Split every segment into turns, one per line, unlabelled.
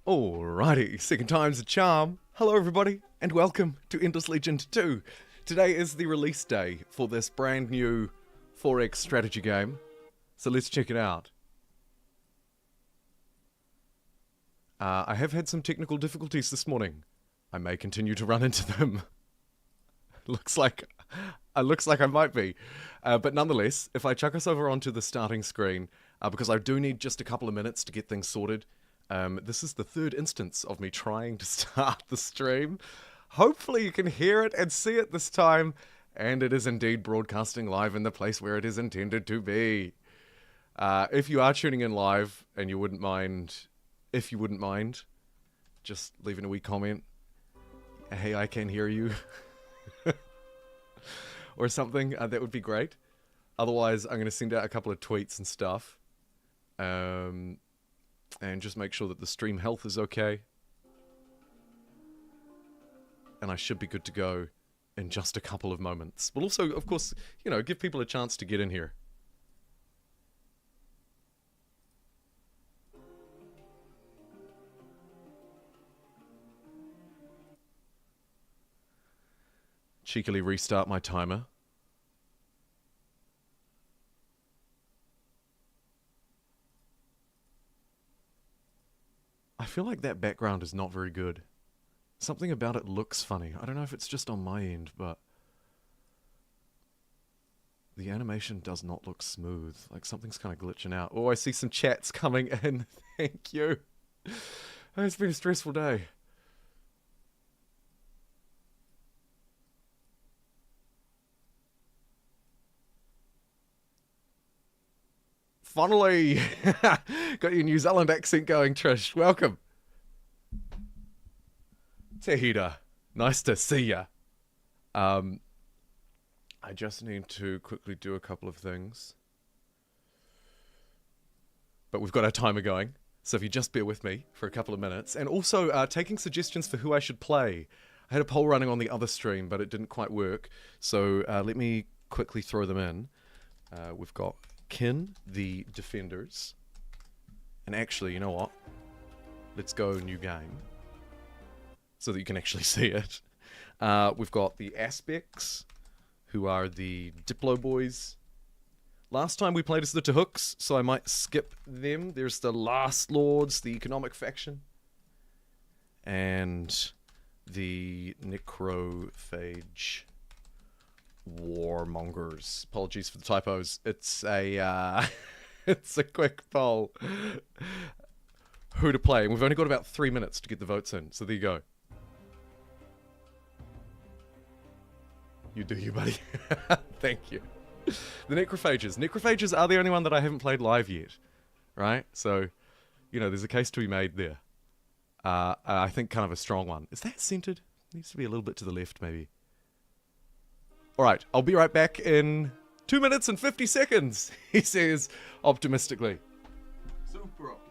Alrighty, second time's a charm. Hello everybody, and welcome to Endless Legend 2. Today is the release day for this brand new 4X strategy game, so let's check it out. I have had some technical difficulties this morning. I may continue to run into them. looks like I might be. But nonetheless, if I chuck us over onto the starting screen, because I do need just a couple of minutes to get things sorted. This is the third instance of me trying to start the stream. Hopefully you can hear it and see it this time, and it is indeed broadcasting live in the place where it is intended to be. If you are tuning in live and you wouldn't mind, just leaving a wee comment. Hey, I can hear you. Or something, that would be great. Otherwise, I'm going to send out a couple of tweets and stuff. And just make sure that the stream health is okay. And I should be good to go in just a couple of moments. We'll also, of course, give people a chance to get in here. Cheekily restart my timer. I feel like that background is not very good. Something about it looks funny. I don't know if it's just on my end, but the animation does not look smooth. Like something's kind of glitching out. Oh, I see some chats coming in. Thank you. Oh, it's been a stressful day. Finally! Got your New Zealand accent going, Trish. Welcome. Tehida. Nice to see ya. I just need to quickly do a couple of things. But we've got our timer going, so if you just bear with me for a couple of minutes. And also, taking suggestions for who I should play. I had a poll running on the other stream, but it didn't quite work. So let me quickly throw them in. We've got Kin, the Defenders. And actually, you know what? Let's go new game. So that you can actually see it. We've got the Aspects, who are the Diplo boys. Last time we played as the Tahooks, so I might skip them. There's the Last Lords, the economic faction. And the Necrophage Warmongers. Apologies for the typos. It's a it's a quick poll. Who to play? And we've only got about 3 minutes to get the votes in. So there you go. You do you, buddy. Thank you. The Necrophages. Necrophages are the only one that I haven't played live yet. Right? So, there's a case to be made there. I think kind of a strong one. Is that centered? Needs to be a little bit to the left, maybe. Alright, I'll be right back in 2 minutes and 50 seconds, he says optimistically. Super optimistically.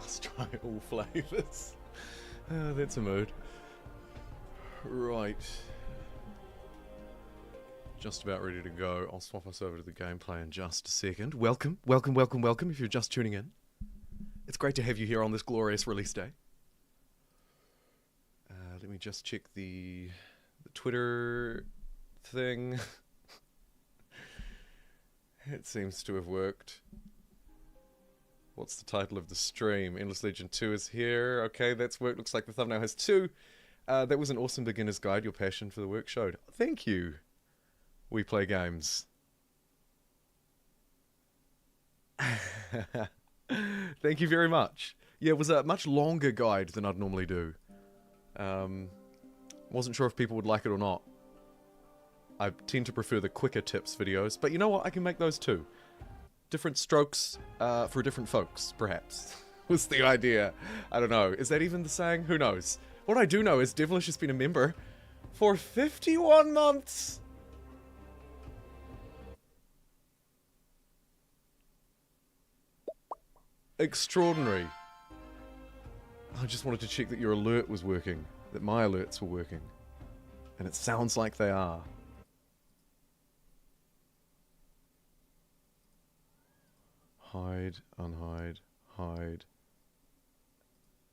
Let's try all flavors. That's a mood. Right. Just about ready to go. I'll swap us over to the gameplay in just a second. Welcome if you're just tuning in. It's great to have you here on this glorious release day. Let let me just check the Twitter thing. It seems to have worked. What's the title of the stream? Endless Legend 2 is here. Okay, that's worked. Looks like the thumbnail has 2. That was an awesome beginner's guide. Your passion for the work showed. Thank you. We play games. Thank you very much. Yeah, it was a much longer guide than I'd normally do. Wasn't sure if people would like it or not. I tend to prefer the quicker tips videos, but you know what? I can make those too. Different strokes for different folks, perhaps, was the idea. I don't know. Is that even the saying? Who knows? What I do know is Devilish has been a member for 51 months! Extraordinary. I just wanted to check that your alert was working, that my alerts were working. And it sounds like they are. Hide, unhide, hide,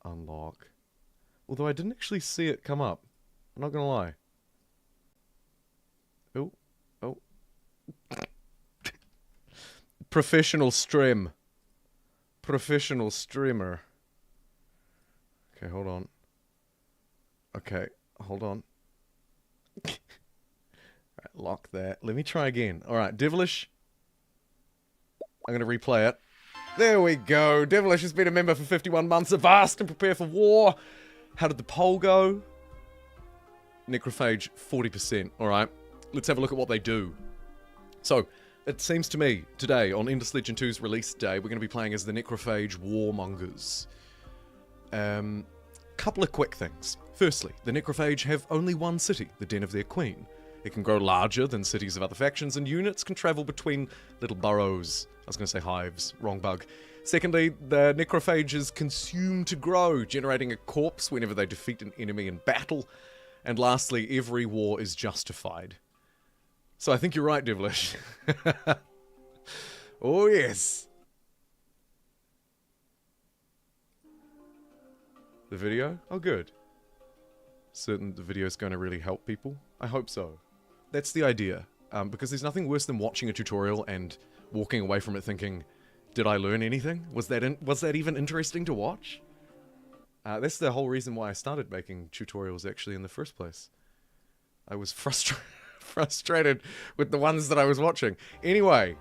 unlock. Although I didn't actually see it come up. I'm not gonna lie. Oh, oh. Professional stream. Professional streamer. Okay, hold on. Okay, hold on. Alright, lock that. Let me try again. Alright, Devilish. I'm going to replay it. There we go. Devilish has been a member for 51 months. Avast and prepare for war. How did the poll go? Necrophage, 40%. Alright, let's have a look at what they do. So, it seems to me, today, on Endless Legend 2's release day, we're going to be playing as the Necrophage Warmongers. Couple of quick things. Firstly, the Necrophage have only one city, the Den of their Queen. It can grow larger than cities of other factions, and units can travel between little burrows. I was going to say hives, wrong bug. Secondly, the Necrophages consume to grow, generating a corpse whenever they defeat an enemy in battle. And lastly, every war is justified. So I think you're right, Devilish. Oh yes. The video? Oh good. Certain the video's going to really help people? I hope so. That's the idea. Because there's nothing worse than watching a tutorial and walking away from it thinking, did I learn anything? Was that even interesting to watch? That's the whole reason why I started making tutorials actually in the first place. I was frustrated with the ones that I was watching. Anyway,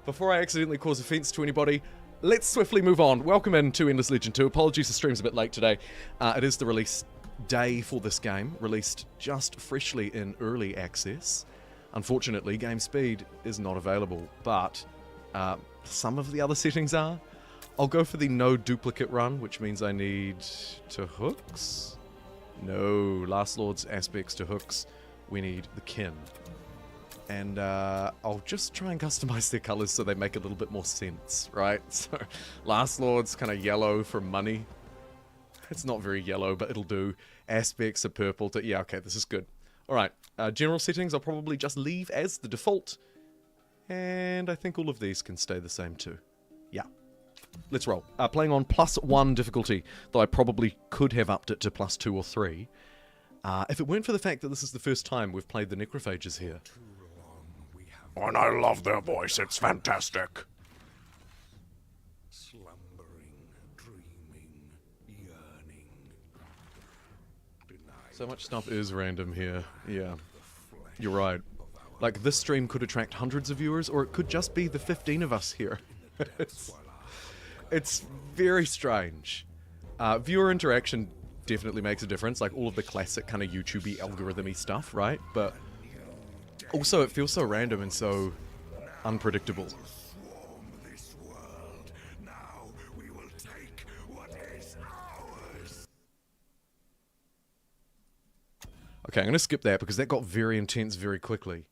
before I accidentally cause offense to anybody, let's swiftly move on. Welcome into Endless Legend 2. Apologies, the stream's a bit late today. It is the release day for this game, released just freshly in early access. Unfortunately, game speed is not available, but some of the other settings are. I'll go for the no duplicate run, which means I need to hooks. No, Last Lord's aspects to hooks. We need the kin. And I'll just try and customize their colors so they make a little bit more sense, right? So Last Lord's kind of yellow for money. It's not very yellow, but it'll do. Aspects are purple to... Yeah, okay, this is good. Alright, general settings I'll probably just leave as the default. And I think all of these can stay the same too. Yeah. Let's roll. Playing on +1 difficulty, though I probably could have upped it to +2 or 3. If it weren't for the fact that this is the first time we've played the Necrophages here.
And I love their voice, it's fantastic. Slumbering, dreaming, yearning.
So much stuff is random here. Yeah, you're right. Like, this stream could attract hundreds of viewers, or it could just be the 15 of us here. It's very strange. Viewer interaction definitely makes a difference, like all of the classic kind of YouTube-y algorithm-y stuff, right? But also it feels so random and so unpredictable. Okay, I'm going to skip that because that got very intense very quickly.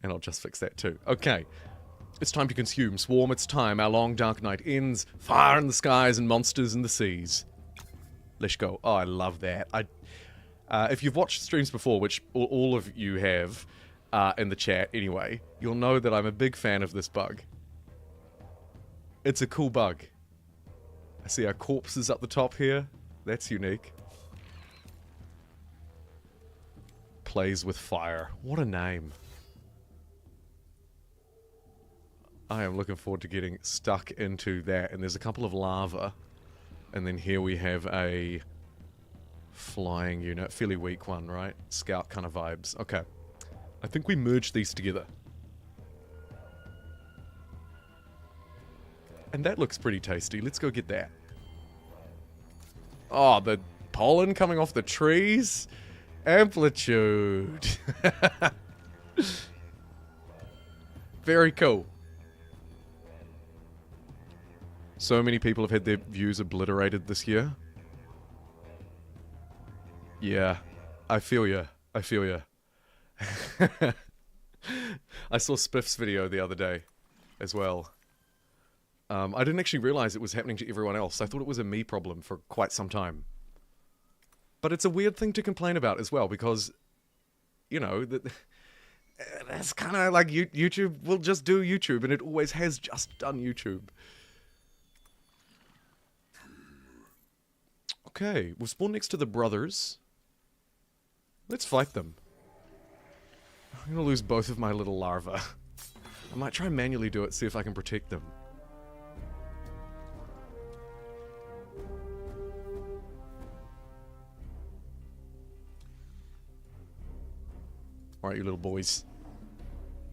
And I'll just fix that too. Okay. It's time to consume. Swarm, it's time. Our long dark night ends. Fire in the skies and monsters in the seas. Let's go. Oh, I love that. If you've watched streams before, which all of you have in the chat anyway, you'll know that I'm a big fan of this bug. It's a cool bug. I see our corpses up the top here. That's unique. Plays with fire. What a name. I am looking forward to getting stuck into that. And there's a couple of lava. And then here we have a flying unit. Fairly weak one, right? Scout kind of vibes. Okay. I think we merge these together. And that looks pretty tasty. Let's go get that. Oh, the pollen coming off the trees. Amplitude. Very cool. So many people have had their views obliterated this year. Yeah, I feel ya. I feel ya. I saw Spiff's video the other day as well. I didn't actually realize it was happening to everyone else. I thought it was a me problem for quite some time. But it's a weird thing to complain about as well, because, you know, that's kind of like YouTube will just do YouTube, and it always has just done YouTube. Okay, we'll spawn next to the brothers. Let's fight them. I'm gonna lose both of my little larvae. I might try and manually do it, see if I can protect them. Alright, you little boys.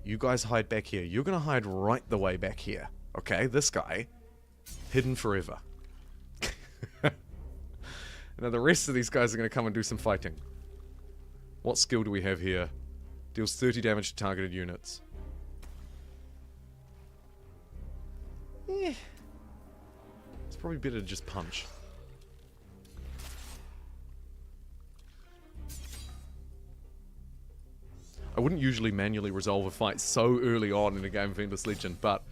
You guys hide back here. You're gonna hide right the way back here. Okay, this guy. Hidden forever. Now the rest of these guys are gonna come and do some fighting. What skill do we have here? Deals 30 damage to targeted units. Eh. It's probably better to just punch. I wouldn't usually manually resolve a fight so early on in a game of Endless Legend, but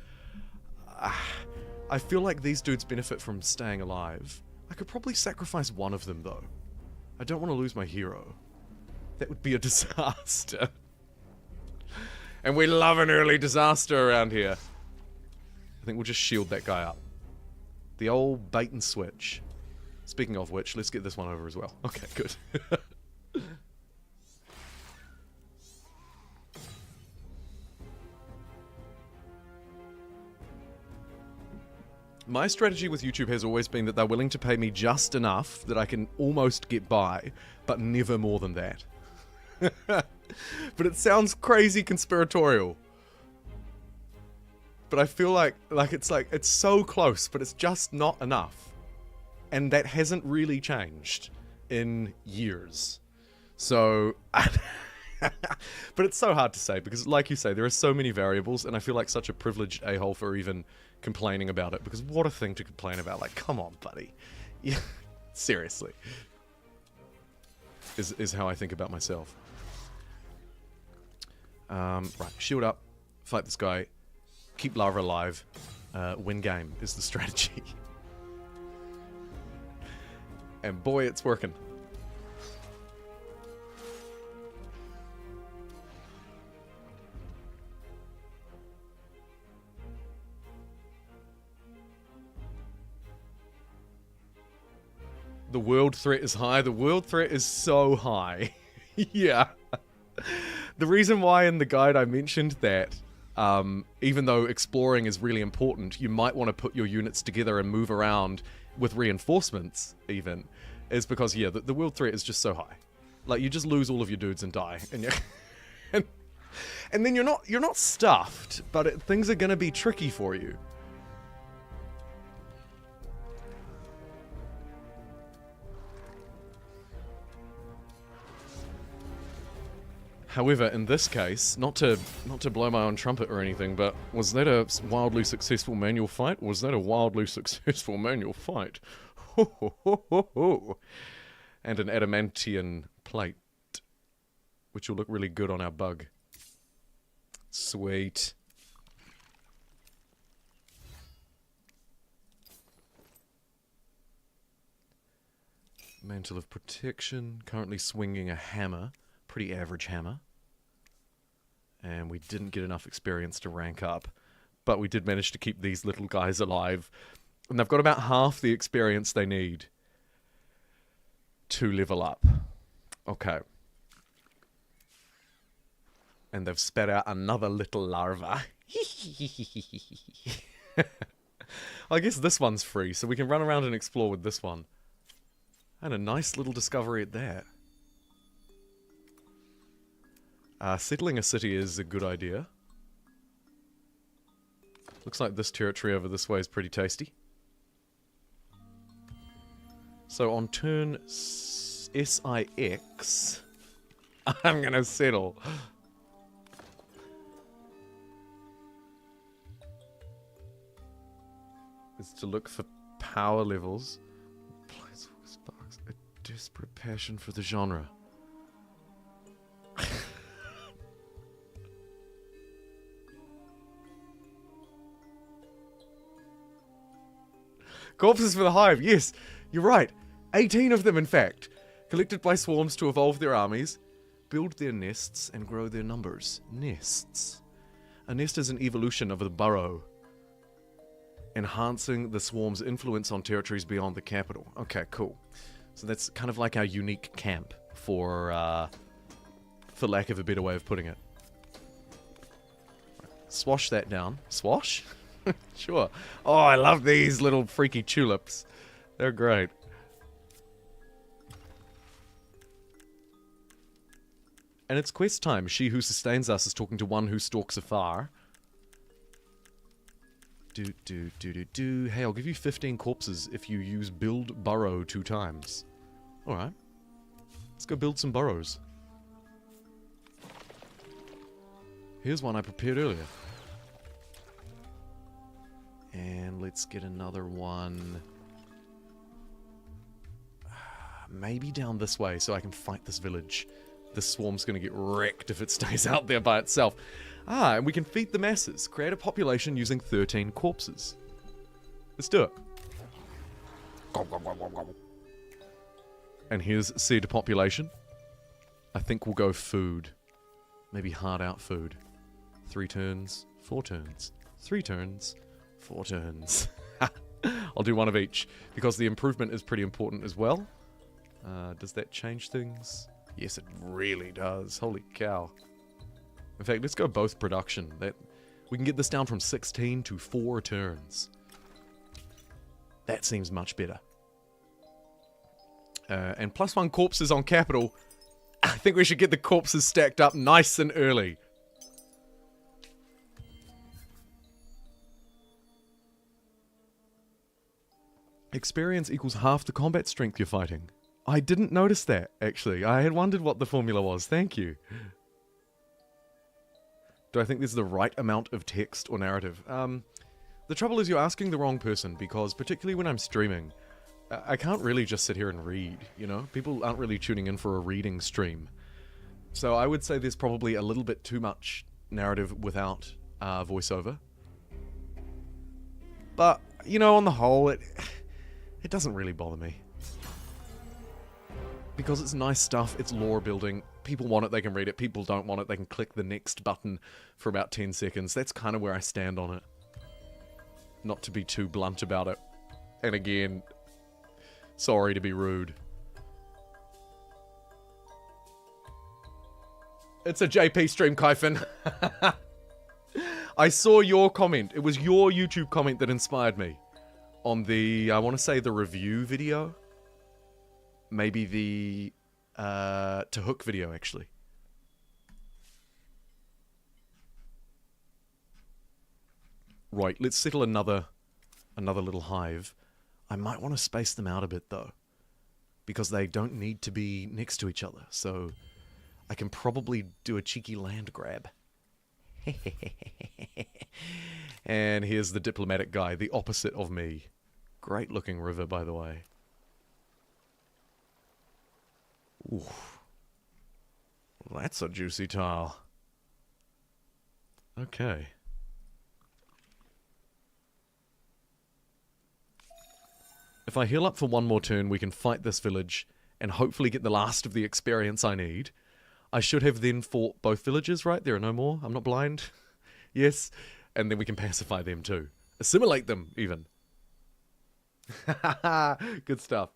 I feel like these dudes benefit from staying alive. I could probably sacrifice one of them, though. I don't want to lose my hero. That would be a disaster. And we love an early disaster around here. I think we'll just shield that guy up. The old bait and switch. Speaking of which, let's get this one over as well. Okay, good. My strategy with YouTube has always been that they're willing to pay me just enough that I can almost get by, but never more than that. But it sounds crazy conspiratorial. But I feel like it's so close, but it's just not enough. And that hasn't really changed in years. So, but it's so hard to say because, like you say, there are so many variables, and I feel like such a privileged a-hole for even complaining about it, because what a thing to complain about. Like, come on, buddy. Yeah, seriously. Is how I think about myself. Right, shield up, fight this guy, keep larva alive, win game is the strategy. And boy, it's working. The world threat is high. The world threat is so high. Yeah. The reason why in the guide I mentioned that, even though exploring is really important, you might want to put your units together and move around with reinforcements, even, is because, yeah, the world threat is just so high. Like, you just lose all of your dudes and die. And, and then you're not stuffed, but things are going to be tricky for you. However, in this case, not to blow my own trumpet or anything, but was that a wildly successful manual fight? Was that a wildly successful manual fight? Ho, ho, ho, ho, ho. And an adamantium plate, which will look really good on our bug. Sweet. Mantle of Protection, currently swinging a hammer. Pretty average hammer. And we didn't get enough experience to rank up. but we did manage to keep these little guys alive. And they've got about half the experience they need to level up. Okay. And they've spat out another little larva. I guess this one's free, so we can run around and explore with this one. And a nice little discovery at that. Settling a city is a good idea. Looks like this territory over this way is pretty tasty. So on turn SIX, I'm gonna settle. Is to look for power levels. A desperate passion for the genre. Corpses for the hive, yes, you're right. 18 of them, in fact. Collected by swarms to evolve their armies, build their nests, and grow their numbers. Nests. A nest is an evolution of the burrow, enhancing the swarm's influence on territories beyond the capital. Okay, cool. So that's kind of like our unique camp, for lack of a better way of putting it. Swash that down. Swash? Sure. Oh, I love these little freaky tulips. They're great. And it's quest time. She who sustains us is talking to one who stalks afar. Hey, I'll give you 15 corpses if you use build burrow 2 times. Alright. Let's go build some burrows. Here's one I prepared earlier. And let's get another one. Maybe down this way so I can fight this village. This swarm's going to get wrecked if it stays out there by itself. And we can feed the masses. Create a population using 13 corpses. Let's do it. And here's seed population. I think we'll go food. Maybe hard out food. 3 turns, 4 turns. 3 turns, 4 turns. I'll do one of each, because the improvement is pretty important as well. Does that change things? Yes, it really does. Holy cow. In fact, let's go both production. We can get this down from 16 to 4 turns. That seems much better. And +1 corpses on capital. I think we should get the corpses stacked up nice and early. Experience equals half the combat strength you're fighting. I didn't notice that, actually. I had wondered what the formula was. Thank you. Do I think there's the right amount of text or narrative? The trouble is you're asking the wrong person, because particularly when I'm streaming, I can't really just sit here and read, you know? People aren't really tuning in for a reading stream. So I would say there's probably a little bit too much narrative without voiceover. But, you know, on the whole, it doesn't really bother me. Because it's nice stuff, it's lore building. People want it, they can read it. People don't want it, they can click the next button for about 10 seconds. That's kind of where I stand on it. Not to be too blunt about it. And again, sorry to be rude. It's a JP stream, Kyphin. I saw your comment. It was your YouTube comment that inspired me. On the, I want to say the review video. Maybe the to hook video, actually. Right, let's settle another little hive. I might want to space them out a bit, though. Because they don't need to be next to each other. So I can probably do a cheeky land grab. And here's the diplomatic guy, the opposite of me. Great looking river, by the way. Ooh. That's a juicy tile. Okay. If I heal up for one more turn, we can fight this village and hopefully get the last of the experience I need. I should have then fought both villages, right? There are no more. I'm not blind. Yes. and then we can pacify them too. Assimilate them, even. Good stuff.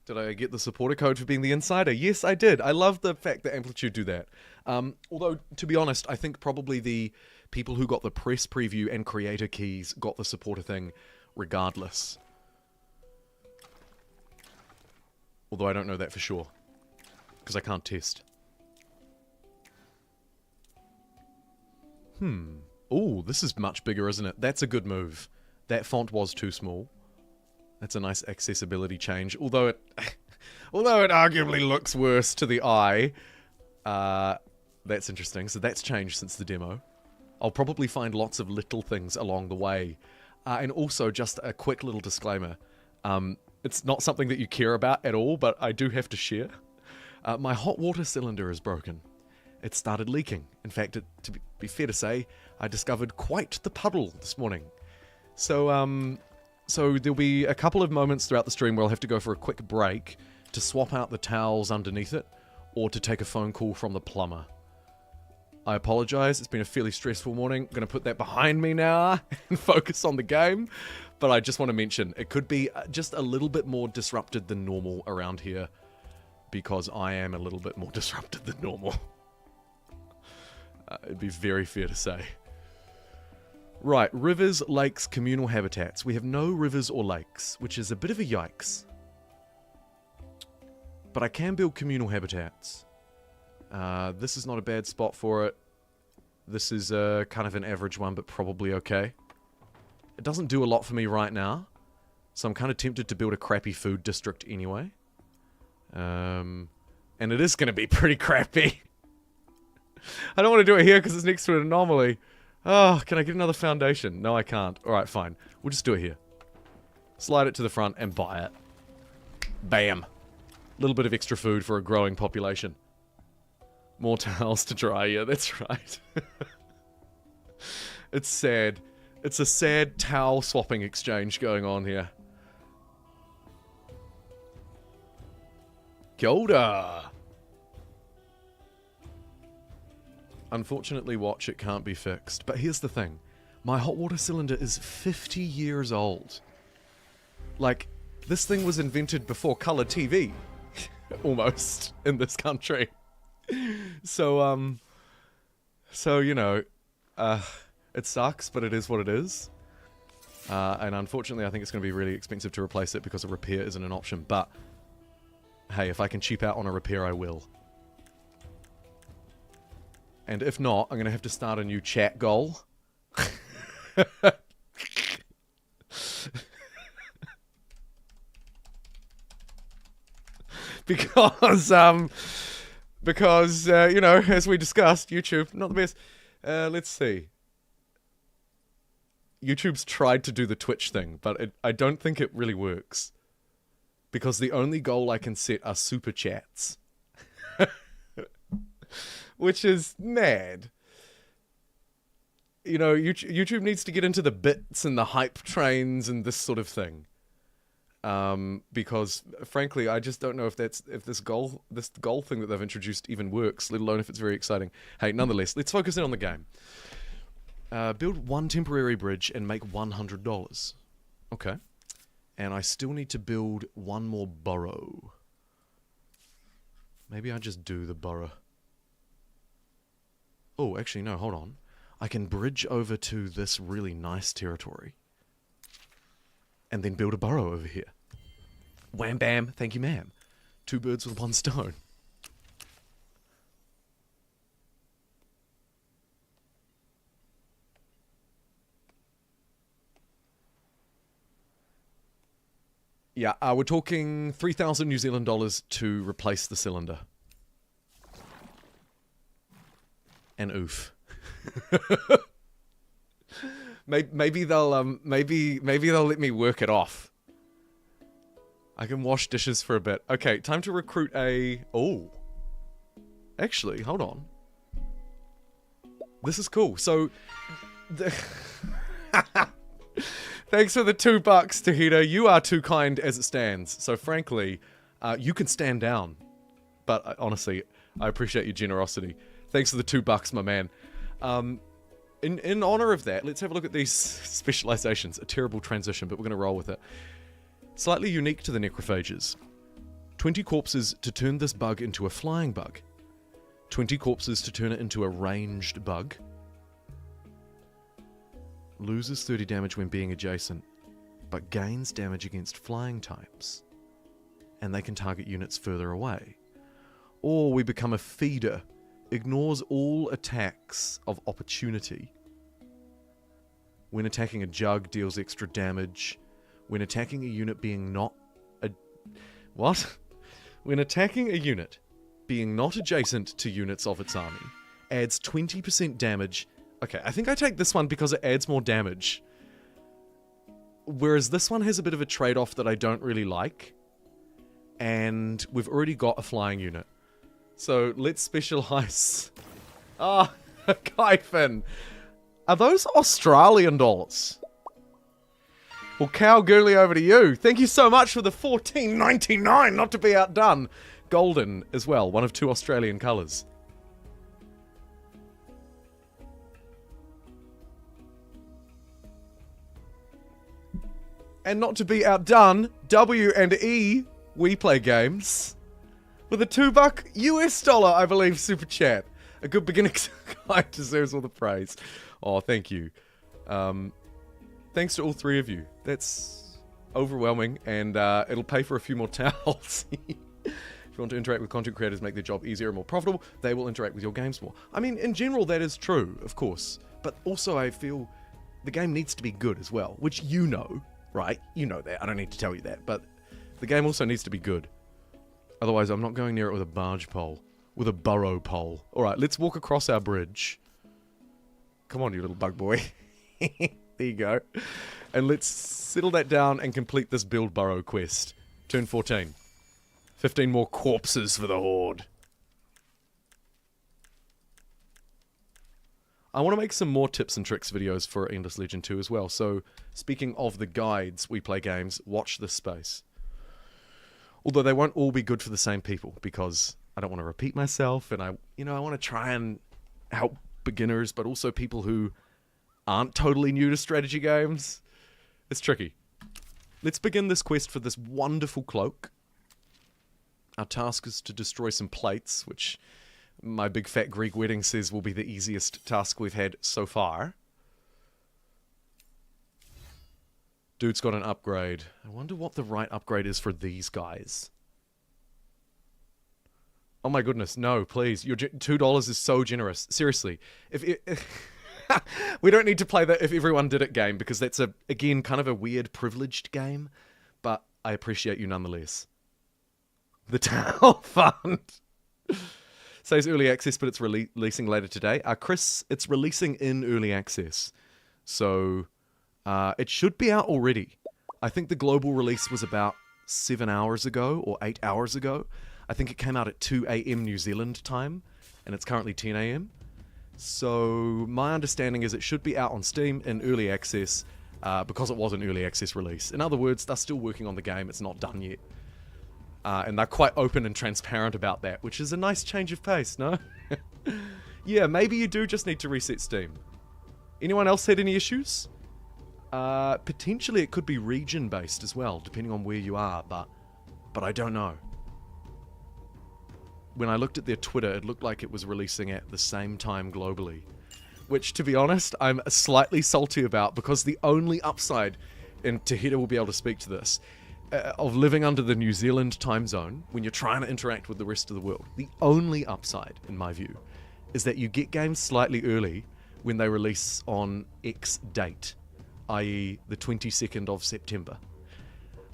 Did I get the supporter code for being the insider? Yes, I did. I love the fact that Amplitude do that. Although, to be honest, I think probably the people who got the press preview and creator keys got the supporter thing regardless. Although I don't know that for sure, because I can't test. Oh, this is much bigger, isn't it? That's a good move. That font was too small. That's a nice accessibility change, although it arguably looks worse to the eye. That's interesting. So that's changed since the demo. I'll probably find lots of little things along the way. And also, just a quick little disclaimer. It's not something that you care about at all, but I do have to share. My hot water cylinder is broken. It started leaking. In fact, to be fair to say, I discovered quite the puddle this morning. So there'll be a couple of moments throughout the stream where I'll have to go for a quick break to swap out the towels underneath it, or to take a phone call from the plumber. I apologize, it's been a fairly stressful morning. I'm going to put that behind me now and focus on the game. But I just want to mention, it could be just a little bit more disrupted than normal around here, because I am a little bit more disrupted than normal. It'd be very fair to say. Right, rivers, lakes, communal habitats. We have no rivers or lakes, which is a bit of a yikes. But I can build communal habitats. This is not a bad spot for it. This is kind of an average one, but probably okay. It doesn't do a lot for me right now, so I'm kind of tempted to build a crappy food district anyway. And it is going to be pretty crappy. I don't want to do it here because it's next to an anomaly. Oh, can I get another foundation? No, I can't. Alright, fine. We'll just do it here. Slide it to the front and buy it. Bam. A little bit of extra food for a growing population. More towels to dry. Yeah, that's right. It's sad. It's a sad towel swapping exchange going on here. Kia ora. Unfortunately, watch, it can't be fixed. But here's the thing. My hot water cylinder is 50 years old. Like, this thing was invented before color TV. Almost. In this country. So, you know, it sucks, but it is what it is. And unfortunately, I think it's going to be really expensive to replace it because a repair isn't an option. But, hey, if I can cheap out on a repair, I will. And if not, I'm going to have to start a new chat goal. Because, you know, as we discussed, YouTube, not the best. Let's see. YouTube's tried to do the Twitch thing, but I don't think it really works. Because the only goal I can set are super chats. Which is mad. You know, YouTube needs to get into the bits and the hype trains and this sort of thing. Because, frankly, I just don't know if this goal thing that they've introduced even works, let alone if it's very exciting. Hey, nonetheless, let's focus in on the game. Build one temporary bridge and make $100. Okay. And I still need to build one more burrow. Maybe I just do the burrow. Oh, actually, no, hold on. I can bridge over to this really nice territory. And then build a burrow over here. Wham bam, thank you ma'am. 2 birds with 1 stone. Yeah, we're talking 3,000 New Zealand dollars to replace the cylinder. And oof. maybe they'll let me work it off. I can wash dishes for a bit. Okay, time to recruit a... Oh. Actually, hold on. This is cool. So... Thanks for the $2, Tahita. You are too kind as it stands. So frankly, you can stand down. but honestly, I appreciate your generosity. Thanks for the $2, my man. In honor of that, let's have a look at these specializations. A terrible transition, but we're going to roll with it. Slightly unique to the necrophages. 20 corpses to turn this bug into a flying bug. 20 corpses to turn it into a ranged bug. Loses 30 damage when being adjacent, but gains damage against flying types. And they can target units further away. Or we become a feeder. Ignores all attacks of opportunity. When attacking a jug, deals extra damage. When attacking a unit being not... What? When attacking a unit being not adjacent to units of its army, adds 20% damage. Okay, I think I take this one because it adds more damage. Whereas this one has a bit of a trade-off that I don't really like. And we've already got a flying unit. So let's specialize. Ah, Kaifin. Are those Australian dollars? Well, Cow Gurley, over to you. Thank you so much for the $14.99, not to be outdone. Golden as well, one of 2 Australian colours. And not to be outdone, W&E, We Play Games. With a $2 US dollar, I believe, super chat. A good beginning guide deserves all the praise. Oh, thank you. Thanks to all 3 of you. That's overwhelming, and it'll pay for a few more towels. If you want to interact with content creators, make their job easier and more profitable, they will interact with your games more. I mean, in general, that is true, of course. But also, I feel the game needs to be good as well, which you know, right? You know that. I don't need to tell you that. But the game also needs to be good. Otherwise, I'm not going near it with a barge pole. With a burrow pole. Alright, let's walk across our bridge. Come on, you little bug boy. There you go. And let's settle that down and complete this build burrow quest. Turn 14. 15 more corpses for the Horde. I want to make some more tips and tricks videos for Endless Legend 2 as well. So, speaking of the guides, We Play Games, watch this space. Although they won't all be good for the same people, because I don't want to repeat myself, and I want to try and help beginners, but also people who aren't totally new to strategy games. It's tricky. Let's begin this quest for this wonderful cloak. Our task is to destroy some plates, which my big fat Greek wedding says will be the easiest task we've had so far. Dude's got an upgrade. I wonder what the right upgrade is for these guys. Oh my goodness, no, please. Your $2 is so generous. Seriously. We don't need to play that if everyone did it game, because that's, again, kind of a weird privileged game, but I appreciate you nonetheless. The Towel Fund. Says early access, but it's releasing later today. Chris, it's releasing in early access. So... it should be out already. I think the global release was about 7 hours ago or 8 hours ago. I think it came out at 2 a.m. New Zealand time, and it's currently 10 a.m. So my understanding is it should be out on Steam in early access because it was an early access release. In other words, they're still working on the game. It's not done yet. And they're quite open and transparent about that, which is a nice change of pace, no? Yeah, maybe you do just need to reset Steam. Anyone else had any issues? Potentially it could be region-based as well, depending on where you are, but I don't know. When I looked at their Twitter, it looked like it was releasing at the same time globally. Which, to be honest, I'm slightly salty about, because the only upside, and Tahita will be able to speak to this, of living under the New Zealand time zone, when you're trying to interact with the rest of the world, the only upside, in my view, is that you get games slightly early when they release on X date. I.e. the 22nd of September.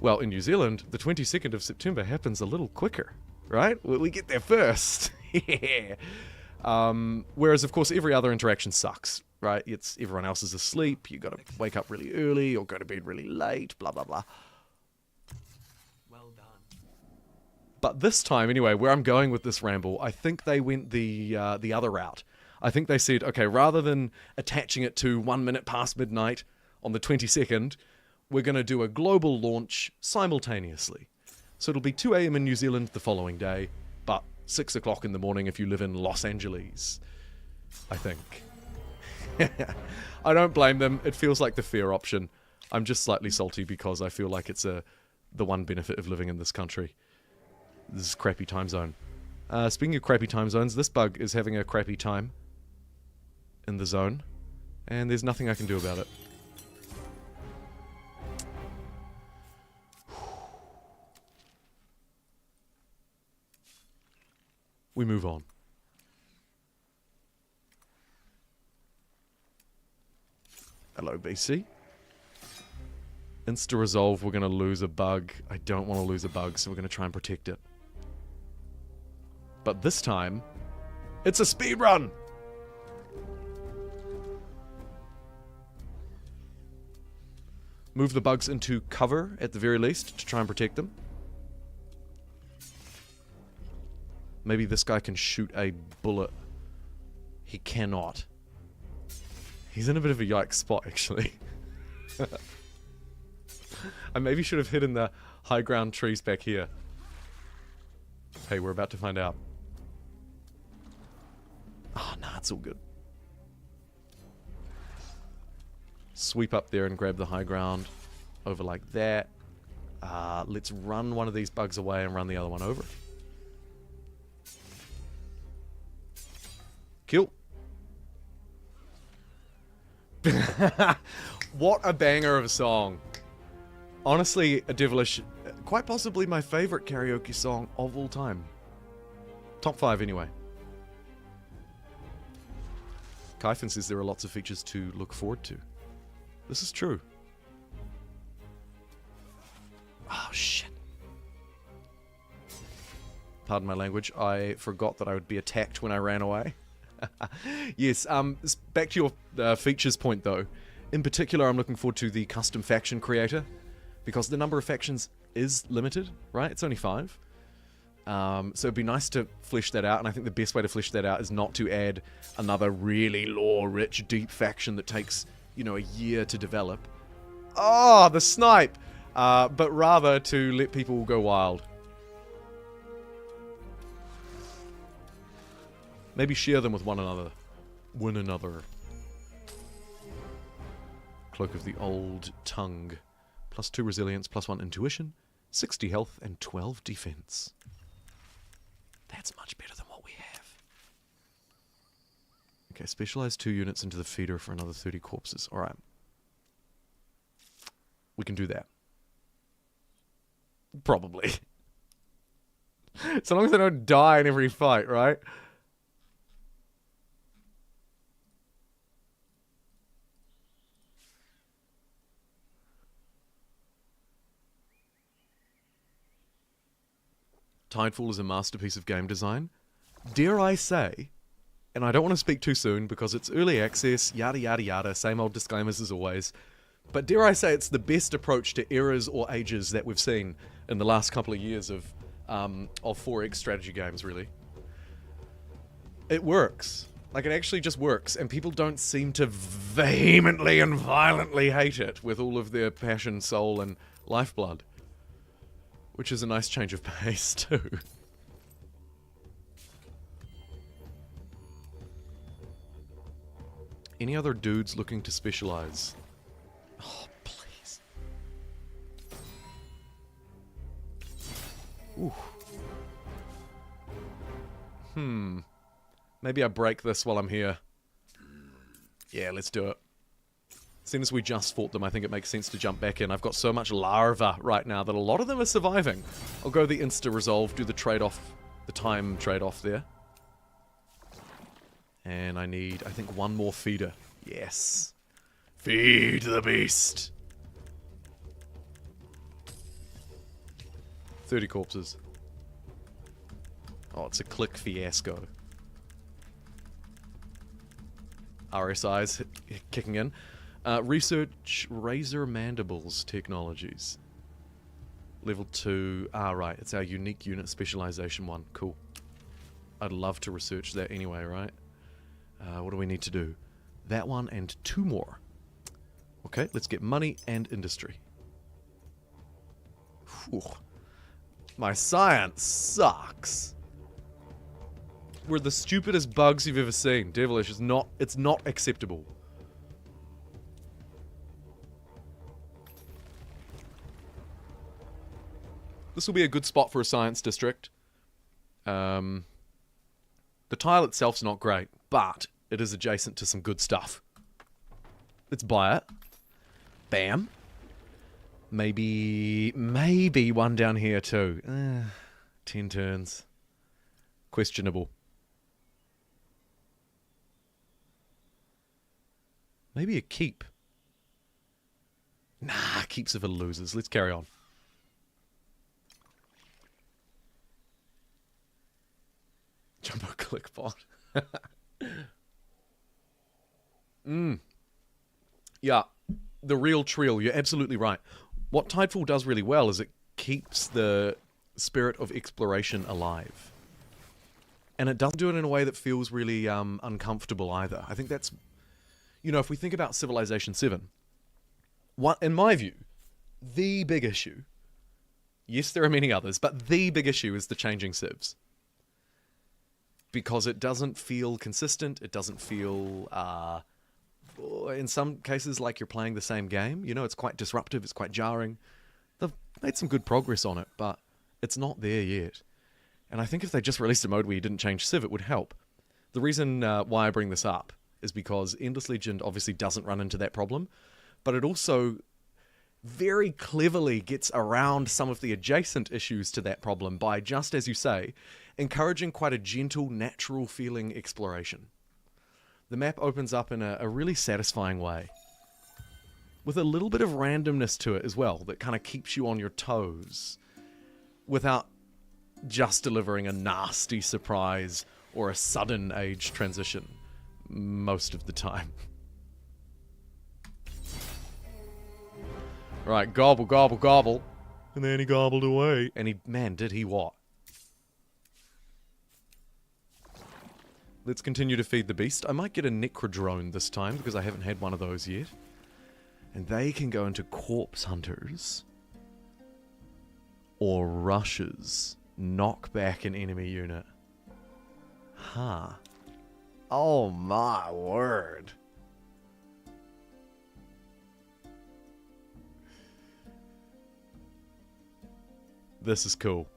Well, in New Zealand, the 22nd of September happens a little quicker, right? We get there first. Yeah. Whereas, of course, every other interaction sucks, right? It's everyone else is asleep, you got to wake up really early, or go to bed really late, blah, blah, blah.
Well done.
But this time, anyway, where I'm going with this ramble, I think they went the other route. I think they said, okay, rather than attaching it to 1 minute past midnight on the 22nd, we're going to do a global launch simultaneously. So it'll be 2 a.m. in New Zealand the following day, but 6 o'clock in the morning if you live in Los Angeles, I think. I don't blame them. It feels like the fair option. I'm just slightly salty because I feel like it's the one benefit of living in this country. This is crappy time zone. Speaking of crappy time zones, this bug is having a crappy time in the zone, and there's nothing I can do about it. We move on. Hello, BC. Insta-resolve, we're going to lose a bug. I don't want to lose a bug, so we're going to try and protect it. But this time, it's a speed run! Move the bugs into cover, at the very least, to try and protect them. Maybe this guy can shoot a bullet. He cannot. He's in a bit of a yikes spot, actually. I maybe should have hidden the high ground trees back here. Hey, we're about to find out. Oh, nah, it's all good. Sweep up there and grab the high ground. Over like that. Let's run one of these bugs away and run the other one over. Kill. What a banger of a song. Honestly, a devilish, quite possibly my favorite karaoke song of all time. Top 5 anyway. Kyphon says there are lots of features to look forward to. This is true. Oh, shit. Pardon my language. I forgot that I would be attacked when I ran away. Yes, back to your features point though. In particular, I'm looking forward to the custom faction creator, because the number of factions is limited, right? It's only 5. So it'd be nice to flesh that out, and I think the best way to flesh that out is not to add another really lore-rich, deep faction that takes, you know, a year to develop. Oh, the snipe! But rather to let people go wild. Maybe share them with one another. One another. Cloak of the Old Tongue. +2 resilience, +1 intuition, 60 health, and 12 defense. That's much better than what we have. Okay, specialize 2 units into the feeder for another 30 corpses. Alright. We can do that. Probably. So long as I don't die in every fight, right? Tidefall is a masterpiece of game design. Dare I say, and I don't want to speak too soon because it's early access, yada yada yada, same old disclaimers as always, but dare I say it's the best approach to eras or ages that we've seen in the last couple of years of 4X strategy games, really. It works. Like, it actually just works, and people don't seem to vehemently and violently hate it with all of their passion, soul, and lifeblood. Which is a nice change of pace, too. Any other dudes looking to specialize? Oh, please. Ooh. Maybe I break this while I'm here. Yeah, let's do it. Seeing as we just fought them, I think it makes sense to jump back in. I've got so much larva right now that a lot of them are surviving. I'll go the insta-resolve, do the trade-off, the time trade-off there. And I need, I think, 1 more feeder. Yes. Feed the beast. 30 corpses. Oh, it's a click fiasco. RSI's kicking in. Research Razor Mandibles Technologies. Level 2. Ah, right. It's our unique unit specialization one. Cool. I'd love to research that anyway, right? What do we need to do? That one and 2 more. Okay, let's get money and industry. Whew. My science sucks. were the stupidest bugs you've ever seen. Devilish is not, it's not acceptable. This will be a good spot for a science district. The tile itself's not great, but it is adjacent to some good stuff. Let's buy it. Bam. Maybe one down here too. 10 turns. Questionable. Maybe a keep. Nah, keeps are for losers. Let's carry on. Jumbo clickbot. Yeah, the real trill. You're absolutely right. What Tidefall does really well is it keeps the spirit of exploration alive. And it doesn't do it in a way that feels really uncomfortable either. I think that's, you know, if we think about Civilization 7, what, in my view, the big issue, yes, there are many others, but the big issue is the changing civs. Because it doesn't feel consistent, it doesn't feel, in some cases, like you're playing the same game. You know, it's quite disruptive, it's quite jarring. They've made some good progress on it, but it's not there yet. And I think if they just released a mode where you didn't change civ, it would help. The reason why I bring this up is because Endless Legend obviously doesn't run into that problem, but it also very cleverly gets around some of the adjacent issues to that problem by, just as you say, encouraging quite a gentle, natural feeling exploration. The map opens up in a really satisfying way, with a little bit of randomness to it as well, that kind of keeps you on your toes, without just delivering a nasty surprise or a sudden age transition most of the time. Right, gobble, gobble, gobble. And then he gobbled away. And he, man, did he what? Let's continue to feed the beast. I might get a Necrodrone this time, because I haven't had one of those yet. And they can go into corpse hunters. Or rushes. Knock back an enemy unit. Huh. Oh my word. This is cool.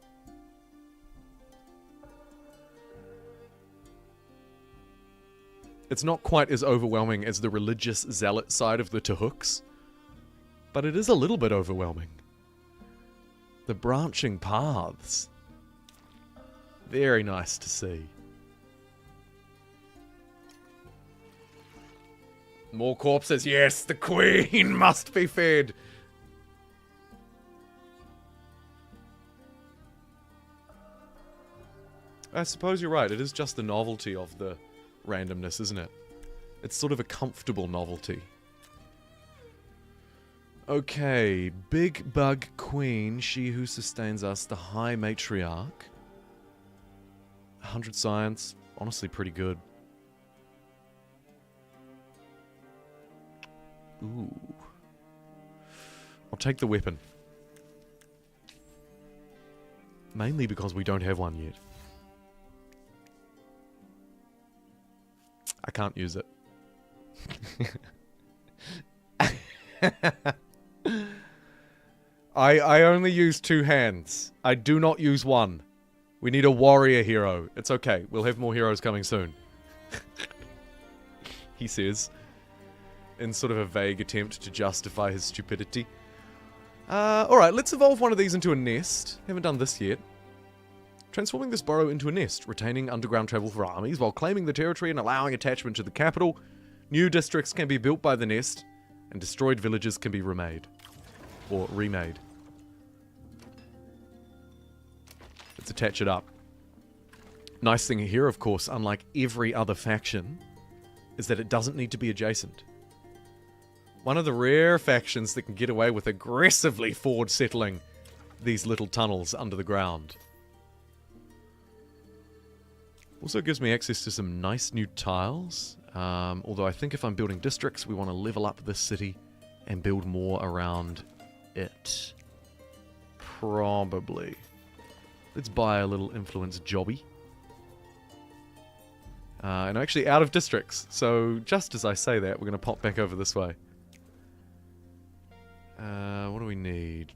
It's not quite as overwhelming as the religious zealot side of the Tahooks, but it is a little bit overwhelming. The branching paths. Very nice to see. More corpses. Yes, the queen must be fed. I suppose you're right. It is just the novelty of the randomness, isn't it? It's sort of a comfortable novelty. Okay, Big Bug Queen, she who sustains us, the High Matriarch. 100 science, honestly pretty good. Ooh. I'll take the weapon. Mainly because we don't have one yet. I can't use it. I only use 2 hands. I do not use one. We need a warrior hero. It's okay. We'll have more heroes coming soon. He says, in sort of a vague attempt to justify his stupidity. Alright, let's evolve one of these into a nest. Haven't done this yet. Transforming this burrow into a nest, retaining underground travel for armies while claiming the territory and allowing attachment to the capital. New districts can be built by the nest, and destroyed villages can be remade. Or remade. Let's attach it up. Nice thing here, of course, unlike every other faction, is that it doesn't need to be adjacent. One of the rare factions that can get away with aggressively forward settling these little tunnels under the ground. Also gives me access to some nice new tiles. Although I think if I'm building districts, we want to level up this city and build more around it. Probably. Let's buy a little influence jobby. And I'm actually out of districts, so just as I say that, we're going to pop back over this way. What do we need?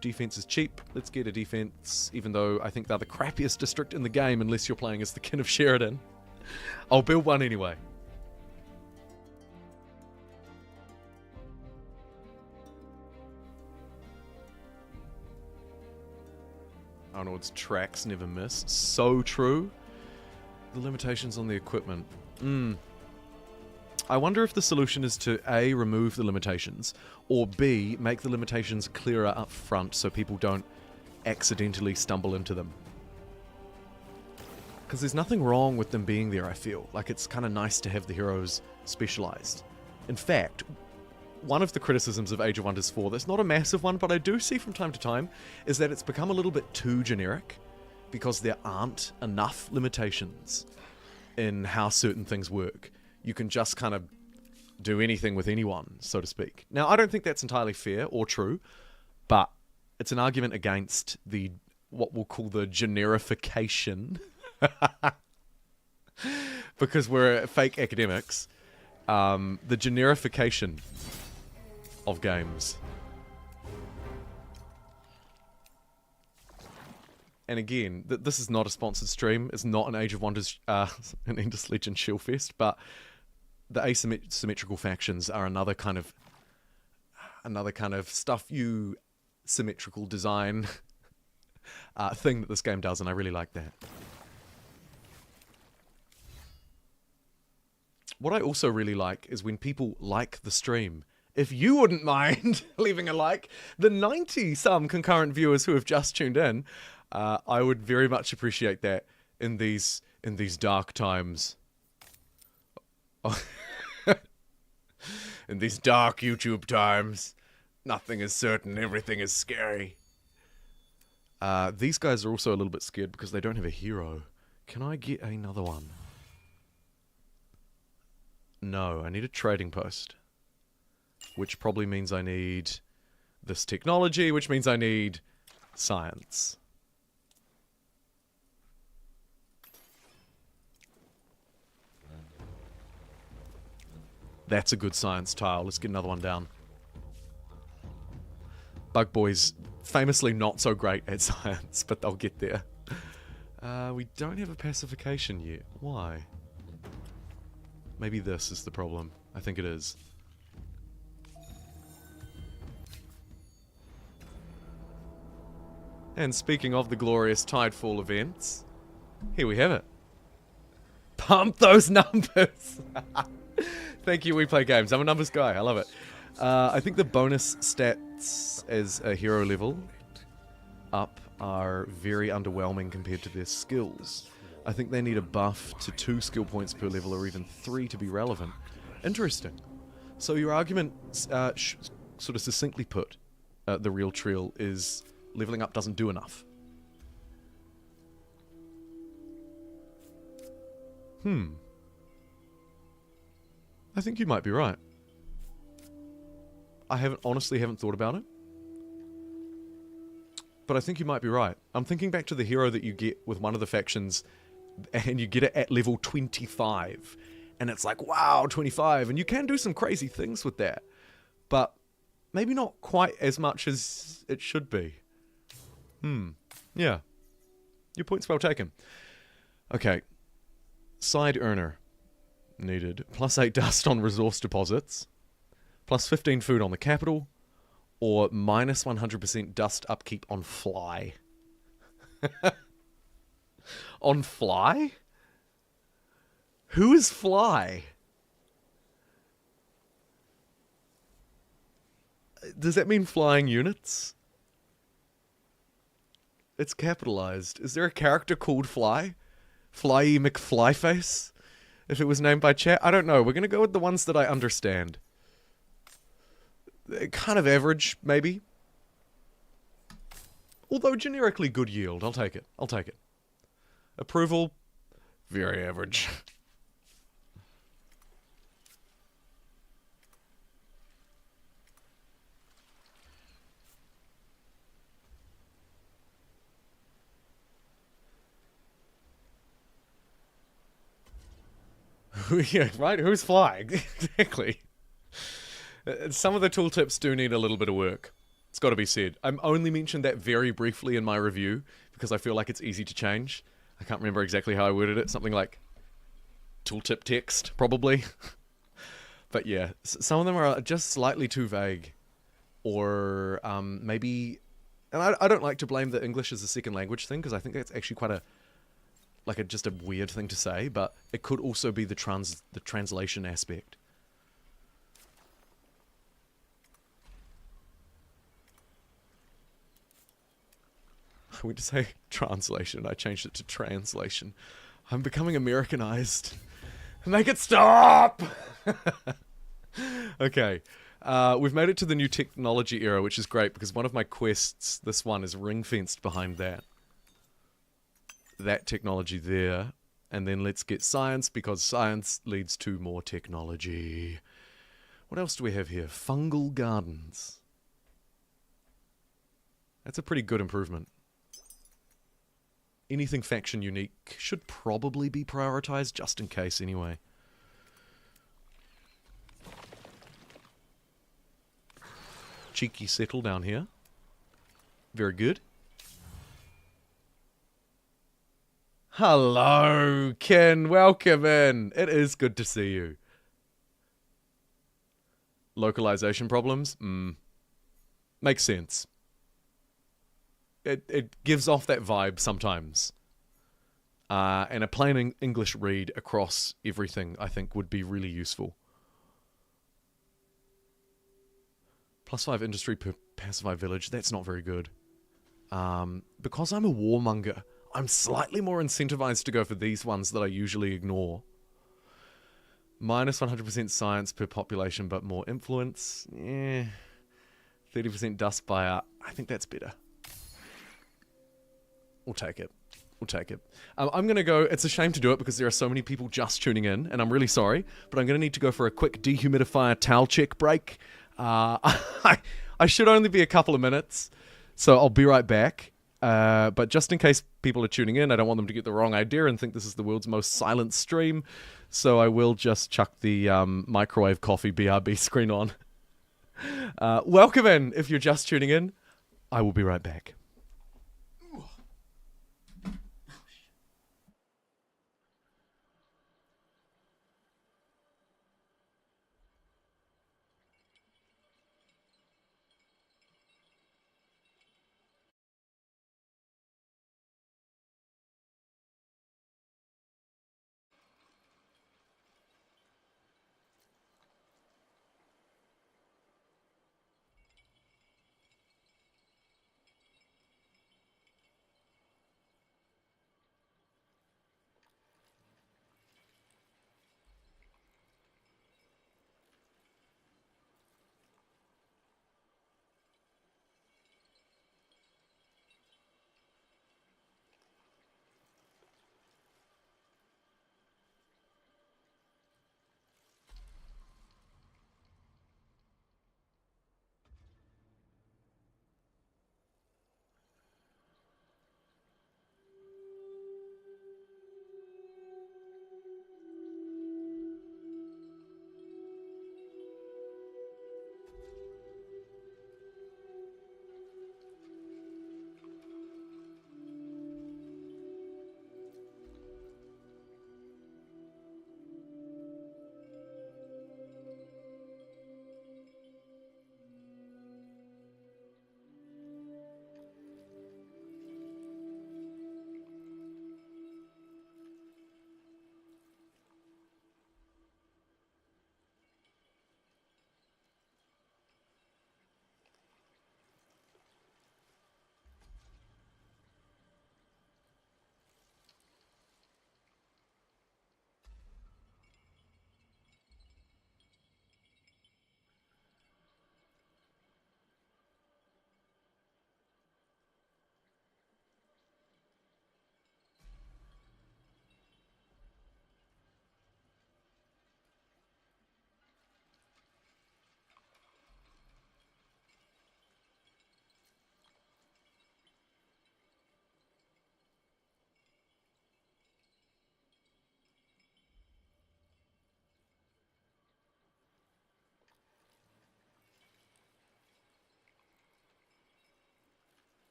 Defense is cheap. Let's get a defense, even though I think they're the crappiest district in the game unless you're playing as the Kin of Sheridan. I'll build one anyway. Arnold's tracks never miss. So true. The limitations on the equipment. I wonder if the solution is to A, remove the limitations, or B, make the limitations clearer up front so people don't accidentally stumble into them. Because there's nothing wrong with them being there, I feel. Like, it's kind of nice to have the heroes specialized. In fact, one of the criticisms of Age of Wonders 4, that's not a massive one, but I do see from time to time, is that it's become a little bit too generic because there aren't enough limitations in how certain things work. You can just kind of do anything with anyone, so to speak. Now, I don't think that's entirely fair or true, but it's an argument against the what we'll call the generification, because we're fake academics, the generification of games. And again, this is not a sponsored stream. It's not an Age of Wonders, an Endless Legend Shellfest, but the asymmetrical factions are another kind of stuff you symmetrical design thing that this game does, and I really like that. What I also really like is when people like the stream. If you wouldn't mind leaving a like, the 90-some concurrent viewers who have just tuned in, I would very much appreciate that in these dark times. In these dark YouTube times, nothing is certain, everything is scary. These guys are also a little bit scared because they don't have a hero. Can I get another one? No, I need a trading post. Which probably means I need this technology, which means I need science. That's a good science tile. Let's get another one down. Bug Boy's famously not so great at science, but they'll get there. We don't have a pacification yet. Why? Maybe this is the problem. I think it is. And speaking of the glorious Tidefall events, here we have it. Pump those numbers! Thank you, We Play Games. I'm a numbers guy. I love it. I think the bonus stats as a hero level up are very underwhelming compared to their skills. I think they need a buff to 2 skill points per level or even 3 to be relevant. Interesting. So your argument, sort of succinctly put, the real trill is leveling up doesn't do enough. I think you might be right. I honestly haven't thought about it. But I think you might be right. I'm thinking back to the hero that you get with one of the factions, and you get it at level 25. And it's like, wow, 25. And you can do some crazy things with that. But maybe not quite as much as it should be. Yeah. Your point's well taken. Okay. Side earner. Needed. +8 dust on resource deposits. +15 food on the capital. Or -100% dust upkeep on fly. On fly? Who is fly? Does that mean flying units? It's capitalized. Is there a character called Fly? Flyy McFlyface? If it was named by chat? I don't know. We're going to go with the ones that I understand. They're kind of average, maybe. Although generically good yield. I'll take it. I'll take it. Approval? Very average. Yeah, right? Who's flying? Exactly. Some of the tooltips do need a little bit of work. It's got to be said. I only mentioned that very briefly in my review because I feel like it's easy to change. I can't remember exactly how I worded it. Something like tooltip text, probably. But yeah, some of them are just slightly too vague. Or maybe... And I don't like to blame the English as a second language thing because I think that's actually quite just a weird thing to say, but it could also be the translation aspect. I went to say translation. I changed it to translation. I'm becoming Americanized. Make it stop! Okay. We've made it to the new technology era, which is great because one of my quests, this one, is ring-fenced behind that. That technology there. And then let's get science because science leads to more technology. What else do we have here? Fungal gardens. That's a pretty good improvement. Anything faction unique should probably be prioritized just in case anyway. Cheeky settle down here. Very good. Hello, Ken. Welcome in. It is good to see you. Localization problems? Makes sense. It gives off that vibe sometimes. And a plain English read across everything, I think, would be really useful. +5 industry per pacify village. That's not very good. Because I'm a warmonger, I'm slightly more incentivized to go for these ones that I usually ignore. -100% science per population, but more influence. 30% dust buyer. I think that's better. We'll take it. We'll take it. I'm going to go... It's a shame to do it because there are so many people just tuning in, and I'm really sorry, but I'm going to need to go for a quick dehumidifier towel check break. I should only be a couple of minutes, so I'll be right back. But just in case people are tuning in, I don't want them to get the wrong idea and think this is the world's most silent stream, so I will just chuck the microwave coffee BRB screen on. Welcome in if you're just tuning in. I will be right back.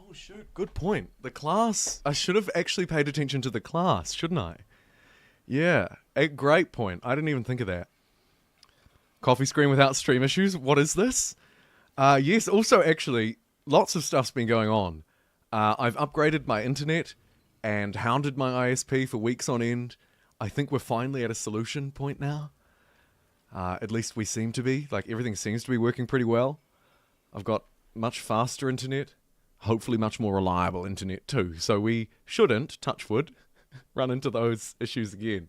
Oh, shoot. Good point. The class. I should have actually paid attention to the class, shouldn't I? Yeah. A great point. I didn't even think of that. Coffee screen without stream issues. What is this? Yes, also, actually, lots of stuff's been going on. I've upgraded my internet and hounded my ISP for weeks on end. I think we're finally at a solution point now. At least we seem to be. Like, everything seems to be working pretty well. I've got much faster internet. Hopefully much more reliable internet too. So we shouldn't, touch wood, run into those issues again.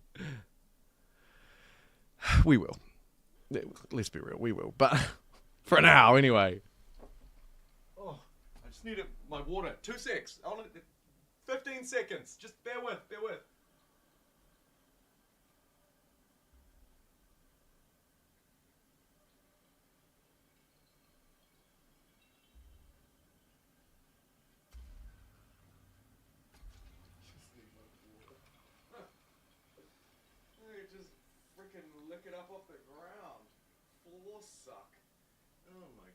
We will. Let's be real, we will. But for now, anyway. Oh, I just need my water. 2 secs. 15 seconds. Just bear with, bear with. Just freaking lick it up off the ground. Floor suck. Oh my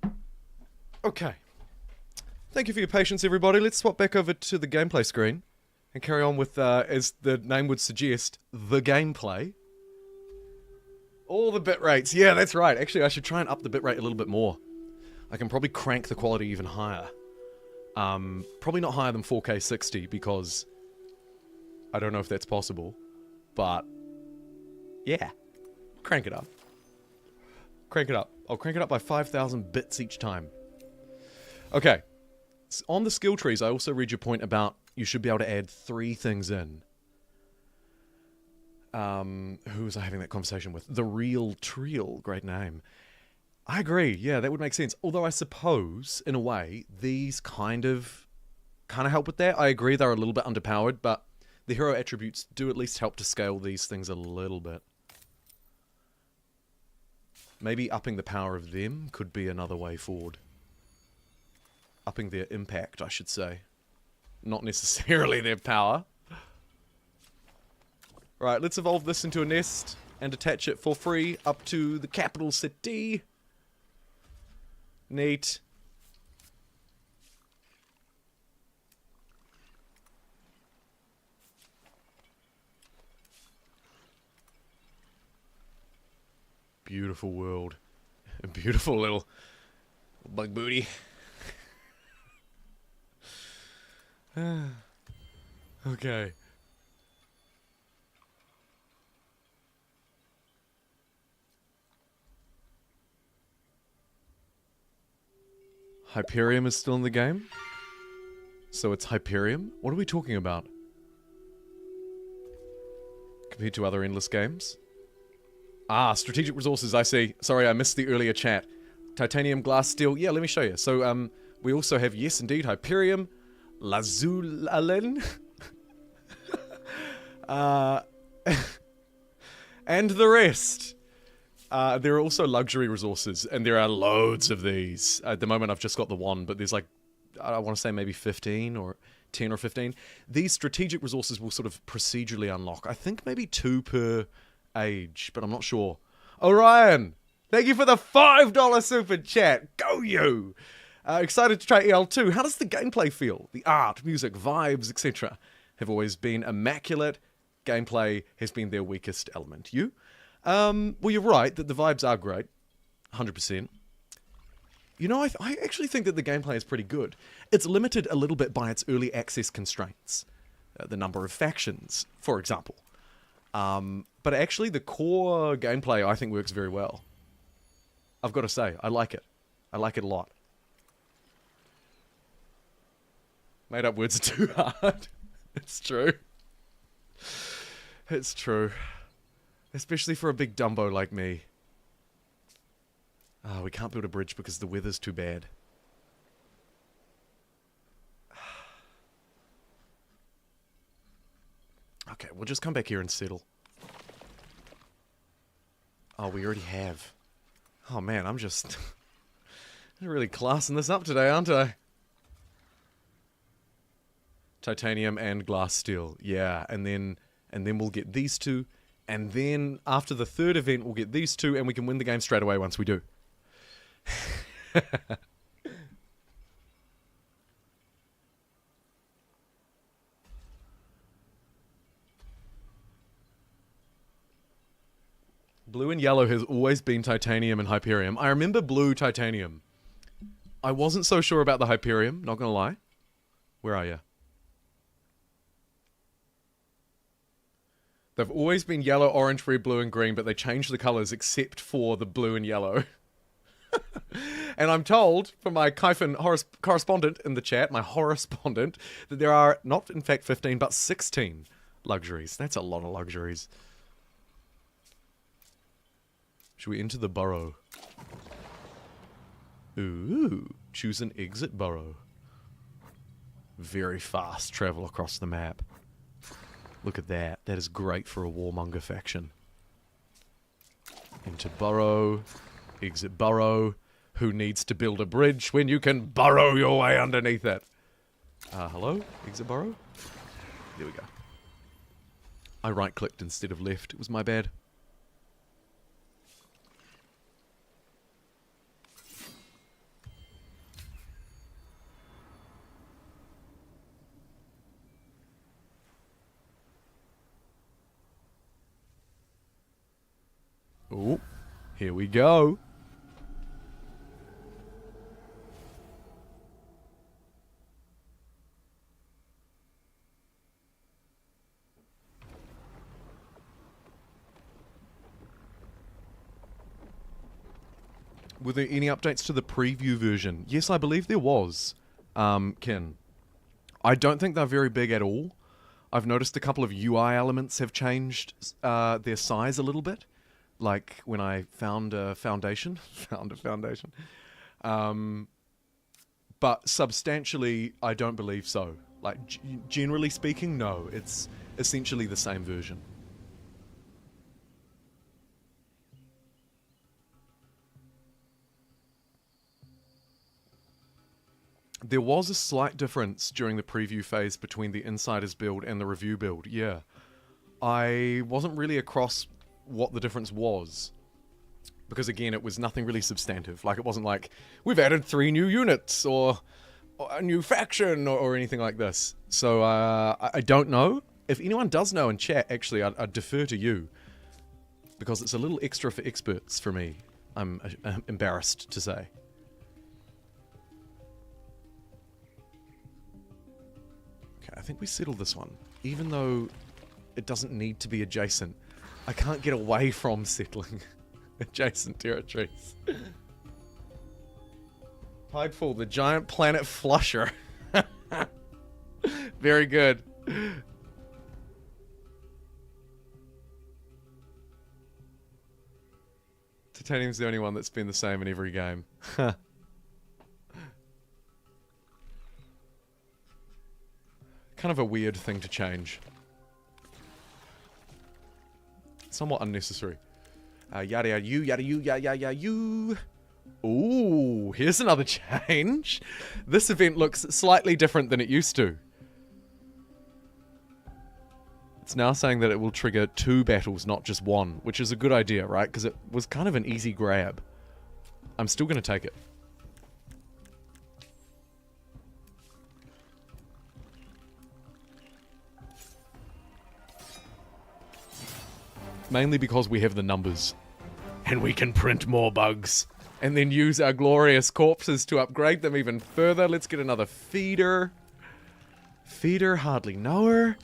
god. Okay. Thank you for your patience, everybody. Let's swap back over to the gameplay screen and carry on with, as the name would suggest, the gameplay. All the bit rates. Yeah, that's right. Actually, I should try and up the bit rate a little bit more. I can probably crank the quality even higher. Probably not higher than 4K 60 because I don't know if that's possible, but yeah, crank it up. Crank it up. I'll crank it up by 5,000 bits each time. Okay. On the skill trees, I also read your point about you should be able to add 3 things in. Who was I having that conversation with? The Real Trial. Great name. I agree. Yeah, that would make sense. Although I suppose, in a way, these kind of help with that. I agree they're a little bit underpowered, but the hero attributes do at least help to scale these things a little bit. Maybe upping the power of them could be another way forward. Upping their impact, I should say. Not necessarily their power. Right, let's evolve this into a nest and attach it for free up to the capital city. Neat. Beautiful world. A beautiful little bug booty. Okay. Hyperium is still in the game? So it's Hyperium? What are we talking about? Compared to other endless games? Ah, strategic resources, I see. Sorry, I missed the earlier chat. Titanium, glass, steel. Yeah, let me show you. So, we also have, yes, indeed, Hyperium, Lazulalen, and the rest. There are also luxury resources, and there are loads of these. At the moment, I've just got the one, but there's like, I want to say maybe 15 or 10 or 15. These strategic resources will sort of procedurally unlock. I think maybe 2 per age, but I'm not sure. Orion, thank you for the $5 super chat. Go you! Excited to try EL2. How does the gameplay feel? The art, music, vibes, etc. have always been immaculate. Gameplay has been their weakest element. You? Well, you're right that the vibes are great. 100%. You know, I actually think that the gameplay is pretty good. It's limited a little bit by its early access constraints. The number of factions, for example. But actually, the core gameplay, I think, works very well. I've got to say, I like it. I like it a lot. Made up words are too hard. It's true. It's true. Especially for a big Dumbo like me. Ah, we can't build a bridge because the weather's too bad. Okay, we'll just come back here and settle. Oh, we already have. Oh man, I'm just really classing this up today, aren't I? Titanium and glass steel. Yeah, and then we'll get these 2. And then after the 3rd event, we'll get these 2, and we can win the game straight away once we do. Blue and yellow has always been titanium and Hyperium. I remember blue titanium. I wasn't so sure about the Hyperium, not gonna lie. Where are you? They've always been yellow, orange, red, blue, and green, but they changed the colors except for the blue and yellow. And I'm told from my Kyphon correspondent in the chat, my horrespondent, that there are not, in fact, 15, but 16 luxuries. That's a lot of luxuries. Should we enter the burrow? Ooh, choose an exit burrow. Very fast travel across the map. Look at that. That is great for a warmonger faction. Enter burrow. Exit burrow. Who needs to build a bridge when you can burrow your way underneath it? Hello? Exit burrow? There we go. I right-clicked instead of left. It was my bad. Oh, here we go. Were there any updates to the preview version? Yes, I believe there was, Ken. I don't think they're very big at all. I've noticed a couple of UI elements have changed their size a little bit. Like when I found a foundation. But substantially, I don't believe so. Like, generally speaking, no. It's essentially the same version. There was a slight difference during the preview phase between the Insiders build and the Review build, yeah. I wasn't really across what the difference was. Because again, it was nothing really substantive. Like, it wasn't like, we've added 3 new units, or a new faction, or anything like this. So, I don't know. If anyone does know in chat, actually, I'd defer to you. Because it's a little extra for experts for me, I'm embarrassed to say. I think we settled this one. Even though it doesn't need to be adjacent, I can't get away from settling adjacent territories. Tidefall, the giant planet flusher. Very good. Titanium's the only one that's been the same in every game. Kind of a weird thing to change. Somewhat unnecessary. Yada yada you, yada you, yada yada you. Ooh, here's another change. This event looks slightly different than it used to. It's now saying that it will trigger 2 battles, not just 1, which is a good idea, right? Because it was kind of an easy grab. I'm still going to take it. Mainly because we have the numbers. And we can print more bugs. And then use our glorious corpses to upgrade them even further. Let's get another feeder. Feeder, hardly know her.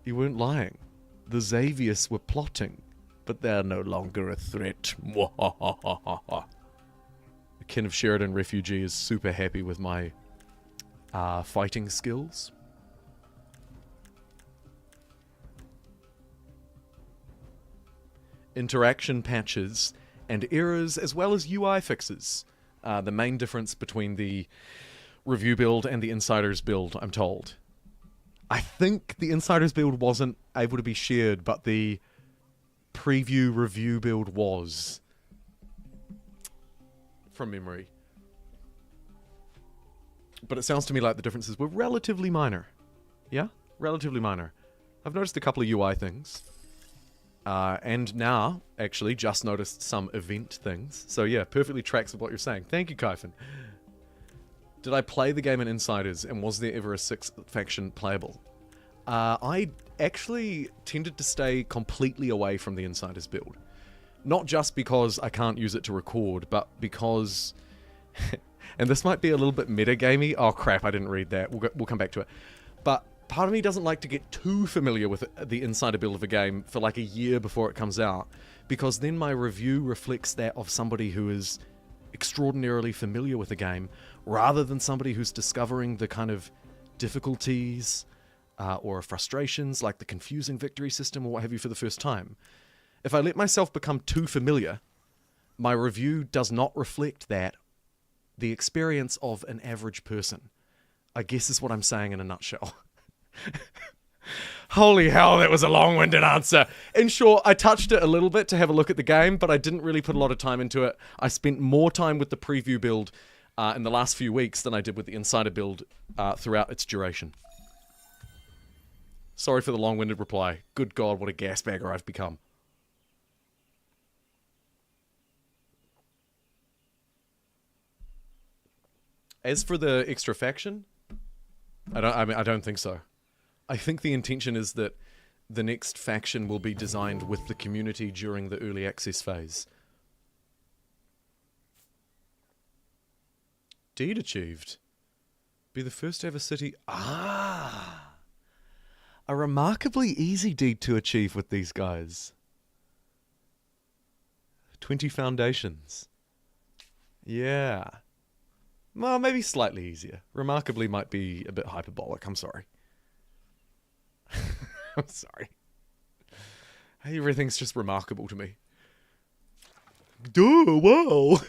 You weren't lying. The Xavius were plotting. But they're no longer a threat. The Kin of Sheridan refugee is super happy with my fighting skills. Interaction patches and errors, as well as UI fixes. The main difference between the Review build and the Insiders build, I'm told. I think the Insiders build wasn't able to be shared, but the Preview Review build was. From memory. But it sounds to me like the differences were relatively minor. Yeah? Relatively minor. I've noticed a couple of UI things. And now, actually, just noticed some event things. So yeah, perfectly tracks with what you're saying. Thank you, Kyphon. Did I play the game in Insiders, and was there ever a 6th faction playable? I actually tended to stay completely away from the Insiders build. Not just because I can't use it to record, but because... and this might be a little bit metagamey. Oh crap, I didn't read that. We'll come back to it. But part of me doesn't like to get too familiar with the insider build of a game for like a year before it comes out, because then my review reflects that of somebody who is extraordinarily familiar with the game, rather than somebody who's discovering the kind of difficulties or frustrations, like the confusing victory system or what have you, for the first time. If I let myself become too familiar, my review does not reflect the experience of an average person, I guess is what I'm saying in a nutshell. Holy hell, that was a long-winded answer. In short, I touched it a little bit to have a look at the game, but I didn't really put a lot of time into it. I spent more time with the preview build in the last few weeks than I did with the insider build throughout its duration. Sorry for the long-winded reply. Good God, what a gasbagger I've become. As for the extra faction, I don't think so. I think the intention is that the next faction will be designed with the community during the early access phase. Deed achieved. Be the first ever city... Ah! A remarkably easy deed to achieve with these guys. 20 foundations. Yeah. Well, maybe slightly easier. Remarkably might be a bit hyperbolic, I'm sorry. I'm sorry. Everything's just remarkable to me. Duh, wow.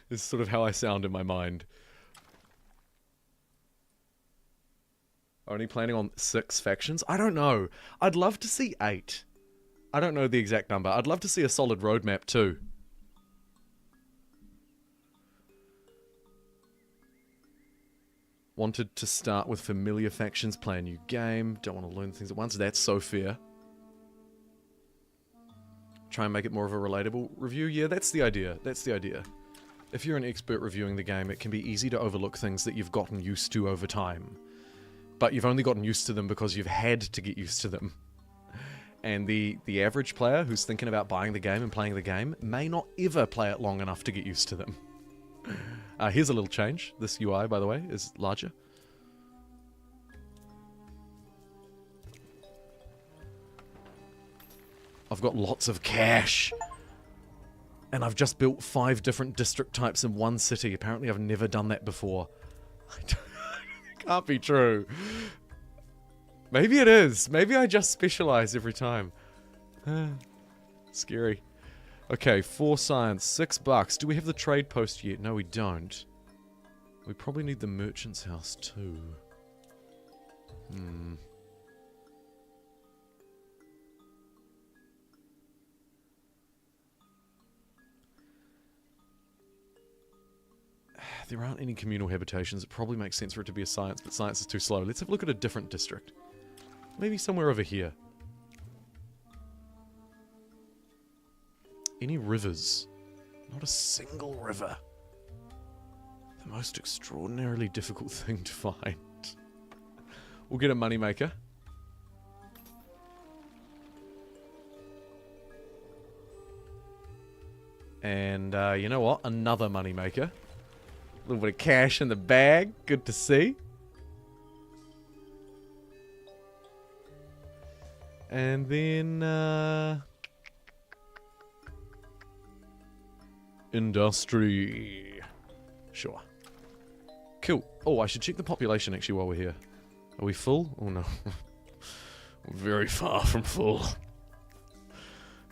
This is sort of how I sound in my mind. Only planning on 6 factions? I don't know. I'd love to see 8. I don't know the exact number. I'd love to see a solid roadmap too. Wanted to start with familiar factions, play a new game, don't want to learn things at once. That's so fair. Try and make it more of a relatable review. Yeah, that's the idea. That's the idea. If you're an expert reviewing the game, it can be easy to overlook things that you've gotten used to over time. But you've only gotten used to them because you've had to get used to them. And the average player who's thinking about buying the game and playing the game may not ever play it long enough to get used to them. Here's a little change. This UI, by the way, is larger. I've got lots of cash. And I've just built 5 different district types in one city. Apparently I've never done that before. It can't be true. Maybe it is. Maybe I just specialize every time. Scary. Okay, 4 science, $6. Do we have the trade post yet? No, we don't. We probably need the merchant's house too. There aren't any communal habitations. It probably makes sense for it to be a science, but science is too slow. Let's have a look at a different district. Maybe somewhere over here. Any rivers? Not a single river. The most extraordinarily difficult thing to find. We'll get a moneymaker. And you know what? Another moneymaker. A little bit of cash in the bag. Good to see. And then industry. Sure. Cool. Oh, I should check the population actually while we're here. Are we full? Oh no. We're very far from full.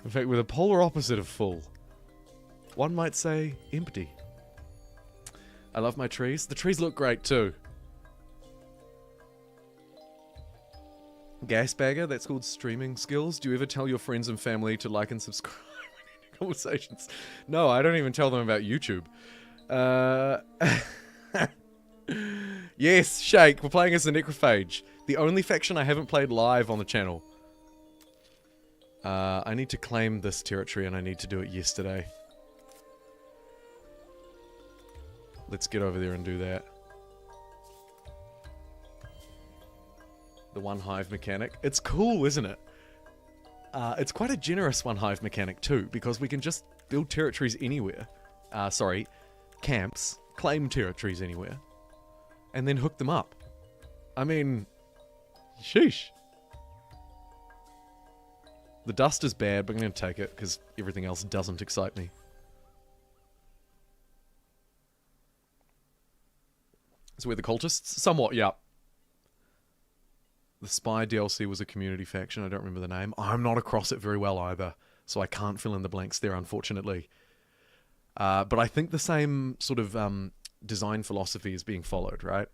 In fact, we're the polar opposite of full. One might say empty. I love my trees. The trees look great too. Gasbagger, that's called streaming skills. Do you ever tell your friends and family to like and subscribe when conversations? No, I don't even tell them about YouTube. Yes, Shake, we're playing as the Necrophage. The only faction I haven't played live on the channel. I need to claim this territory and I need to do it yesterday. Let's get over there and do that. The one hive mechanic. It's cool, isn't it? It's quite a generous one hive mechanic too, because we can just build territories anywhere. Sorry, camps, claim territories anywhere, and then hook them up. I mean, sheesh. The dust is bad, but I'm going to take it because everything else doesn't excite me. So we're the cultists? Somewhat, yeah. The Spy DLC was a community faction. I don't remember the name. I'm not across it very well either, so I can't fill in the blanks there, unfortunately. But I think the same sort of design philosophy is being followed, right?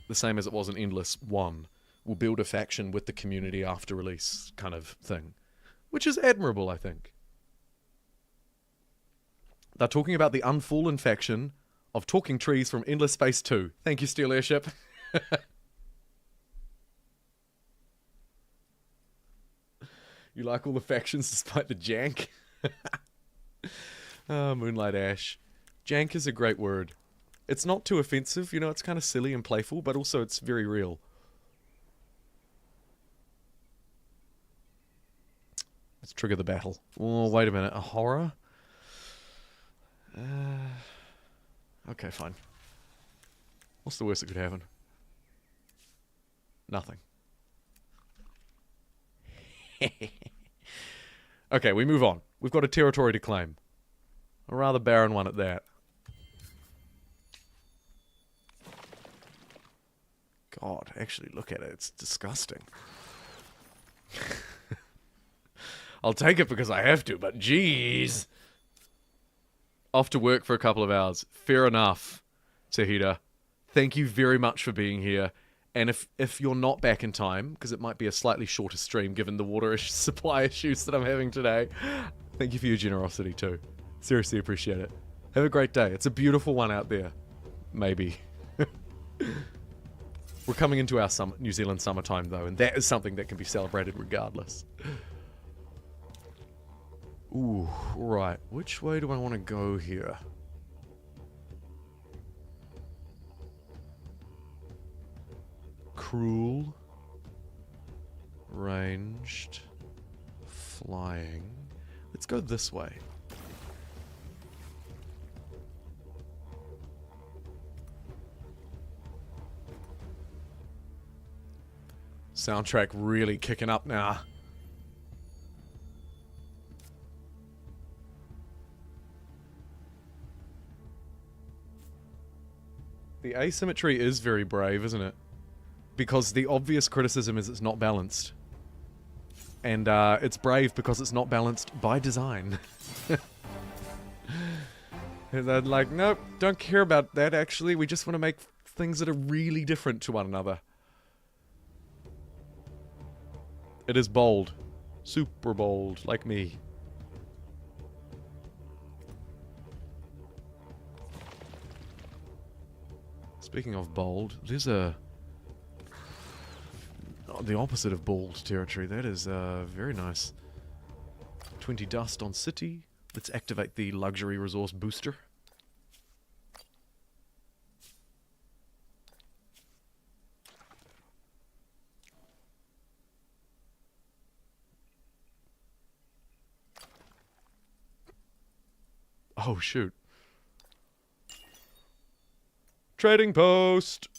The same as it was in Endless 1. We'll build a faction with the community after release kind of thing. Which is admirable, I think. They're talking about the Unfallen faction of Talking Trees from Endless Space 2. Thank you, Steel Airship. You like all the factions despite the jank? Oh, Moonlight Ash. Jank is a great word. It's not too offensive, you know, it's kind of silly and playful, but also it's very real. Let's trigger the battle. Oh, wait a minute. A horror? Okay, fine. What's the worst that could happen? Nothing. Okay, we move on. We've got a territory to claim. A rather barren one at that. God, actually look at it. It's disgusting. I'll take it because I have to, but jeez. Off to work for a couple of hours. Fair enough, Tahita. Thank you very much for being here. And if you're not back in time, because it might be a slightly shorter stream given the water supply issues that I'm having today, thank you for your generosity too. Seriously appreciate it. Have a great day. It's a beautiful one out there. Maybe. We're coming into our New Zealand summertime though, and that is something that can be celebrated regardless. Ooh, right. Which way do I want to go here? Cruel. Ranged. Flying. Let's go this way. Soundtrack really kicking up now. The asymmetry is very brave, isn't it? Because the obvious criticism is it's not balanced. And it's brave because it's not balanced by design. And they're like, nope, don't care about that actually. We just want to make things that are really different to one another. It is bold. Super bold, like me. Speaking of bold, there's the opposite of bold territory. That is very nice. 20 dust on city. Let's activate the luxury resource booster. Oh, shoot. Trading post!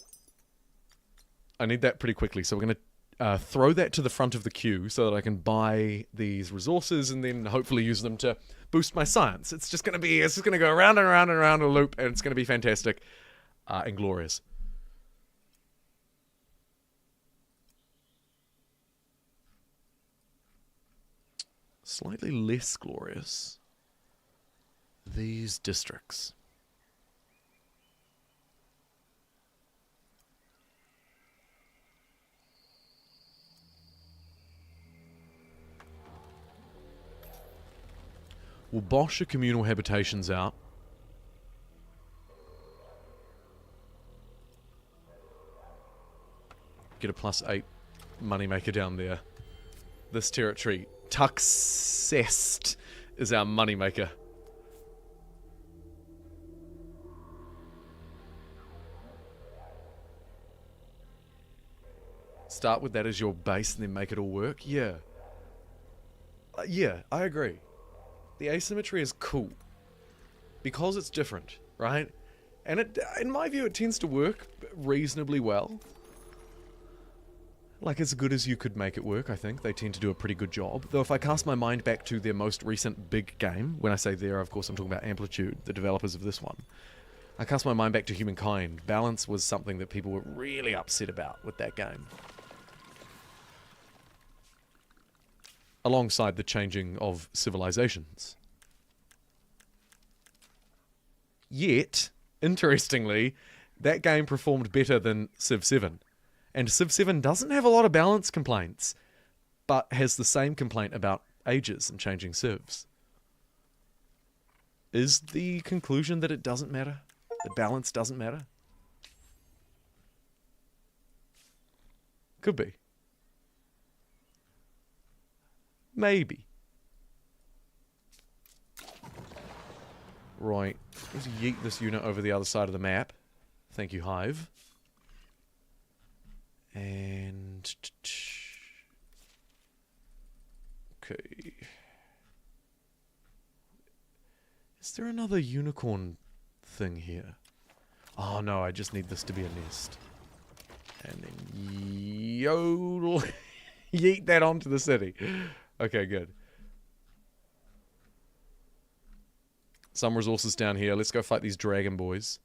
I need that pretty quickly, so we're going to throw that to the front of the queue so that I can buy these resources and then hopefully use them to boost my science. It's just going to go around and around and around a loop, and it's going to be fantastic and glorious. Slightly less glorious. These districts. We'll bosh your communal habitations out. Get a +8 moneymaker down there. This territory Tuxest is our moneymaker. Start with that as your base and then make it all work? Yeah. Yeah, I agree. The asymmetry is cool. Because it's different, right? And it, in my view, it tends to work reasonably well. Like, as good as you could make it work, I think. They tend to do a pretty good job. Though if I cast my mind back to their most recent big game, when I say there, of course, I'm talking about Amplitude, the developers of this one. I cast my mind back to Humankind. Balance was something that people were really upset about with that game. Alongside the changing of civilizations. Yet, interestingly, that game performed better than Civ 7. And Civ 7 doesn't have a lot of balance complaints, but has the same complaint about ages and changing civs. Is the conclusion that it doesn't matter? That balance doesn't matter? Could be. Maybe. Right. Let's yeet this unit over the other side of the map. Thank you, Hive. And... okay. Is there another unicorn thing here? Oh no, I just need this to be a nest. And then yodel... yeet that onto the city. Okay, good. Some resources down here. Let's go fight these dragon boys.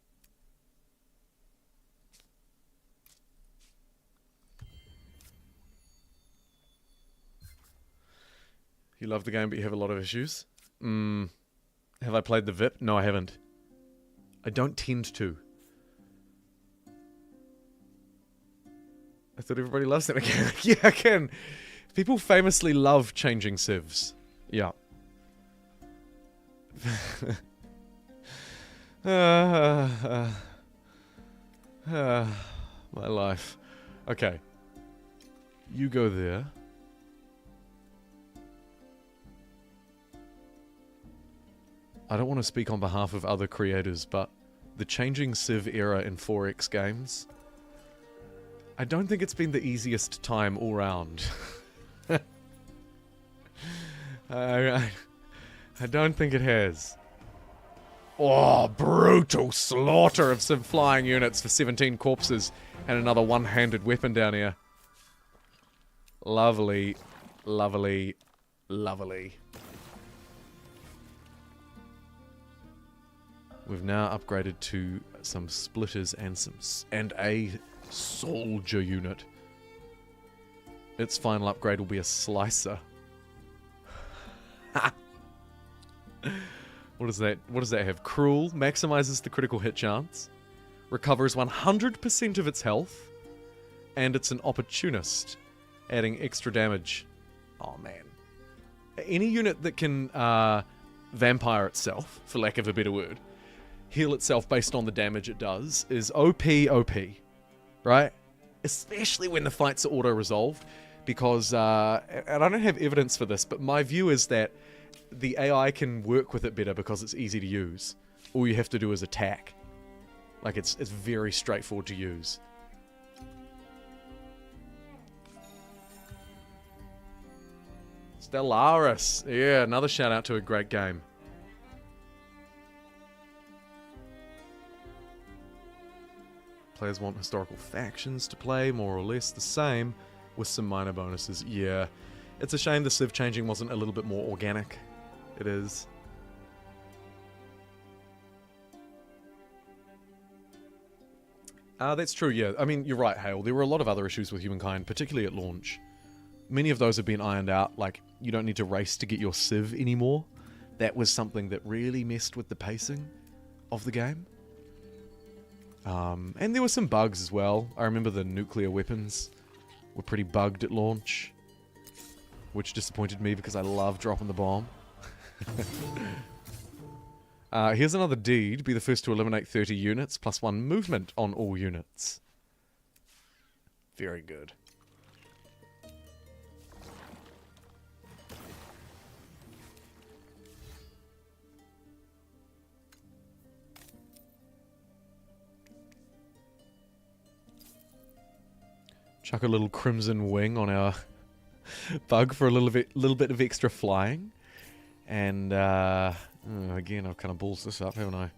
You love the game, but you have a lot of issues? Have I played the VIP? No, I haven't. I don't tend to. I thought everybody loves that. Yeah, I can. People famously love changing civs. Yeah. My life. Okay. You go there. I don't want to speak on behalf of other creators, but the changing Civ era in 4X games, I don't think it's been the easiest time all round. I don't think it has. Oh, brutal slaughter of some flying units for 17 corpses and another one-handed weapon down here. Lovely, lovely, lovely. We've now upgraded to some splitters and a soldier unit. Its final upgrade will be a slicer. What does that have? Cruel maximizes the critical hit chance, recovers 100% of its health, and it's an opportunist, adding extra damage. Oh man. Any unit that can vampire itself, for lack of a better word, heal itself based on the damage it does, is OP, right? Especially when the fights are auto-resolved, because, and I don't have evidence for this, but my view is that the AI can work with it better because it's easy to use. All you have to do is attack. Like, it's very straightforward to use. Stellaris. Yeah, another shout out to a great game. Players want historical factions to play, more or less the same, with some minor bonuses. Yeah, it's a shame the Civ changing wasn't a little bit more organic. It is. That's true, yeah. I mean, you're right, Hale. There were a lot of other issues with Humankind, particularly at launch. Many of those have been ironed out, like, you don't need to race to get your Civ anymore. That was something that really messed with the pacing of the game. And there were some bugs as well. I remember the nuclear weapons were pretty bugged at launch, which disappointed me because I love dropping the bomb. Here's another deed. Be the first to eliminate 30 units, plus 1 movement on all units. Very good. Chuck a little crimson wing on our bug for a little bit of extra flying. And, again, I've kind of balls this up, haven't I?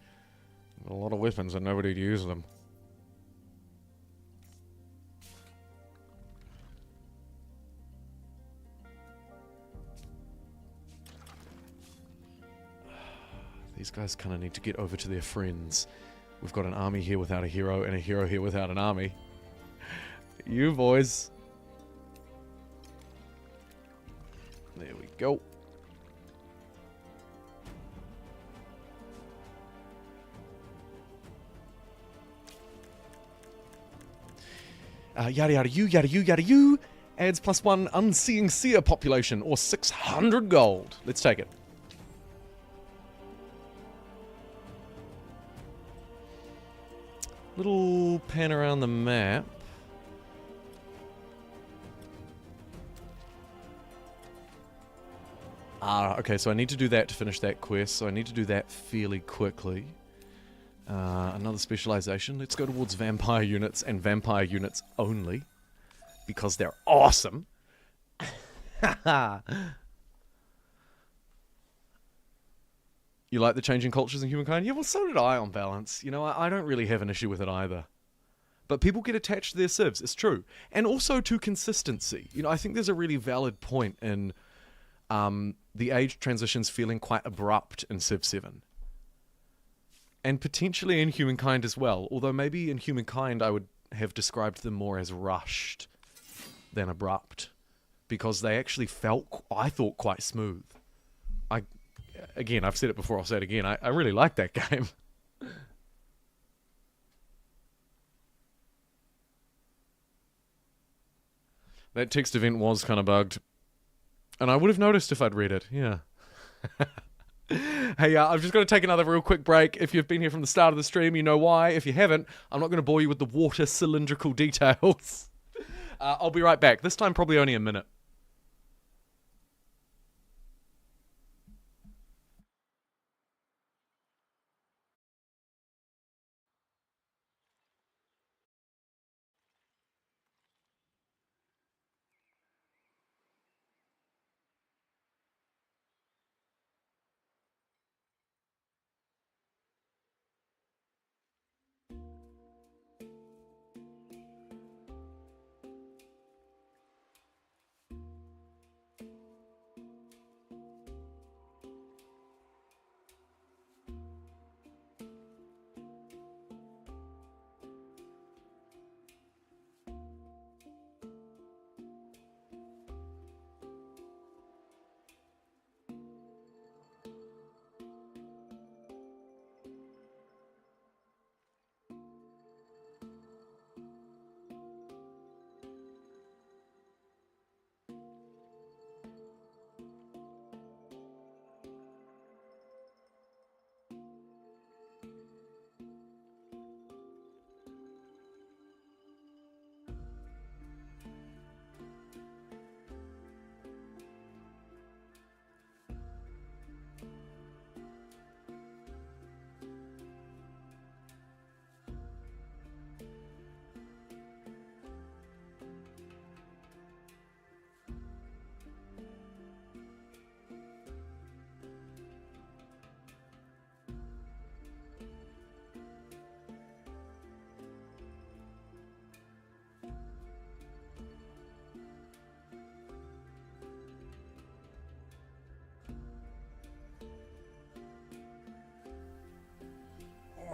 Got a lot of weapons and nobody to use them. These guys kind of need to get over to their friends. We've got an army here without a hero and a hero here without an army. You boys. There we go. Yada yada you, yada you, yada you. Adds +1 unseeing seer population, or 600 gold. Let's take it. Little pan around the map. Okay, so I need to do that to finish that quest, so I need to do that fairly quickly. Another specialization. Let's go towards vampire units and vampire units only, because they're awesome. You like the changing cultures in humankind? Yeah, well, so did I on balance. You know, I don't really have an issue with it either. But people get attached to their civs, it's true. And also to consistency. You know, I think there's a really valid point in the age transitions feeling quite abrupt in Civ 7. And potentially in Humankind as well. Although maybe in Humankind I would have described them more as rushed than abrupt. Because they actually felt, I thought, quite smooth. Again, I've said it before, I'll say it again. I really like that game. That text event was kind of bugged. And I would have noticed if I'd read it, yeah. Hey, I've just got to take another real quick break. If you've been here from the start of the stream, you know why. If you haven't, I'm not going to bore you with the water cylindrical details. I'll be right back. This time probably only a minute.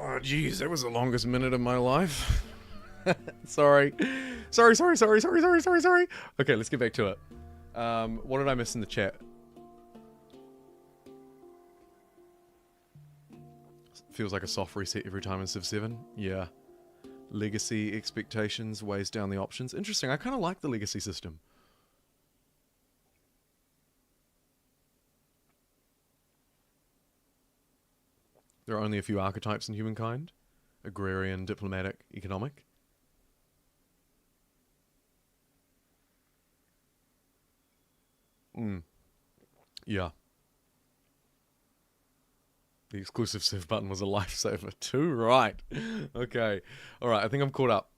Oh, jeez, that was the longest minute of my life. Sorry. Sorry. Okay, let's get back to it. What did I miss in the chat? Feels like a soft reset every time in Civ 7. Yeah. Legacy expectations weighs down the options. Interesting, I kind of like the legacy system. There are only a few archetypes in humankind. Agrarian, diplomatic, economic. Yeah. The exclusive Civ button was a lifesaver too, right. Okay. Alright, I think I'm caught up.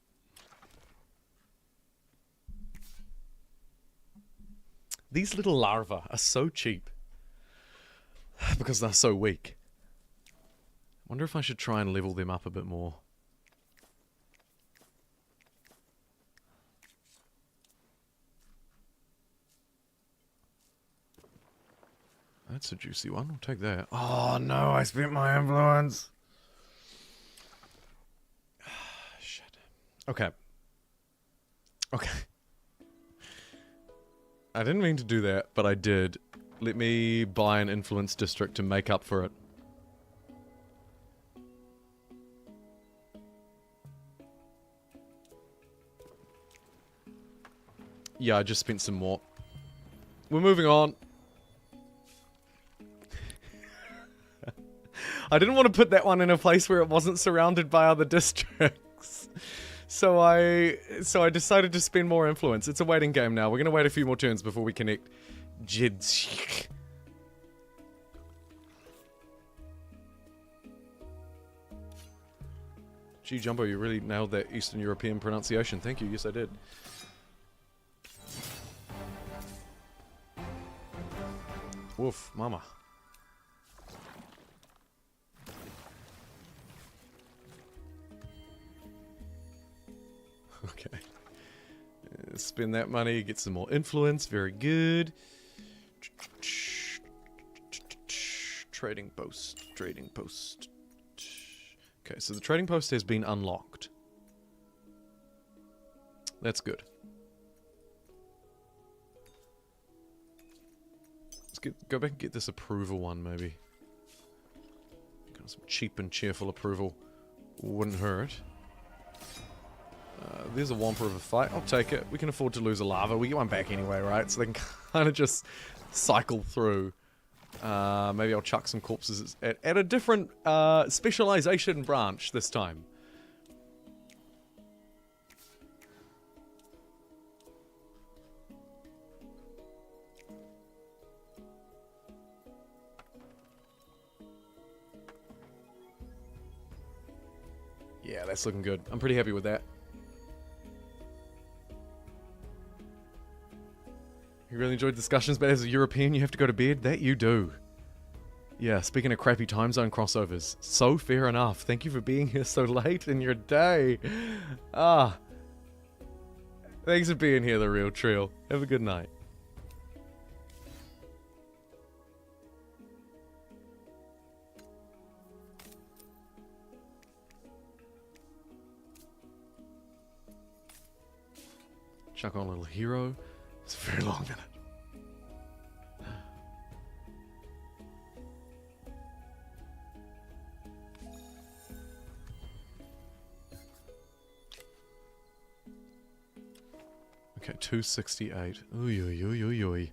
These little larvae are so cheap. Because they're so weak. Wonder if I should try and level them up a bit more. That's a juicy one. I'll take that. Oh no, I spent my influence. Shit. Okay. Okay. I didn't mean to do that, but I did. Let me buy an influence district to make up for it. Yeah, I just spent some more. We're moving on. I didn't want to put that one in a place where it wasn't surrounded by other districts. So I decided to spend more influence. It's a waiting game now. We're going to wait a few more turns before we connect Jidzik. Gee, Jumbo, you really nailed that Eastern European pronunciation. Thank you. Yes, I did. Woof, mama. Okay. Spend that money, get some more influence. Very good. Trading post. Trading post. Okay, so the trading post has been unlocked. That's good. Let's go back and get this approval one, maybe. Got some cheap and cheerful approval. Wouldn't hurt. There's a Wampa of a fight. I'll take it. We can afford to lose a lava. We get one back anyway, right? So they can kind of just cycle through. Maybe I'll chuck some corpses at a different specialization branch this time. Yeah, that's looking good. I'm pretty happy with that. You really enjoyed discussions, but as a European, you have to go to bed? That you do. Yeah, speaking of crappy time zone crossovers, so fair enough. Thank you for being here so late in your day. Ah. Thanks for being here, The Real Trill. Have a good night. Chuck on a little hero. It's a very long minute. Okay, 268. Oy, oy, oy, oy, oy.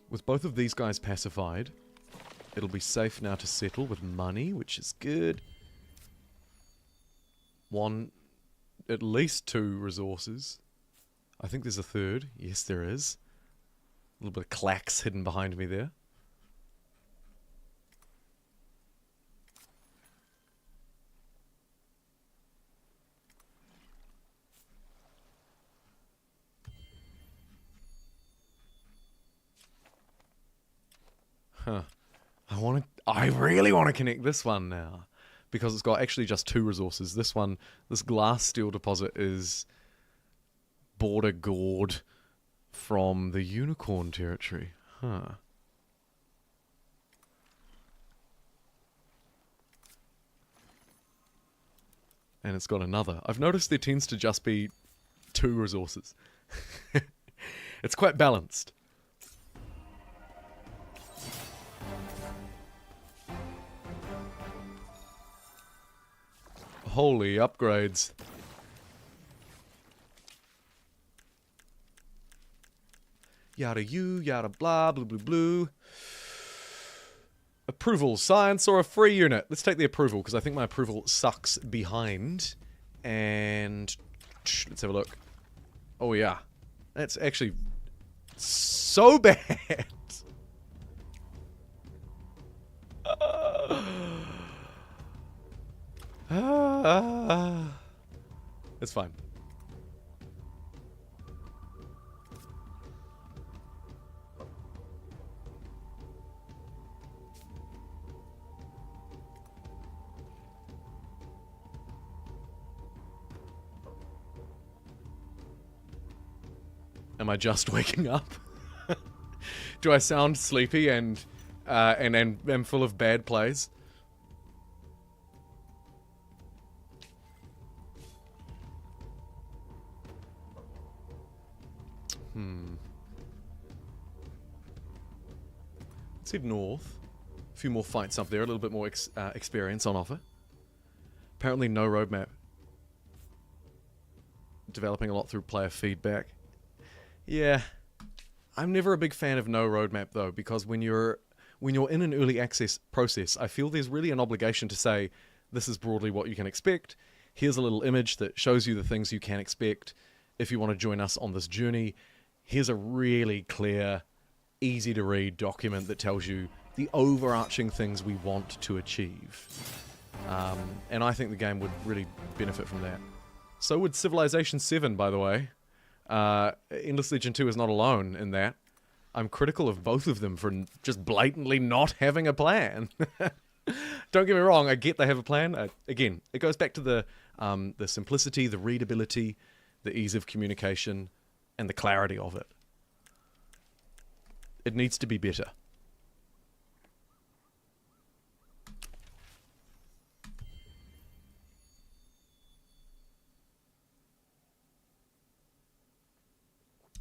With both of these guys pacified, it'll be safe now to settle with money, which is good. At least 2 resources. I think there's a third. Yes, there is. A little bit of clacks hidden behind me there. Huh. I really want to connect this one now. Because it's got actually just 2 resources. This one, this glass steel deposit is border gourd from the unicorn territory. Huh. And it's got another. I've noticed there tends to just be 2 resources. It's quite balanced. Holy upgrades. Yada you, yada blah, blue blue blue. Approval, science or a free unit? Let's take the approval, because I think my approval sucks behind. And let's have a look. Oh yeah. That's actually so bad. It's fine. Am I just waking up? Do I sound sleepy and am full of bad plays? Let's head north. A few more fights up there, a little bit more experience on offer. Apparently no roadmap. Developing a lot through player feedback. Yeah. I'm never a big fan of no roadmap though, because when you're in an early access process, I feel there's really an obligation to say, this is broadly what you can expect. Here's a little image that shows you the things you can expect if you want to join us on this journey. Here's a really clear, easy to read document that tells you the overarching things we want to achieve. And I think the game would really benefit from that. So would Civilization 7, by the way. Endless Legend 2 is not alone in that. I'm critical of both of them for just blatantly not having a plan. Don't get me wrong, I get they have a plan. Again, it goes back to the simplicity, the readability, the ease of communication, and the clarity of it. It needs to be better.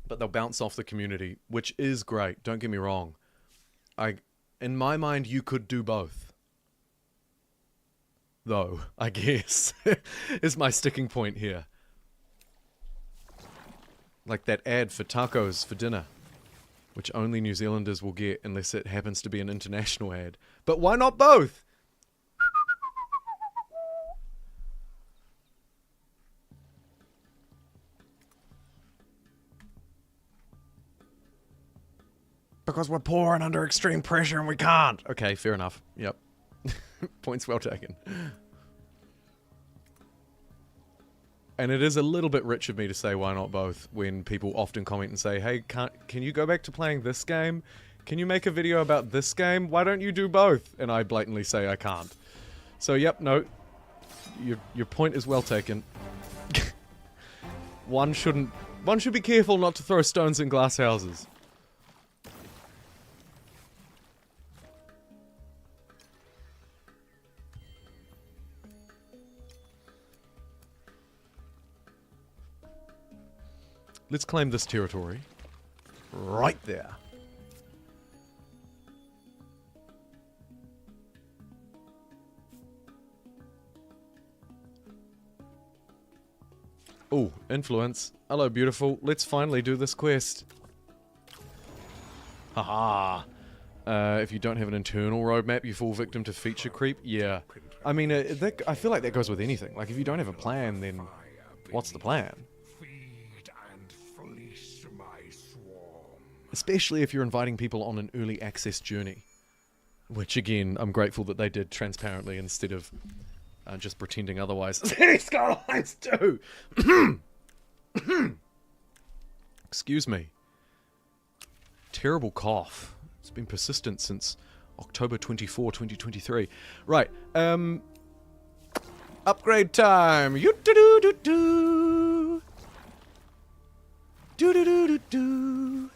But they'll bounce off the community, which is great, don't get me wrong. In my mind, you could do both. Though, I guess, is my sticking point here. Like that ad for tacos for dinner, which only New Zealanders will get unless it happens to be an international ad. But why not both? Because we're poor and under extreme pressure and we can't. Okay, fair enough. Yep. Points well taken. And it is a little bit rich of me to say why not both when people often comment and say, hey, can you go back to playing this game? Can you make a video about this game? Why don't you do both? And I blatantly say I can't. So yep, no. Your point is well taken. One should be careful not to throw stones in glass houses. Let's claim this territory. Right there. Oh, influence. Hello, beautiful. Let's finally do this quest. Haha. If you don't have an internal roadmap, you fall victim to feature creep. Yeah. I mean, I feel like that goes with anything. Like, if you don't have a plan, then what's the plan? Especially if you're inviting people on an early access journey. Which, again, I'm grateful that they did transparently instead of just pretending otherwise. City Skylines 2! Excuse me. Terrible cough. It's been persistent since October 24, 2023. Right, upgrade time! You-do-do-do-do! Do-do-do-do-do!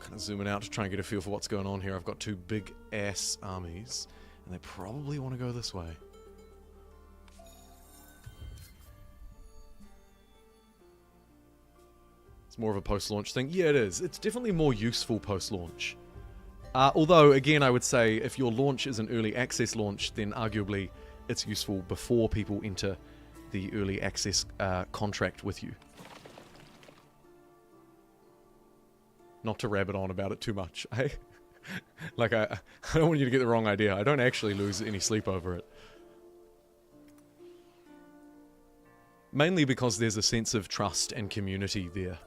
Kind of zooming out to try and get a feel for what's going on here. I've got two big ass armies, and they probably want to go this way. It's more of a post-launch thing. Yeah, it is. It's definitely more useful post-launch. Although, again, I would say if your launch is an early access launch, then arguably it's useful before people enter the early access contract with you. Not to rabbit on about it too much. I don't want you to get the wrong idea. I don't actually lose any sleep over it. Mainly because there's a sense of trust and community there.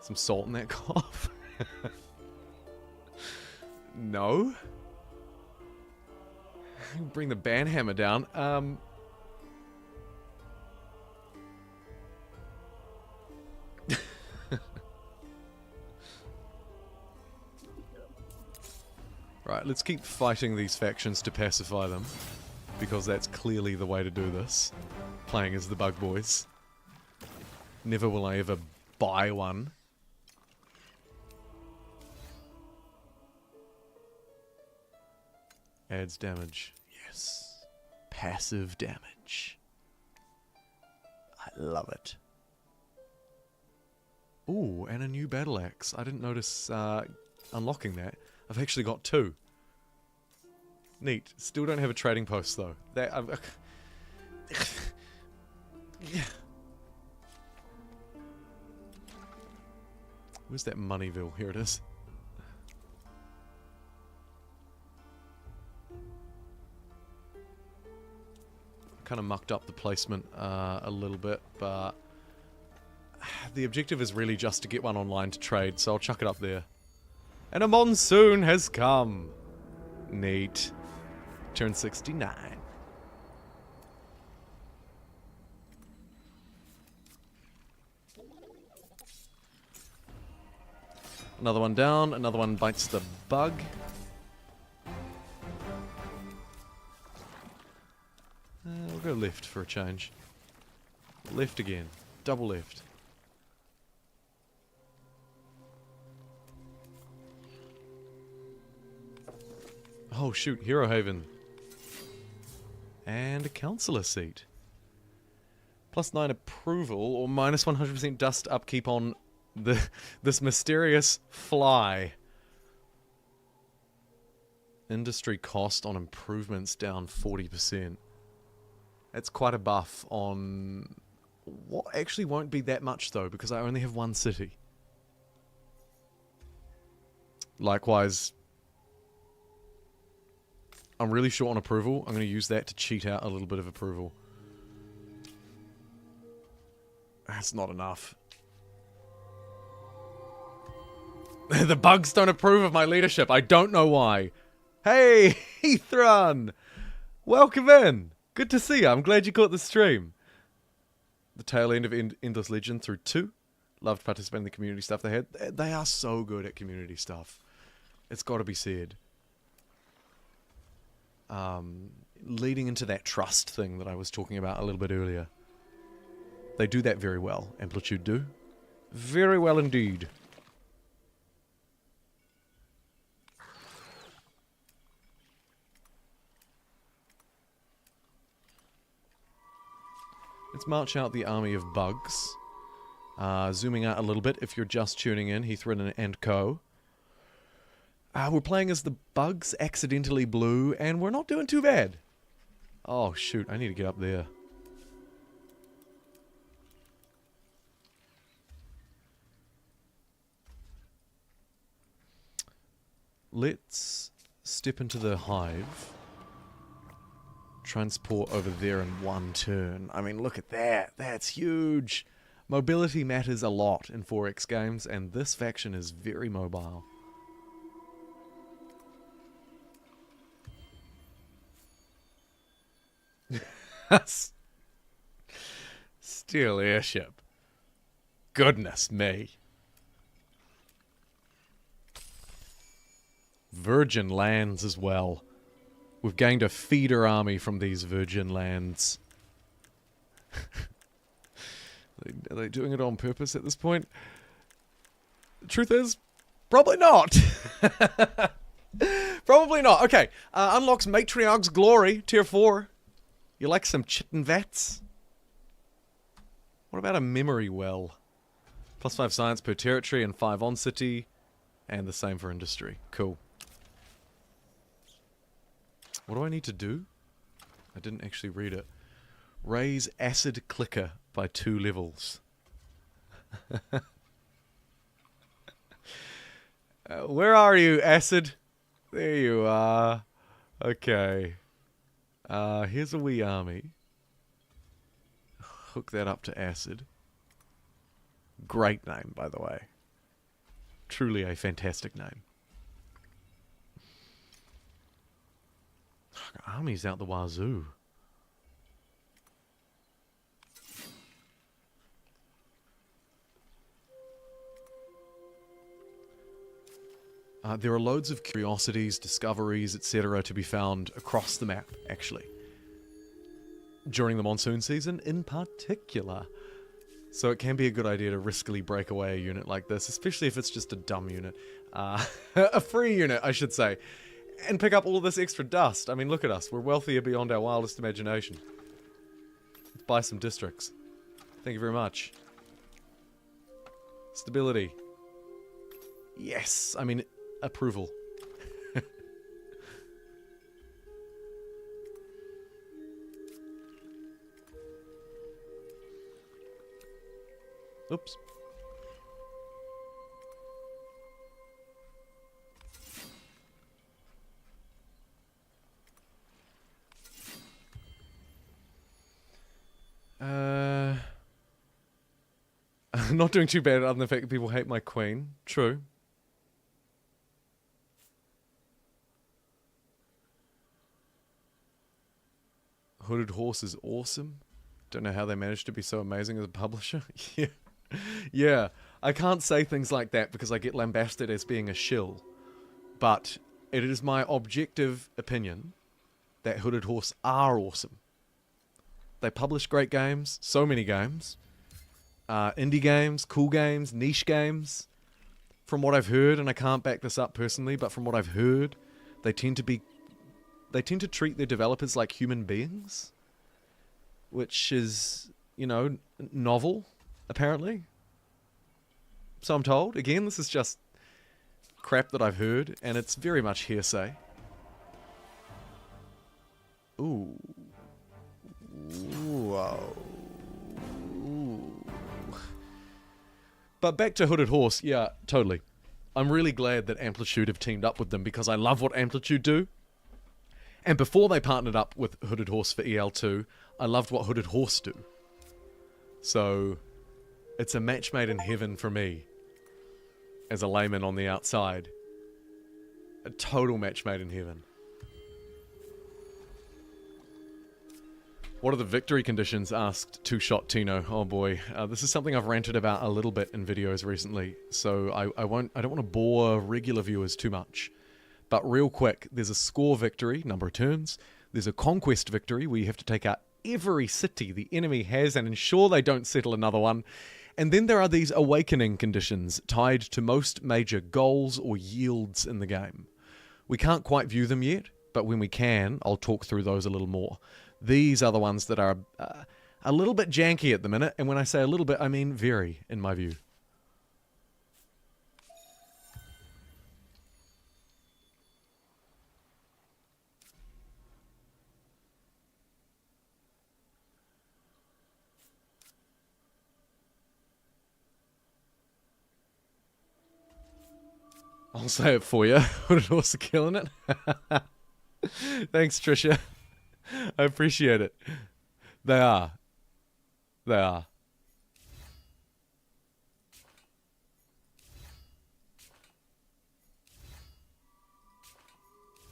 Some salt in that cough. No. Bring the banhammer down. Right, let's keep fighting these factions to pacify them. Because that's clearly the way to do this. Playing as the Bug Boys. Never will I ever buy one. Adds damage. Yes. Passive damage. I love it. Ooh, and a new battle axe. I didn't notice unlocking that. I've actually got 2. Neat. Still don't have a trading post though. That yeah. Where's that Moneyville? Here it is. Kind of mucked up the placement a little bit, but the objective is really just to get one online to trade, so I'll chuck it up there. And a monsoon has come. Neat. Turn 69. Another one down, another one bites the bug. We'll go left for a change. Left again. Double left. Oh shoot, Hero Haven. And a councillor seat. +9 approval, or minus 100% dust upkeep on this mysterious fly. Industry cost on improvements down 40%. That's quite a buff on what actually won't be that much though, because I only have one city. Likewise, I'm really short on approval. I'm going to use that to cheat out a little bit of approval. That's not enough. The bugs don't approve of my leadership. I don't know why. Hey, Heathrun! Welcome in. Good to see you. I'm glad you caught the stream. The tail end of Endless Legend through 2. Loved participating in the community stuff they had. They are so good at community stuff. It's got to be said. Leading into that trust thing that I was talking about a little bit earlier. They do that very well. Amplitude do. Very well indeed. Let's march out the army of bugs. Zooming out a little bit if you're just tuning in, Heathrun and co. We're playing as the bugs, accidentally blue, and we're not doing too bad. Oh shoot, I need to get up there. Let's step into the hive. Transport over there in one turn. I mean, look at that. That's huge. Mobility matters a lot in 4X games, and this faction is very mobile. Steel airship. Goodness me. Virgin lands as well. We've gained a feeder army from these virgin lands. Are they doing it on purpose at this point? The truth is, probably not. Probably not. Okay, unlocks Matriarch's Glory, tier 4. You like some chitin vats? What about a memory well? +5 science per territory and 5 on city. And the same for industry. Cool. What do I need to do? I didn't actually read it. Raise acid clicker by 2 levels. Where are you, acid? There you are. Okay. Here's a wee army. Hook that up to acid. Great name, by the way. Truly a fantastic name. Armies out the wazoo. There are loads of curiosities, discoveries, etc. to be found across the map, actually. During the monsoon season in particular. So it can be a good idea to riskily break away a unit like this, especially if it's just a dumb unit. A free unit, I should say. And pick up all of this extra dust. I mean, look at us. We're wealthier beyond our wildest imagination. Let's buy some districts. Thank you very much. Stability. Yes! I mean, approval. Oops. I'm not doing too bad other than the fact that people hate my queen. True. Hooded Horse is awesome. Don't know how they managed to be so amazing as a publisher. Yeah. Yeah. I can't say things like that because I get lambasted as being a shill. But it is my objective opinion that Hooded Horse are awesome. They publish great games, so many games. Indie games, cool games, niche games. From what I've heard, and I can't back this up personally, but from what I've heard, they tend to treat their developers like human beings, which is, you know, novel, apparently. So I'm told. Again, this is just crap that I've heard, and it's very much hearsay. Ooh. Whoa. Ooh. But back to Hooded Horse, yeah, totally. I'm really glad that Amplitude have teamed up with them because I love what Amplitude do. And before they partnered up with Hooded Horse for EL2, I loved what Hooded Horse do. So, it's a match made in heaven for me, as a layman on the outside. A total match made in heaven. What are the victory conditions? Asked Two Shot Tino. Oh boy, this is something I've ranted about a little bit in videos recently, so I don't want to bore regular viewers too much. But real quick, there's a score victory, number of turns. There's a conquest victory where you have to take out every city the enemy has and ensure they don't settle another one. And then there are these awakening conditions tied to most major goals or yields in the game. We can't quite view them yet, but when we can, I'll talk through those a little more. These are the ones that are a little bit janky at the minute, and when I say a little bit, I mean very, in my view. I'll say it for you. Hooded Horse are killing it. Thanks, Trisha. I appreciate it. They are. They are.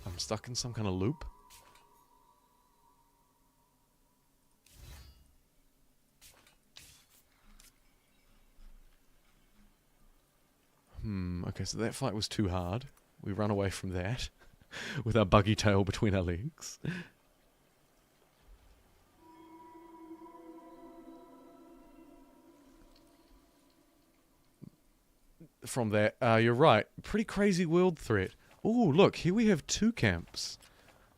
I'm stuck in some kind of loop. Okay, so that fight was too hard. We run away from that with our buggy tail between our legs. From that, you're right. Pretty crazy world threat. Ooh, look, here we have two camps.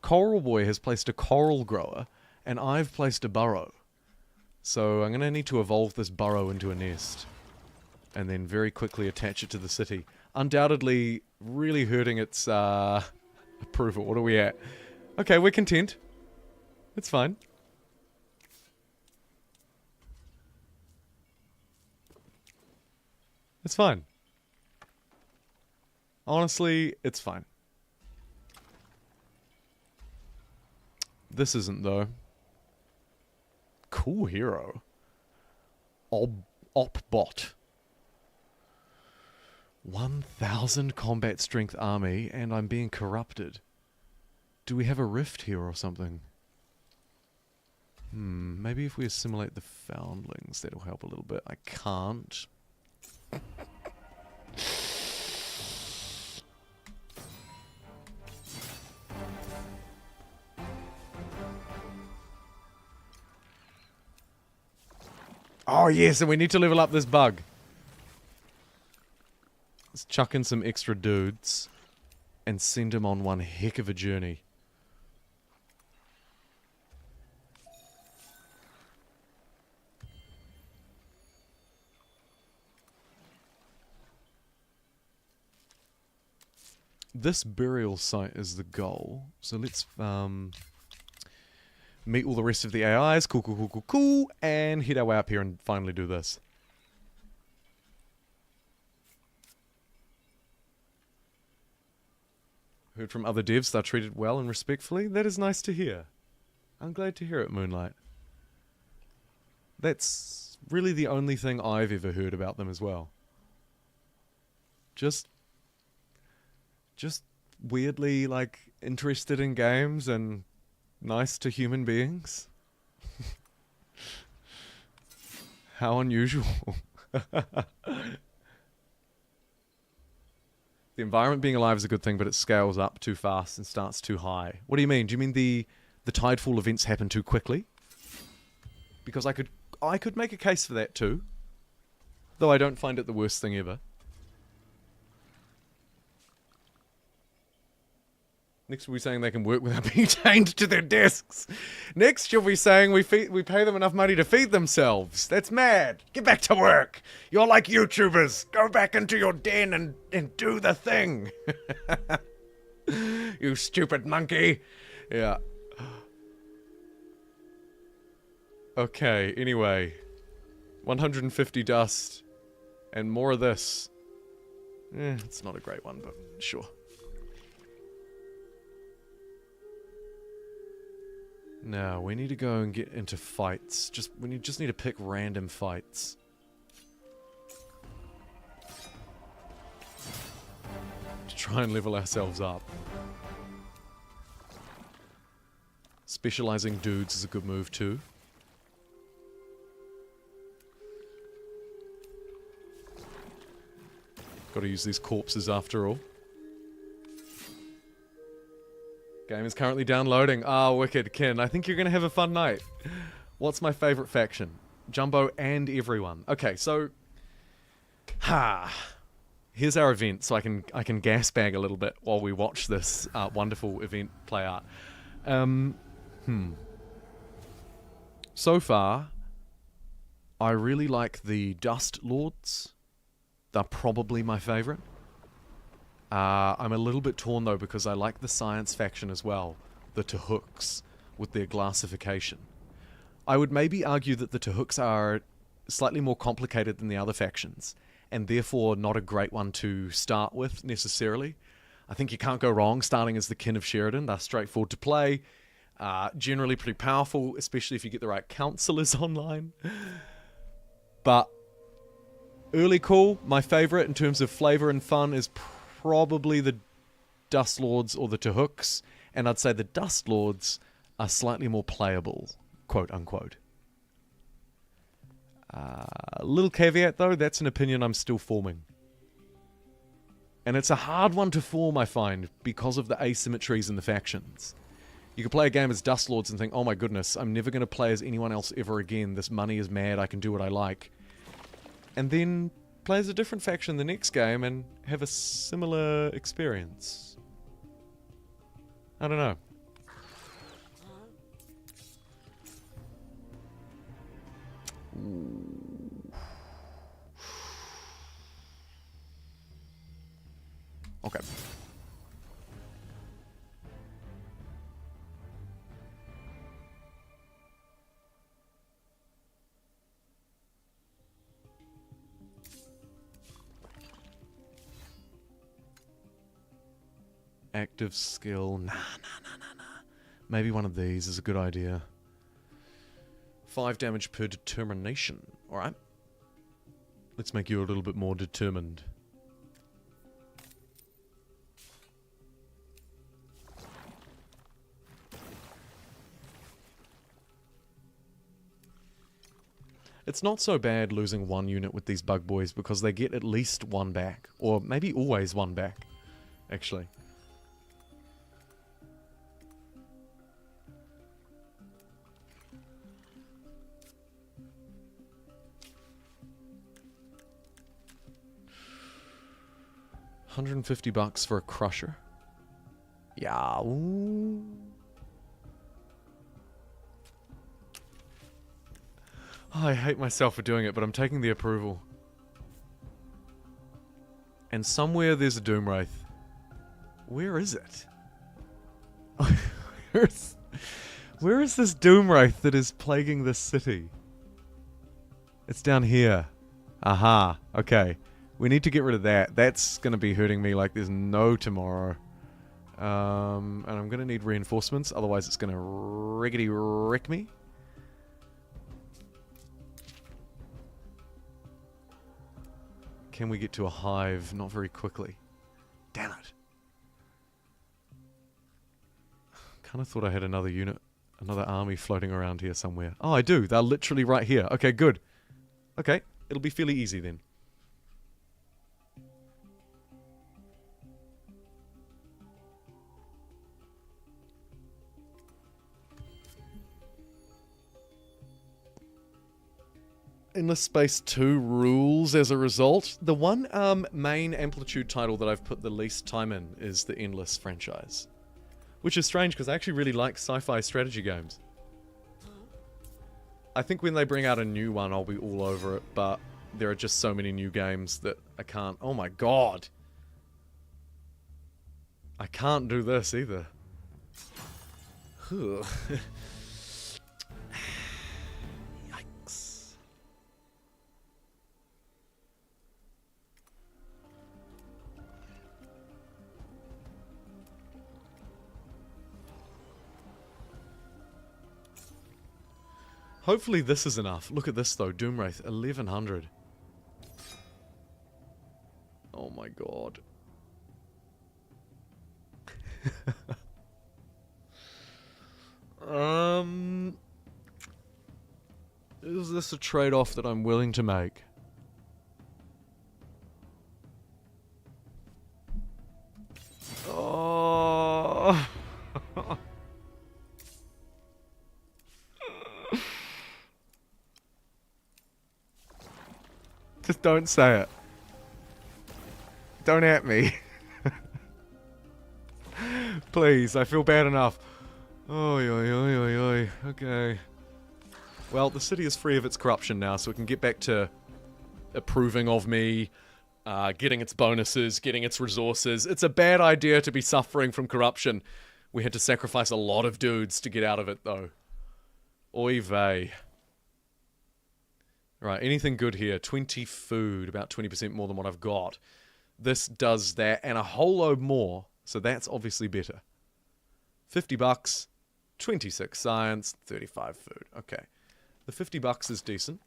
Coral Boy has placed a coral grower, and I've placed a burrow. So I'm going to need to evolve this burrow into a nest. And then very quickly attach it to the city. Undoubtedly, really hurting its approval. What are we at? Okay, we're content. It's fine. It's fine. Honestly, it's fine. This isn't, though. Cool hero. Opbot. 1,000 combat strength army, and I'm being corrupted. Do we have a rift here or something? Maybe if we assimilate the foundlings, that'll help a little bit. I can't. Oh, yes, and we need to level up this bug. Let's chuck in some extra dudes and send him on one heck of a journey. This burial site is the goal. So let's meet all the rest of the AIs. Cool, cool, cool, cool, cool. And head our way up here and finally do this. Heard from other devs they're treated well and respectfully. That is nice to hear. I'm glad to hear it, Moonlight. That's really the only thing I've ever heard about them as well. Just weirdly, like, interested in games and nice to human beings. How unusual. The environment being alive is a good thing, but it scales up too fast and starts too high. What do you mean? Do you mean the Tidefall events happen too quickly? Because I could make a case for that too. Though I don't find it the worst thing ever. Next we'll be saying they can work without being chained to their desks. Next you'll be saying we pay them enough money to feed themselves. That's mad. Get back to work. You're like YouTubers. Go back into your den and do the thing. You stupid monkey. Yeah. Okay, anyway. 150 dust. And more of this. It's not a great one, but sure. Now, we need to go and get into fights. We just need to pick random fights. To try and level ourselves up. Specializing dudes is a good move too. Gotta use these corpses after all. Game is currently downloading. Ah, wicked, Ken. I think you're gonna have a fun night. What's my favorite faction? Jumbo and everyone. Okay, so... Here's our event, so I can gas bag a little bit while we watch this wonderful event play out. So far, I really like the Dust Lords. They're probably my favorite. I'm a little bit torn though because I like the science faction as well, the Tahooks, with their glassification. I would maybe argue that the Tahooks are slightly more complicated than the other factions, and therefore not a great one to start with necessarily. I think you can't go wrong starting as the Kin of Sheridan. They're straightforward to play, generally pretty powerful, especially if you get the right counselors online. But early cool, my favorite in terms of flavor and fun is probably the Dust Lords or the Tahooks, and I'd say the Dust Lords are slightly more playable, quote unquote. Little caveat though, that's an opinion I'm still forming. And it's a hard one to form, I find, because of the asymmetries in the factions. You can play a game as Dust Lords and think, oh my goodness, I'm never going to play as anyone else ever again, this money is mad, I can do what I like. And then play as a different faction the next game and have a similar experience. I don't know. Okay. Active skill. Nah. Maybe one of these is a good idea. 5 damage per determination. Alright. Let's make you a little bit more determined. It's not so bad losing one unit with these bug boys because they get at least one back. Or maybe always one back, actually. $150 for a crusher. Yeah. Ooh. Oh, I hate myself for doing it, but I'm taking the approval. And somewhere there's a Doom Wraith. Where is it? Where is this Doom Wraith that is plaguing this city? It's down here. Aha. Okay. We need to get rid of that. That's going to be hurting me like there's no tomorrow. And I'm going to need reinforcements. Otherwise it's going to riggedy wreck me. Can we get to a hive? Not very quickly. Damn it. Kind of thought I had another unit, another army floating around here somewhere. Oh, I do. They're literally right here. Okay, good. Okay, it'll be fairly easy then. Endless Space 2 rules as a result. The one main Amplitude title that I've put the least time in is the Endless franchise. Which is strange because I actually really like sci-fi strategy games. I think when they bring out a new one I'll be all over it, but there are just so many new games that I can't... Oh my god! I can't do this either. Hopefully this is enough. Look at this though, Doomwraith, 1100. Oh my god. Is this a trade-off that I'm willing to make? Oh. Just don't say it. Don't at me. Please, I feel bad enough. Oy, oy, oy, oy, oy. Okay. Well, the city is free of its corruption now, so we can get back to approving of me, getting its bonuses, getting its resources. It's a bad idea to be suffering from corruption. We had to sacrifice a lot of dudes to get out of it, though. Oy vey. Right, anything good here? 20 food, about 20% more than what I've got. This does that, and a whole load more, so that's obviously better. $50, 26 science, 35 food. Okay. The $50 is decent.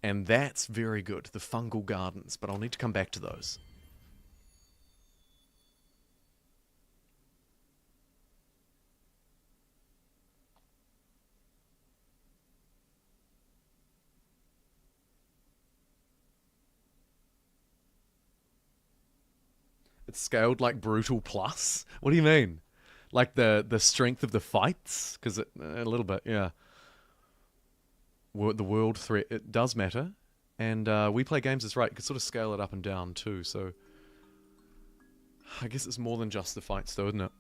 And that's very good, the fungal gardens, but I'll need to come back to those. It's scaled like Brutal Plus? What do you mean? Like the strength of the fights? Because a little bit, yeah. The world threat, it does matter. And we play games that's right. You can sort of scale it up and down too, so... I guess it's more than just the fights though, isn't it?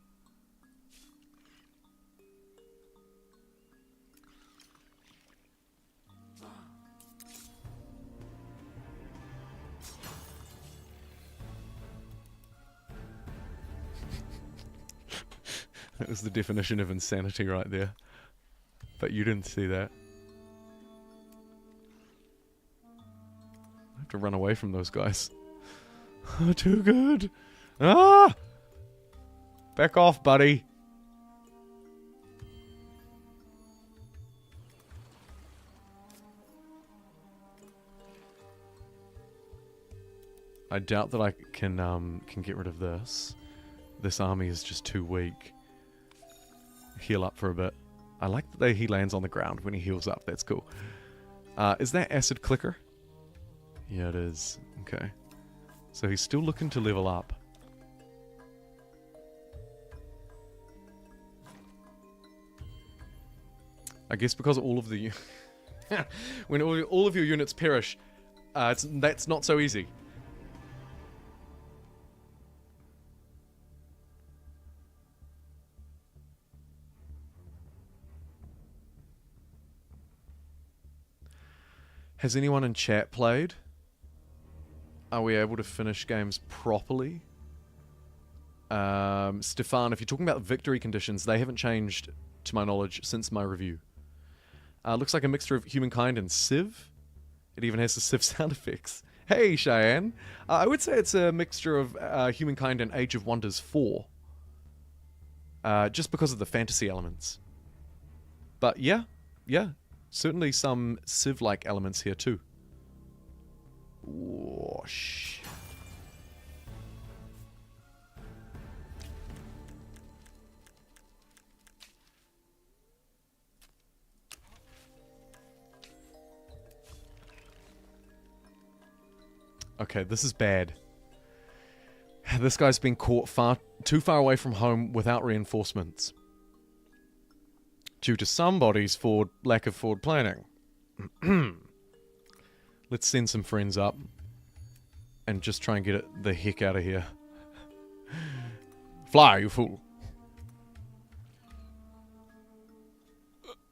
That was the definition of insanity right there. But you didn't see that. I have to run away from those guys. Oh, too good. Ah! Back off, buddy. I doubt that I can get rid of this. This army is just too weak. Heal up for a bit. I like that he lands on the ground when he heals up. That's cool. Is that acid clicker? Yeah, it is. Okay. So he's still looking to level up. I guess because all of the... When all of your units perish, that's not so easy. Has anyone in chat played? Are we able to finish games properly? Stefan, if you're talking about victory conditions, they haven't changed, to my knowledge, since my review. Looks like a mixture of Humankind and Civ. It even has the Civ sound effects. Hey, Cheyenne. I would say it's a mixture of Humankind and Age of Wonders 4. Just because of the fantasy elements. But yeah. Certainly some Civ-like elements here too. Whoosh. Okay, this is bad. This guy's been caught too far away from home without reinforcements. Due to somebody's lack of forward planning. Let's send some friends up. And just try and get the heck out of here. Fly, you fool.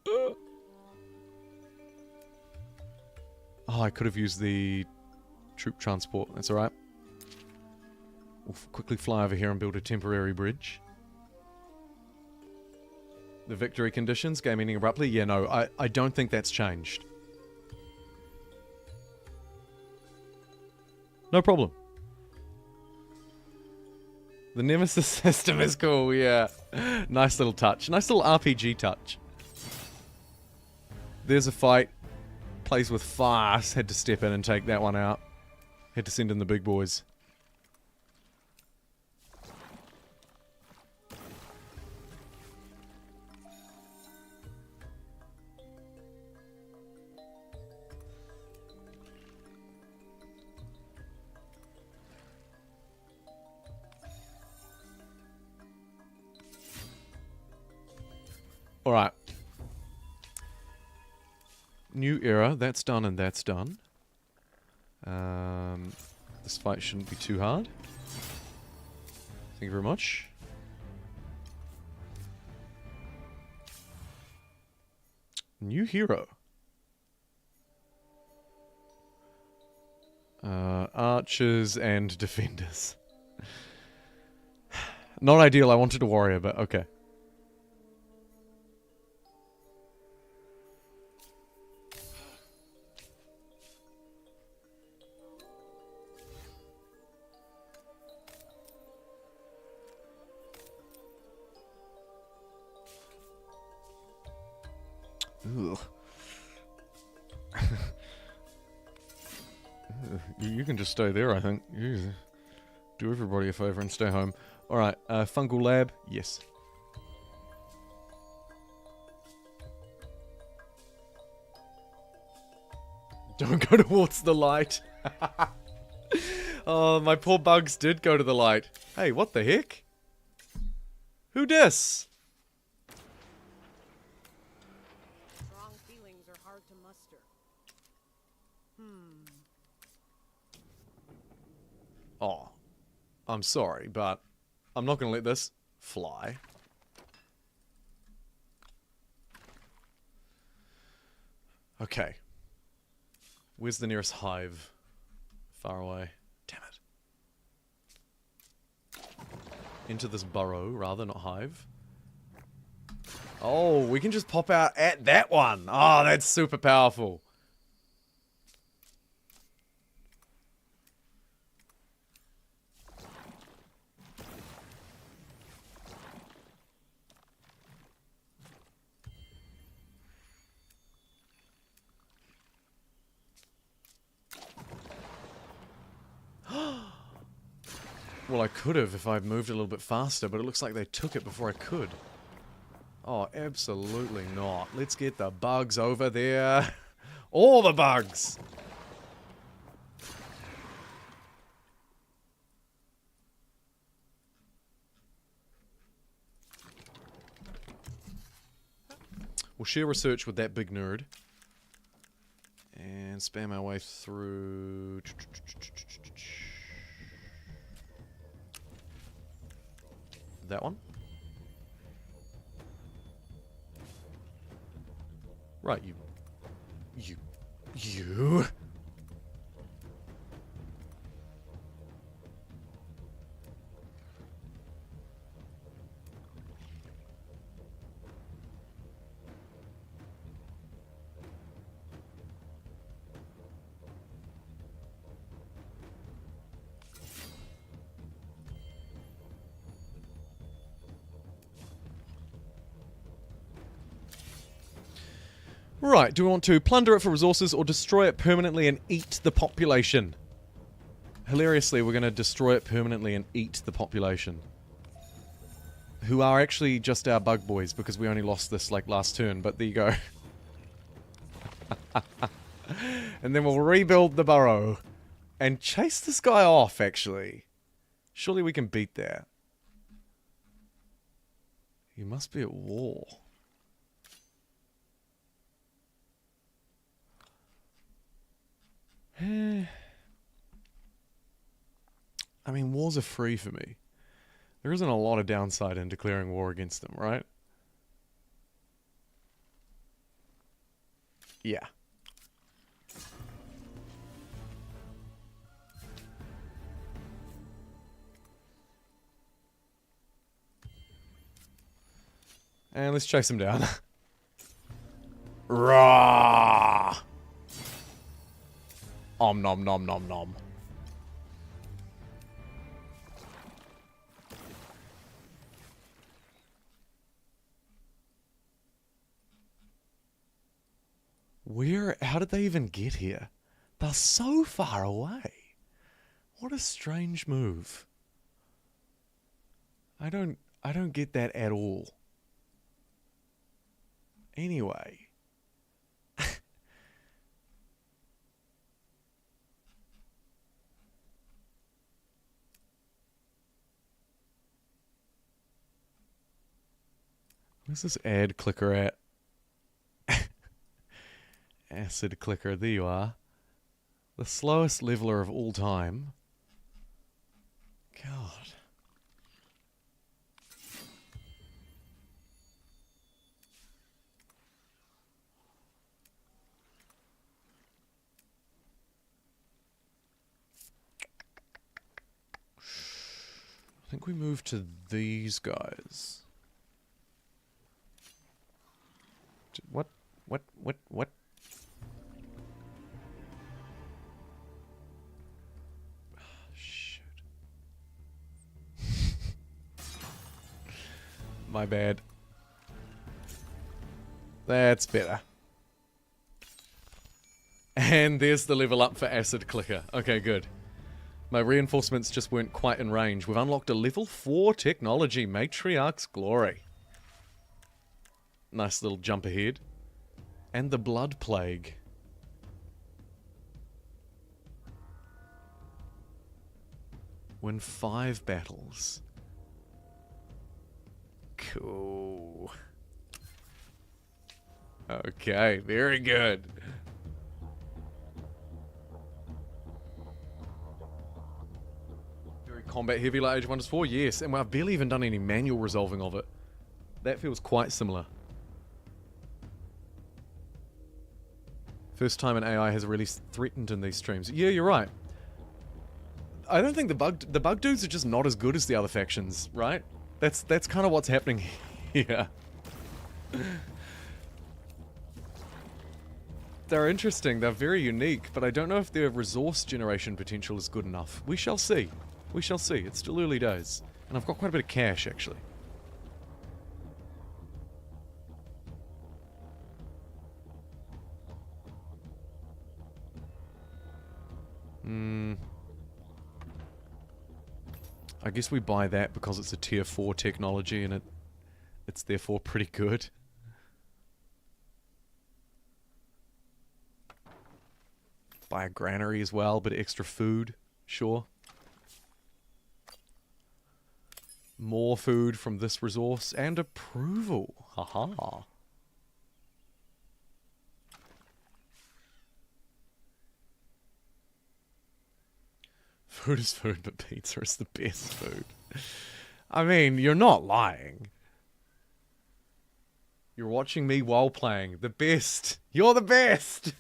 Oh, I could have used the troop transport. That's alright. We'll quickly fly over here and build a temporary bridge. The victory conditions, game ending abruptly? Yeah, no, I don't think that's changed. No problem. The Nemesis system is cool, yeah. Nice little touch. Nice little RPG touch. There's a fight. Plays with fast. Had to step in and take that one out. Had to send in the big boys. Alright. New era. That's done and that's done. This fight shouldn't be too hard. Thank you very much. New hero. Archers and defenders. Not ideal. I wanted a warrior, but okay. Ugh. You can just stay there, I think. You do everybody a favor and stay home. Alright, fungal lab, yes. Don't go towards the light. Oh, my poor bugs did go to the light. Hey, what the heck? Who dis?
Strong feelings are hard to muster.
Oh, I'm sorry, but I'm not going to let this fly. Okay. Where's the nearest hive? Far away. Damn it. Into this burrow, rather, not hive. Oh, we can just pop out at that one. Oh, that's super powerful. Well, I could have if I'd moved a little bit faster, but it looks like they took it before I could. Oh, absolutely not. Let's get the bugs over there. All the bugs! We'll share research with that big nerd. And spam our way through... That one? Right, you... Right, do we want to plunder it for resources or destroy it permanently and eat the population? Hilariously, we're going to destroy it permanently and eat the population. Who are actually just our bug boys, because we only lost this, like, last turn, but there you go. And then we'll rebuild the burrow. And chase this guy off, actually. Surely we can beat that. He must be at war. I mean, wars are free for me. There isn't a lot of downside in declaring war against them, right? Yeah. And let's chase him down. Rah! Om nom nom nom nom. How did they even get here? They're so far away. What a strange move. I don't get that at all. Anyway. Where's this ad clicker at? Acid clicker, there you are. The slowest leveler of all time. God. I think we move to these guys. What? Shit. My bad. That's better. And there's the level up for Acid Clicker. Okay, good. My reinforcements just weren't quite in range. We've unlocked a level 4 technology, Matriarch's Glory. Nice little jump ahead. And the Blood Plague. Win 5 battles. Cool. Okay, very good. Very combat heavy like Age of Wonders 4, yes. And I've barely even done any manual resolving of it. That feels quite similar. First time an AI has really threatened in these streams. Yeah, you're right. I don't think the bug dudes are just not as good as the other factions, right? That's kind of what's happening here. They're interesting, they're very unique, but I don't know if their resource generation potential is good enough. We shall see. We shall see. It's still early days. And I've got quite a bit of cash, actually. I guess we buy that because it's a tier 4 technology and it's therefore pretty good. Buy a granary as well, but extra food, sure. More food from this resource and approval. Haha. Food is food, but pizza is the best food. I mean, you're not lying. You're watching me while playing. The best. You're the best.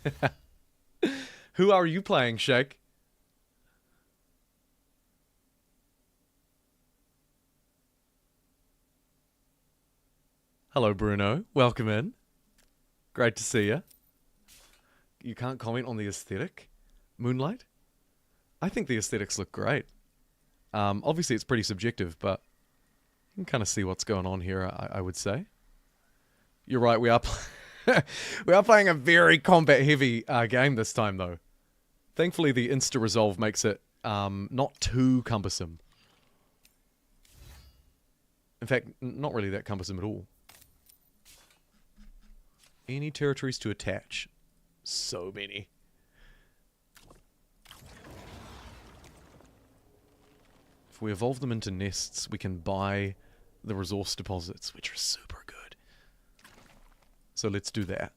Who are you playing, Shake? Hello, Bruno. Welcome in. Great to see you. You can't comment on the aesthetic? Moonlight? I think the aesthetics look great. Obviously, it's pretty subjective, but you can kind of see what's going on here, I would say. You're right, we are we are playing a very combat-heavy game this time, though. Thankfully, the insta-resolve makes it not too cumbersome. In fact, not really that cumbersome at all. Any territories to attach? So many. If we evolve them into nests, we can buy the resource deposits, which are super good. So let's do that.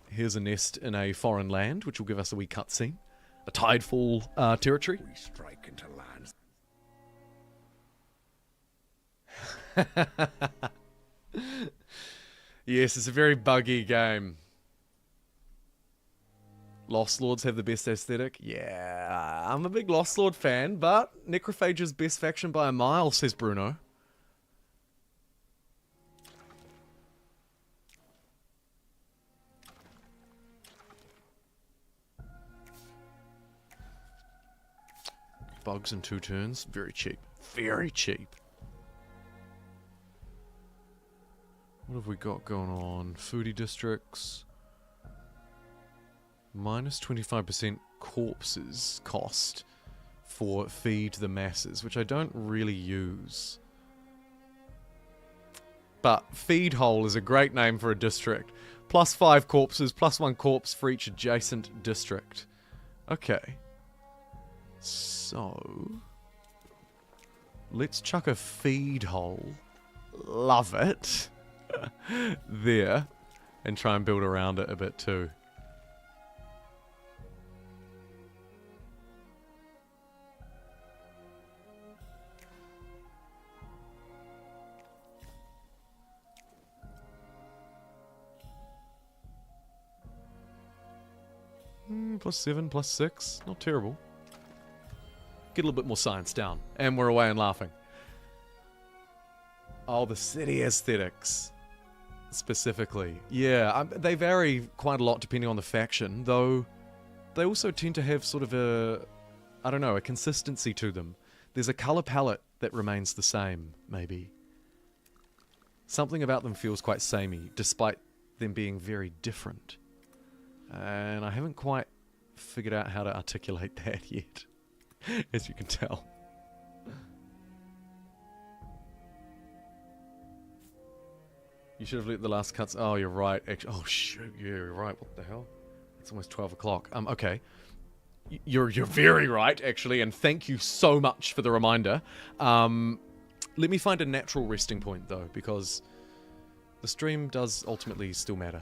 Here's a nest in a foreign land, which will give us a wee cutscene. A tidefall territory.
We strike into lands.
Yes, it's a very buggy game. Lost Lords have the best aesthetic? Yeah, I'm a big Lost Lord fan, but Necrophage's best faction by a mile, says Bruno. Bugs in 2 turns, very cheap. Very cheap. What have we got going on? Foodie districts. Minus 25% corpses cost for feed the masses, which I don't really use. But feed hole is a great name for a district. Plus 5 corpses, plus 1 corpse for each adjacent district. Okay. So let's chuck a feed hole. Love it. There. And try and build around it a bit too. Plus 7, plus 6. Not terrible. Get a little bit more science down. And we're away and laughing. Oh, the city aesthetics. Specifically. Yeah, they vary quite a lot depending on the faction, though they also tend to have sort of a, I don't know, a consistency to them. There's a colour palette that remains the same, maybe. Something about them feels quite samey, despite them being very different. And I haven't quite figured out how to articulate that yet, as you can tell. You should have let the last cuts. Oh, you're right. Actually, oh shoot, yeah, you're right. What the hell? It's almost 12 o'clock. Okay. You're very right, actually, and thank you so much for the reminder. Let me find a natural resting point, though, because the stream does ultimately still matter.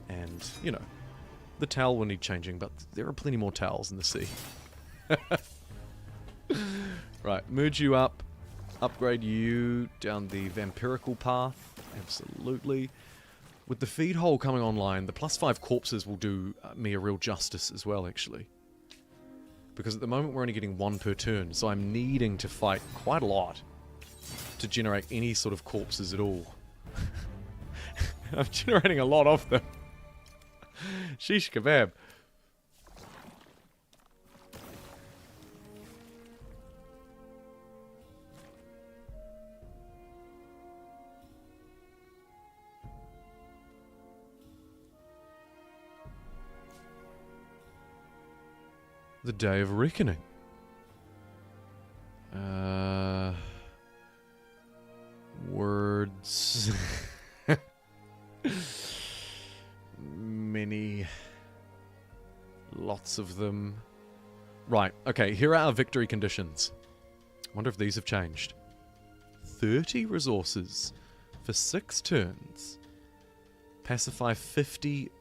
And, you know, the towel will need changing, but there are plenty more towels in the sea. Right, merge you up. Upgrade you down the vampirical path. Absolutely. With the feed hole coming online, the plus 5 corpses will do me a real justice as well, actually. Because at the moment we're only getting 1 per turn, so I'm needing to fight quite a lot to generate any sort of corpses at all. I'm generating a lot of them. Sheesh kebab. The Day of Reckoning. Words. Many. Lots of them. Right, okay, here are our victory conditions. Wonder if these have changed. 30 resources for 6 turns. Pacify 50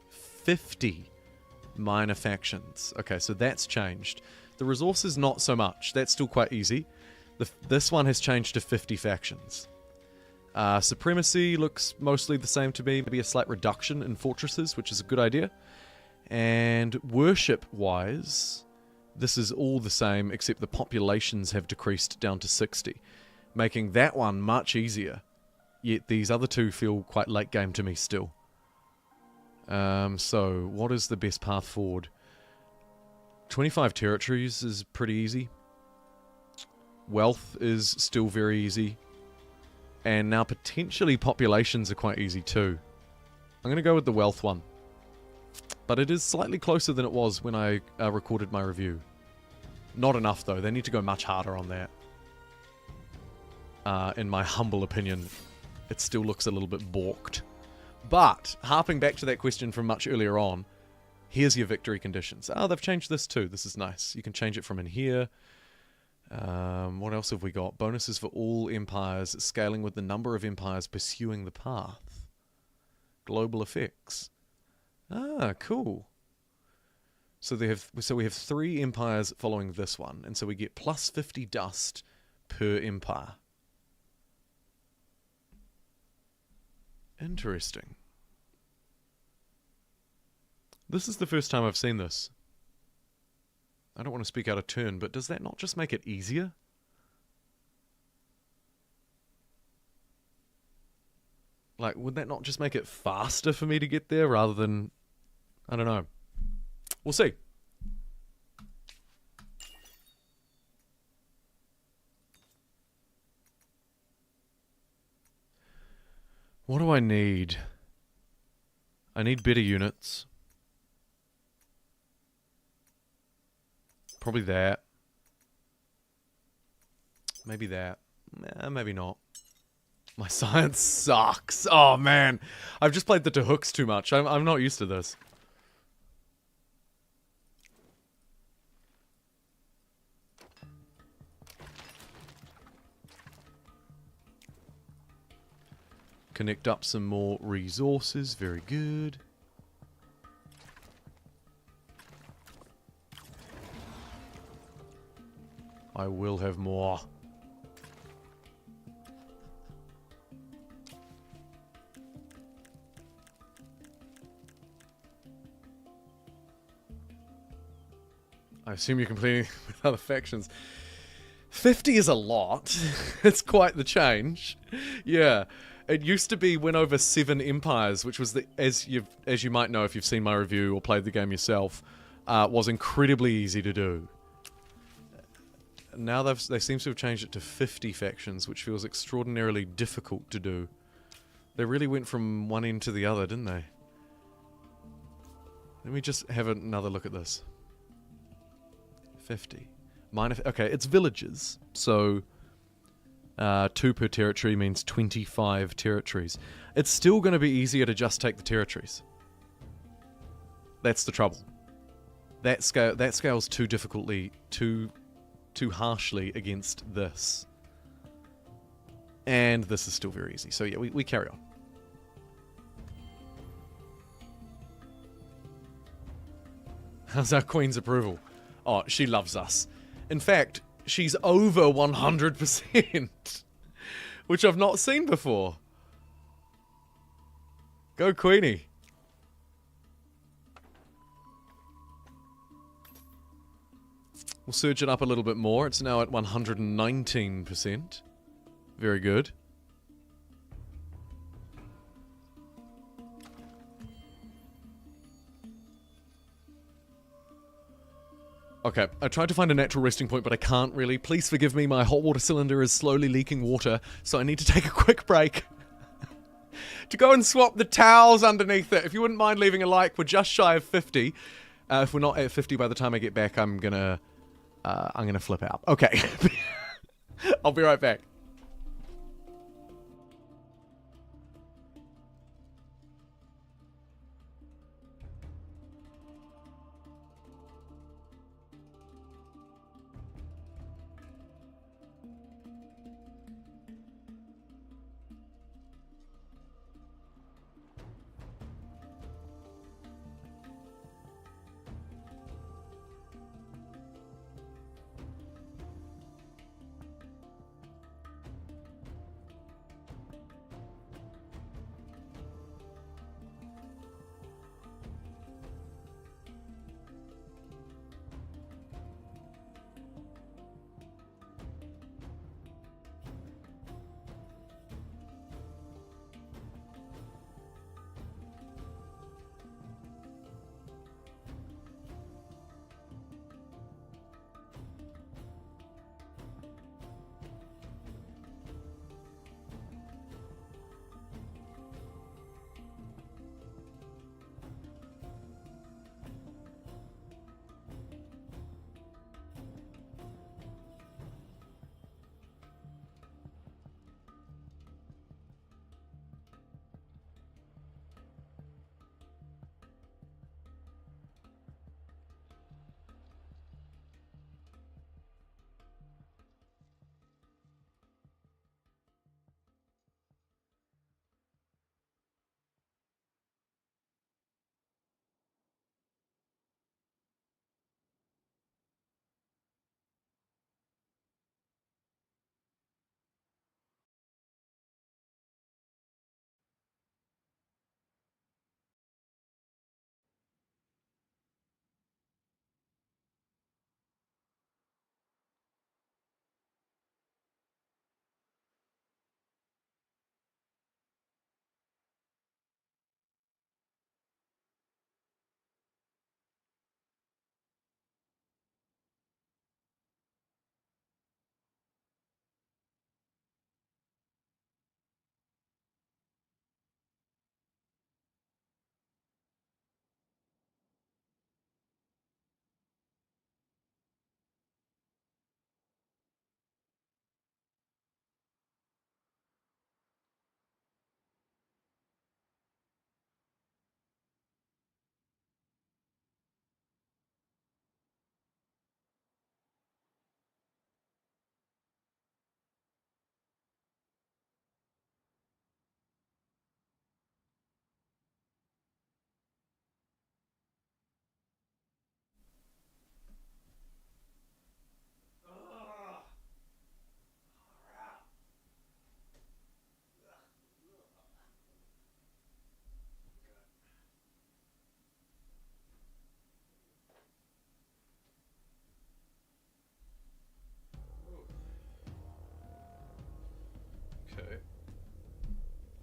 Minor factions. Okay, so that's changed. The resources, not so much. That's still quite easy. This one has changed to 50 factions. Supremacy looks mostly the same to me. Maybe a slight reduction in fortresses, which is a good idea. And worship-wise, this is all the same, except the populations have decreased down to 60, making that one much easier. Yet these other two feel quite late game to me still. So, what is the best path forward? 25 territories is pretty easy. Wealth is still very easy. And now potentially populations are quite easy too. I'm going to go with the wealth one. But it is slightly closer than it was when I recorded my review. Not enough though, they need to go much harder on that. In my humble opinion, it still looks a little bit balked. But, harping back to that question from much earlier on, here's your victory conditions. Oh, they've changed this too, this is nice. You can change it from in here. What else have we got? Bonuses for all empires, scaling with the number of empires pursuing the path. Global effects. Ah, cool. So we have 3 empires following this one, and so we get plus 50 dust per empire. Interesting. This is the first time I've seen this. I don't want to speak out of turn, but does that not just make it easier? Like, would that not just make it faster for me to get there rather than... I don't know. We'll see. What do I need? I need better units. Probably that. Maybe that. Nah, maybe not. My science sucks. Oh man, I've just played the Tehooks too much. I'm not used to this. Connect up some more resources. Very good. I will have more. I assume you're completing with other factions. 50 is a lot. It's quite the change. Yeah. It used to be win over 7 empires, which was, as you might know if you've seen my review or played the game yourself, was incredibly easy to do. Now they seem to have changed it to 50 factions, which feels extraordinarily difficult to do. They really went from one end to the other, didn't they? Let me just have another look at this. 50. Okay, it's villages, so 2 per territory means 25 territories. It's still going to be easier to just take the territories. That's the trouble. That scales too difficultly, too harshly against this. And this is still very easy. So yeah, we carry on. How's our Queen's approval? Oh, she loves us. In fact, she's over 100%. Which I've not seen before. Go Queenie. We'll surge it up a little bit more. It's now at 119%. Very good. Okay, I tried to find a natural resting point, but I can't really. Please forgive me, my hot water cylinder is slowly leaking water, so I need to take a quick break to go and swap the towels underneath it. If you wouldn't mind leaving a like, we're just shy of 50. If we're not at 50 by the time I get back, I'm gonna flip out. Okay. I'll be right back.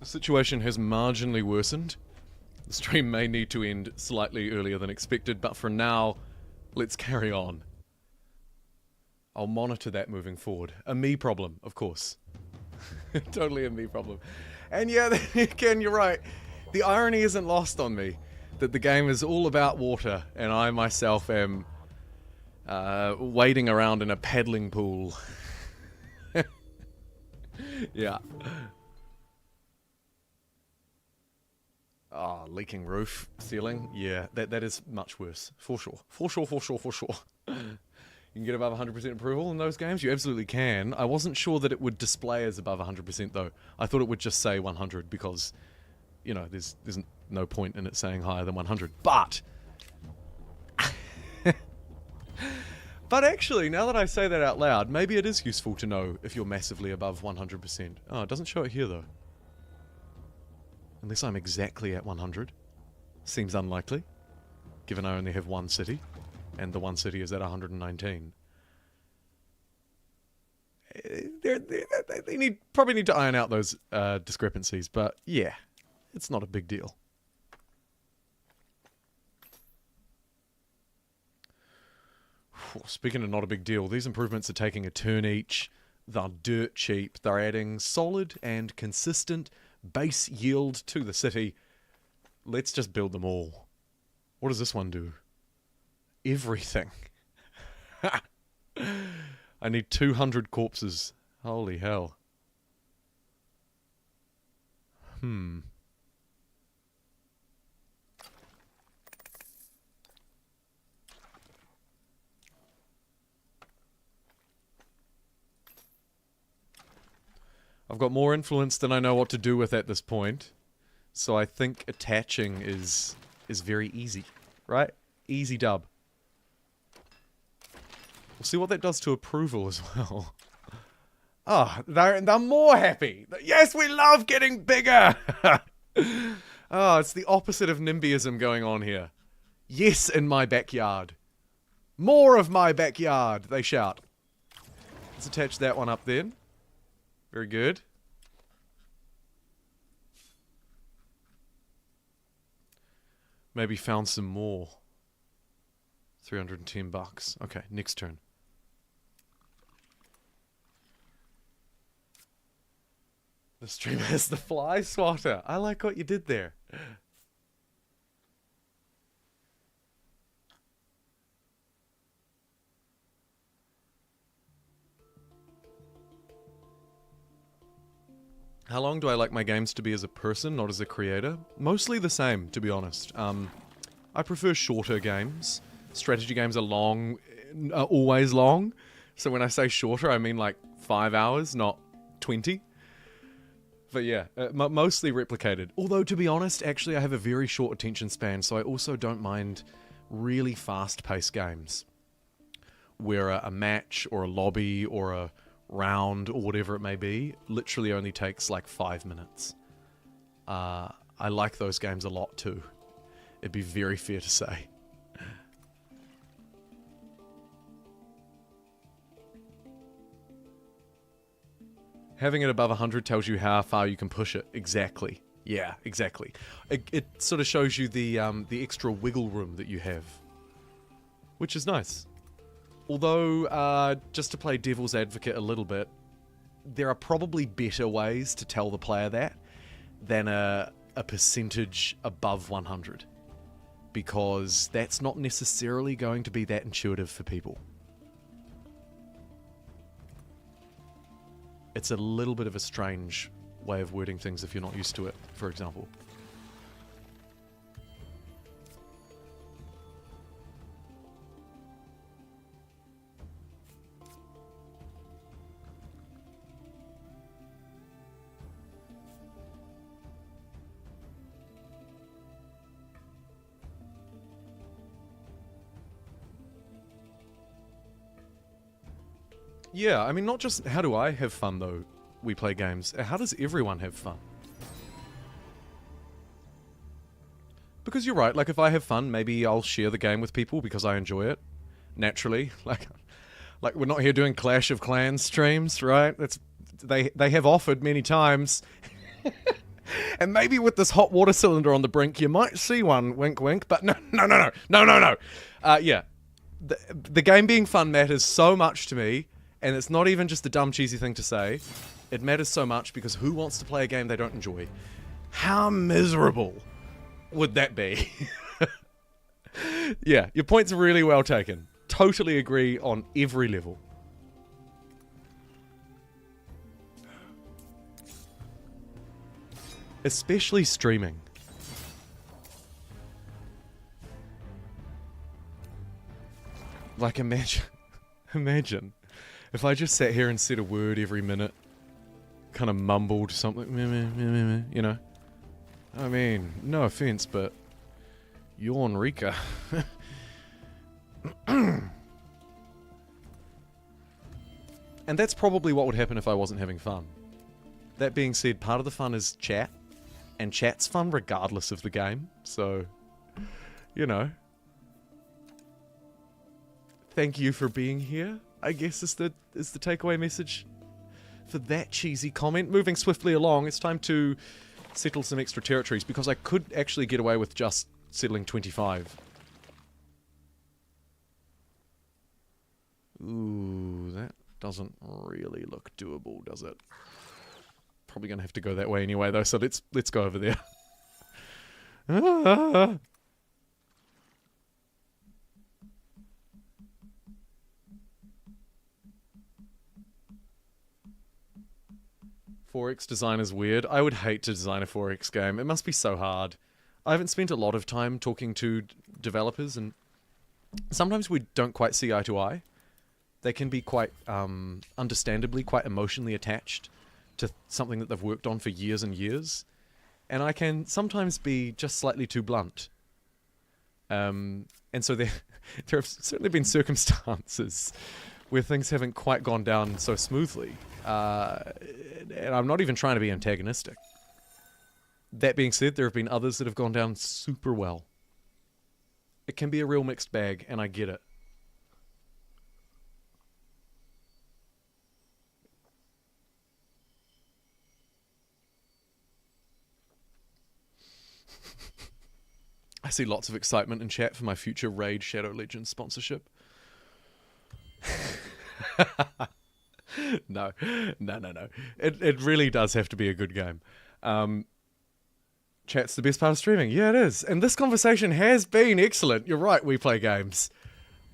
situation has marginally worsened. The stream may need to end slightly earlier than expected, but for now, let's carry on. I'll monitor that moving forward. A me problem, of course. Totally a me problem. And yeah, again, you're right. The irony isn't lost on me that the game is all about water, and I myself am wading around in a paddling pool. Yeah. Oh, leaking roof, ceiling. Yeah, that is much worse. For sure. For sure, for sure, for sure. You can get above 100% approval in those games? You absolutely can. I wasn't sure that it would display as above 100% though. I thought it would just say 100 because, you know, there's no point in it saying higher than 100. But... But actually, now that I say that out loud, maybe it is useful to know if you're massively above 100%. Oh, it doesn't show it here though. Unless I'm exactly at 100. Seems unlikely, given I only have one city, and the one city is at 119. They probably need to iron out those discrepancies, but yeah, it's not a big deal. Speaking of not a big deal, these improvements are taking a turn each. They're dirt cheap. They're adding solid and consistent base yield to the city. Let's just build them all. What does this one do? Everything. I need 200 corpses. Holy hell. I've got more influence than I know what to do with at this point. So I think attaching is very easy, right? Easy dub. We'll see what that does to approval as well. Ah, they're more happy. Yes, we love getting bigger. Oh, it's the opposite of NIMBYism going on here. Yes, in my backyard. More of my backyard, they shout. Let's attach that one up then. Very good. Maybe found some more. 310 bucks. Okay, next turn. The stream has the fly swatter. I like what you did there. How long do I like my games to be as a person, not as a creator? Mostly the same, to be honest. I prefer shorter games. Strategy games are long, are always long. So when I say shorter, I mean like 5 hours, not 20. But yeah, mostly replicated. Although, to be honest, actually I have a very short attention span, so I also don't mind really fast-paced games. Where a match, or a lobby, or a round, or whatever it may be, literally only takes like 5 minutes. I like those games a lot too. It'd be very fair to say. Having it above 100 tells you how far you can push it. Exactly. Yeah, exactly. It sort of shows you the extra wiggle room that you have. Which is nice. Although, just to play devil's advocate a little bit, there are probably better ways to tell the player that than a percentage above 100. Because that's not necessarily going to be that intuitive for people. It's a little bit of a strange way of wording things if you're not used to it, for example. Yeah, I mean, not just how do I have fun, though, we play games. How does everyone have fun? Because you're right, like, if I have fun, maybe I'll share the game with people because I enjoy it. Naturally. Like we're not here doing Clash of Clans streams, right? They have offered many times. And maybe with this hot water cylinder on the brink, you might see one, wink wink, but no. Yeah. The game being fun matters so much to me, and it's not even just a dumb, cheesy thing to say. It matters so much because who wants to play a game they don't enjoy? How miserable would that be? Yeah, your point's really well taken. Totally agree on every level. Especially streaming. Like, imagine if I just sat here and said a word every minute, kind of mumbled something, you know? I mean, no offense, but yawn Rika. And that's probably what would happen if I wasn't having fun. That being said, part of the fun is chat. And chat's fun regardless of the game, so, you know. Thank you for being here, I guess is the takeaway message for that cheesy comment. Moving swiftly along, it's time to settle some extra territories, because I could actually get away with just settling 25. Ooh, that doesn't really look doable, does it? Probably gonna have to go that way anyway, though. So let's go over there. 4X design is weird. I would hate to design a 4X game. It must be so hard. I haven't spent a lot of time talking to developers, and sometimes we don't quite see eye to eye. They can be quite, understandably, quite emotionally attached to something that they've worked on for years and years. And I can sometimes be just slightly too blunt. And so there have certainly been circumstances where things haven't quite gone down so smoothly. And I'm not even trying to be antagonistic. That being said, there have been others that have gone down super well. It can be a real mixed bag, and I get it. I see lots of excitement in chat for my future Raid Shadow Legends sponsorship. No. It really does have to be a good game. Chat's the best part of streaming. Yeah, it is. And this conversation has been excellent. You're right, we play games.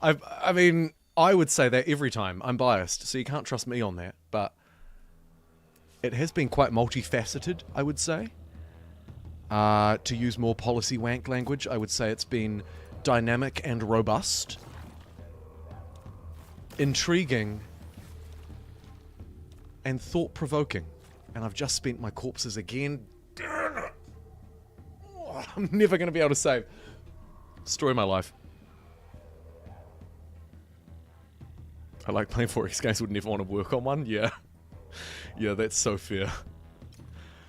I mean, I would say that every time. I'm biased, so you can't trust me on that. But it has been quite multifaceted, I would say. To use more policy wank language, I would say it's been dynamic and robust. Intriguing. And thought-provoking. And I've just spent my corpses again. Damn it! Oh, I'm never going to be able to save. Story of my life. I like playing 4X games, would never want to work on one. Yeah. Yeah, that's so fair.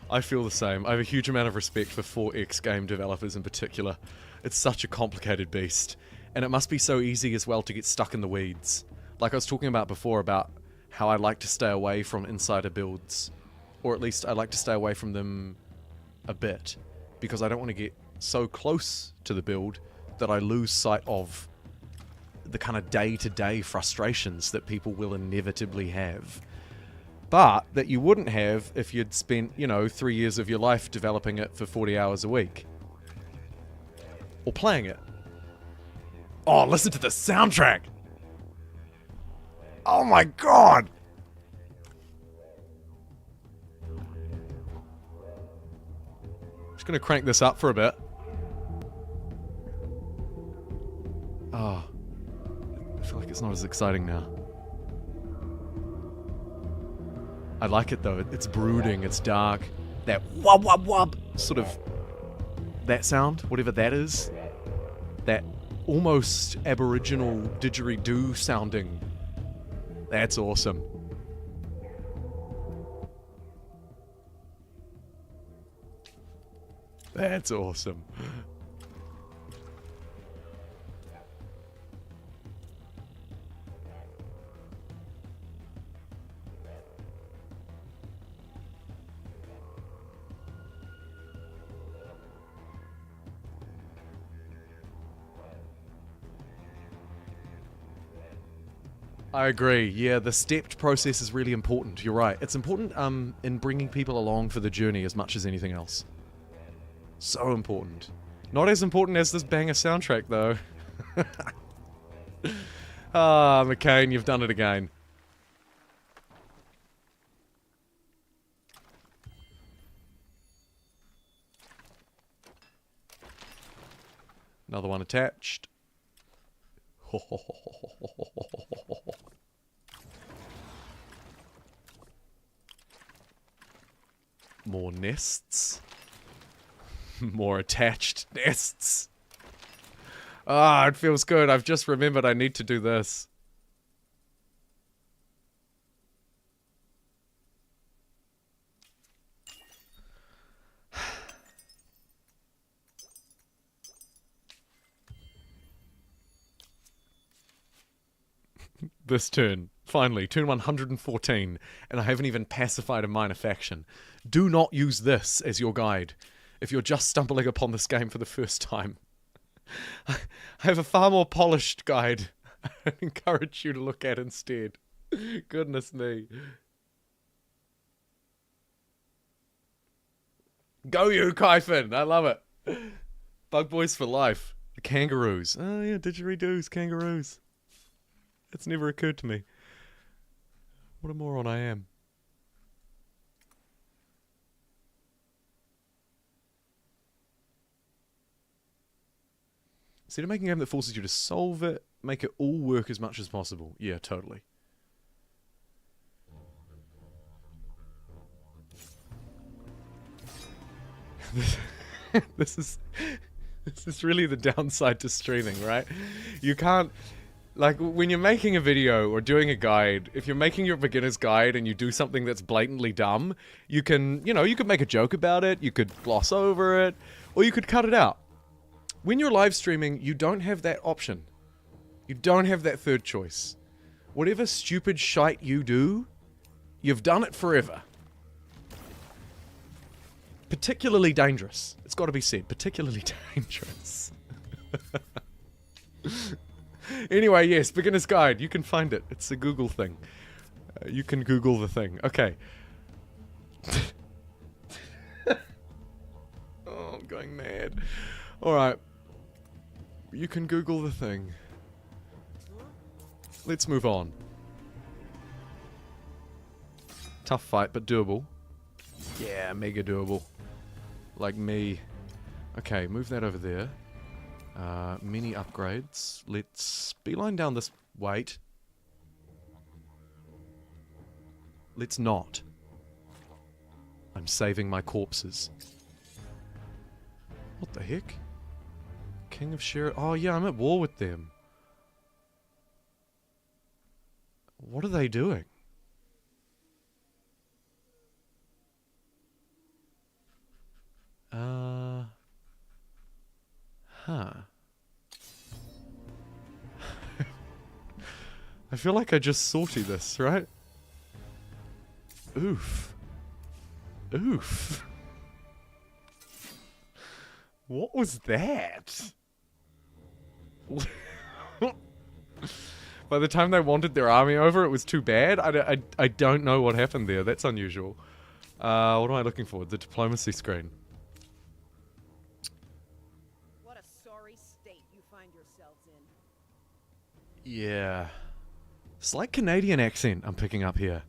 I feel the same. I have a huge amount of respect for 4X game developers in particular. It's such a complicated beast. And it must be so easy as well to get stuck in the weeds. Like I was talking about before about how I like to stay away from insider builds. Or at least I like to stay away from them a bit. Because I don't want to get so close to the build that I lose sight of the kind of day-to-day frustrations that people will inevitably have. But that you wouldn't have if you'd spent, 3 years of your life developing it for 40 hours a week. Or playing it. Oh, listen to the soundtrack! Oh my god! Just gonna crank this up for a bit. Oh. I feel like it's not as exciting now. I like it though. It's brooding, it's dark. That wub wub wub sort of that sound, whatever that is. That almost aboriginal didgeridoo sounding. That's awesome. That's awesome. I agree. Yeah, the stepped process is really important. You're right. It's important in bringing people along for the journey as much as anything else. So important. Not as important as this banger soundtrack, though. Ah, McCain, you've done it again. Another one attached. More nests. More attached nests. Ah, it feels good. I've just remembered I need to do this. This turn. Finally, turn 114, and I haven't even pacified a minor faction. Do not use this as your guide if you're just stumbling upon this game for the first time. I have a far more polished guide I encourage you to look at instead. Goodness me. Go you, Kyphon! I love it. Bug Boys for life. The kangaroos. Oh yeah, didgeridoos, kangaroos. It's never occurred to me. What a moron I am. Instead of making a game that forces you to solve it, make it all work as much as possible. Yeah, totally. This is really the downside to streaming, right? You can't, like, when you're making a video or doing a guide, if you're making your beginner's guide and you do something that's blatantly dumb, you can, you could make a joke about it, you could gloss over it, or you could cut it out. When you're live streaming, you don't have that option. You don't have that third choice. Whatever stupid shite you do, you've done it forever. Particularly dangerous. It's got to be said. Particularly dangerous. Anyway, yes, beginner's guide. You can find it. It's a Google thing. You can Google the thing. Okay. Oh, I'm going mad. Alright. You can Google the thing. Let's move on. Tough fight, but doable. Yeah, mega doable. Like me. Okay, move that over there. Mini upgrades. Let's beeline down this... Wait. Let's not. I'm saving my corpses. What the heck? King of Sheriff... Oh yeah, I'm at war with them. What are they doing? Huh. I feel like I just sorted this, right? Oof. Oof. What was that? By the time they wanted their army over, it was too bad. I don't know what happened there. That's unusual. What am I looking for? The diplomacy screen.
What a sorry state you find yourselves in.
Yeah. Slight Canadian accent I'm picking up here.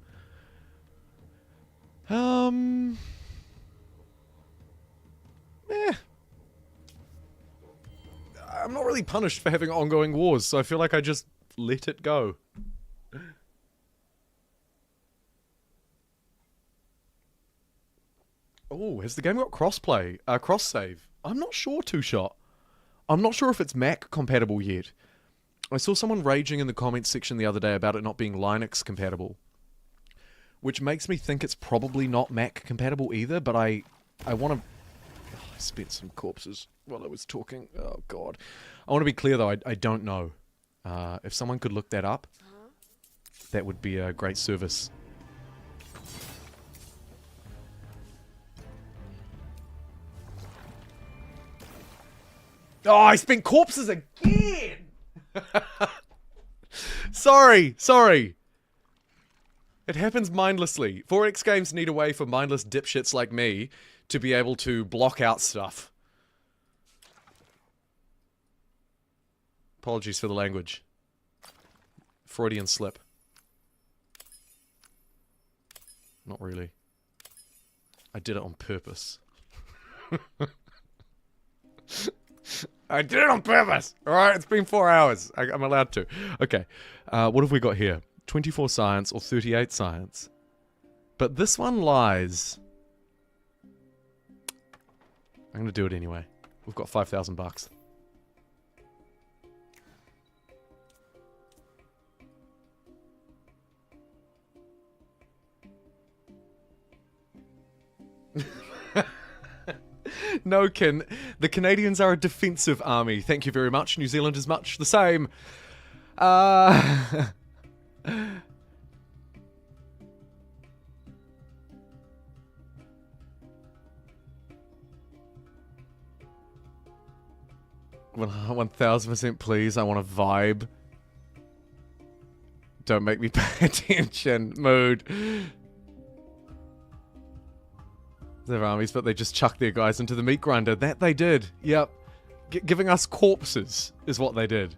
I'm not really punished for having ongoing wars, so I feel like I just let it go. Oh, has the game got crossplay? Cross-save? I'm not sure, Two-Shot. I'm not sure if it's Mac compatible yet. I saw someone raging in the comments section the other day about it not being Linux compatible. Which makes me think it's probably not Mac compatible either, but I want to... Oh, I spent some corpses while I was talking. Oh, God. I want to be clear, though. I don't know. If someone could look that up, that would be a great service. Oh, I spent corpses again! Sorry. It happens mindlessly. 4X games need a way for mindless dipshits like me to be able to block out stuff. Apologies for the language. Freudian slip. Not really. I did it on purpose. I did it on purpose! Alright, it's been 4 hours. I'm allowed to. Okay. What have we got here? 24 science or 38 science. But this one lies. I'm gonna do it anyway. We've got 5,000 bucks. No, Ken. The Canadians are a defensive army. Thank you very much. New Zealand is much the same. 1000% please. I want a vibe. Don't make me pay attention. Mood. They have armies, but they just chuck their guys into the meat grinder. That they did. Yep. Giving us corpses is what they did.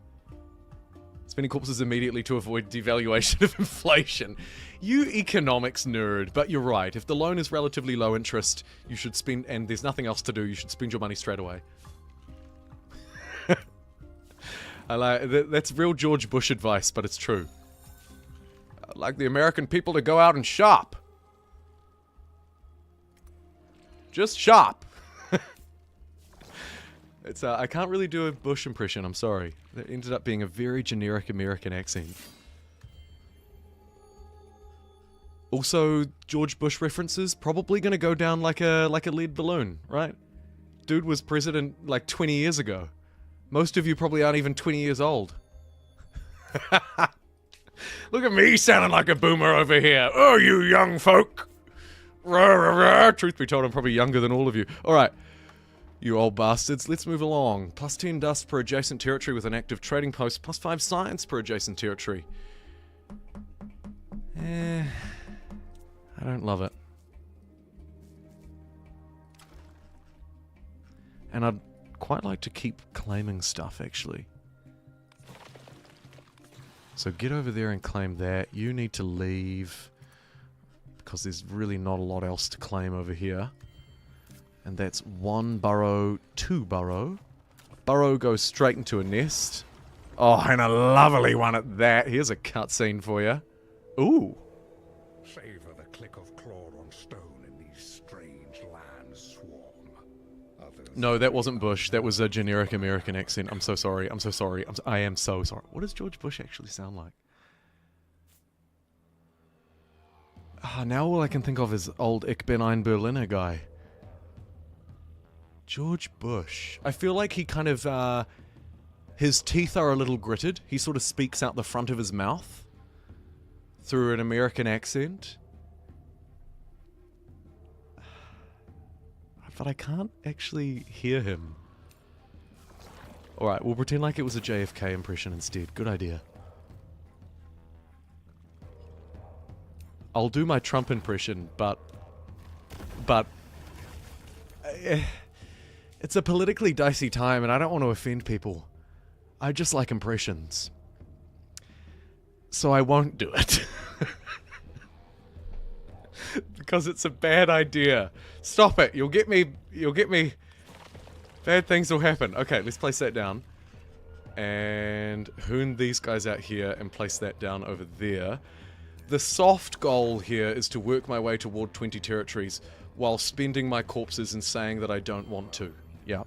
Spending corpses immediately to avoid devaluation of inflation. You economics nerd, but you're right. If the loan is relatively low interest, you should spend, and there's nothing else to do, you should spend your money straight away. I like that's real George Bush advice, but it's true. I'd like the American people to go out and shop. Just shop. It's I can't really do a Bush impression, I'm sorry. It ended up being a very generic American accent. Also, George Bush references probably gonna go down like a lead balloon, right? Dude was president like 20 years ago. Most of you probably aren't even 20 years old. Look at me sounding like a boomer over here. Oh, you young folk. Truth be told, I'm probably younger than all of you. Alright. You old bastards, let's move along. Plus 10 dust per adjacent territory with an active trading post. Plus 5 science per adjacent territory. I don't love it. And I'd quite like to keep claiming stuff, actually. So get over there and claim that. You need to leave, because there's really not a lot else to claim over here. And that's 1 burrow, 2 burrow. Burrow goes straight into a nest. Oh, and a lovely one at that. Here's a cutscene for you. Ooh.
Savor the click of claw on stone in these strange lands swarm. Others
No, that wasn't Bush. That was a generic American accent. I'm so sorry. I'm so sorry. I am so sorry. What does George Bush actually sound like? Now all I can think of is old Ich bin ein Berliner guy. George Bush. I feel like he kind of, his teeth are a little gritted. He sort of speaks out the front of his mouth through an American accent. But I can't actually hear him. Alright, we'll pretend like it was a JFK impression instead. Good idea. I'll do my Trump impression, but it's a politically dicey time and I don't want to offend people. I just like impressions. So I won't do it. Because it's a bad idea. Stop it. You'll get me. Bad things will happen. Okay, let's place that down. And hoon these guys out here and place that down over there. The soft goal here is to work my way toward 20 territories while spending my corpses and saying that I don't want to. Yeah.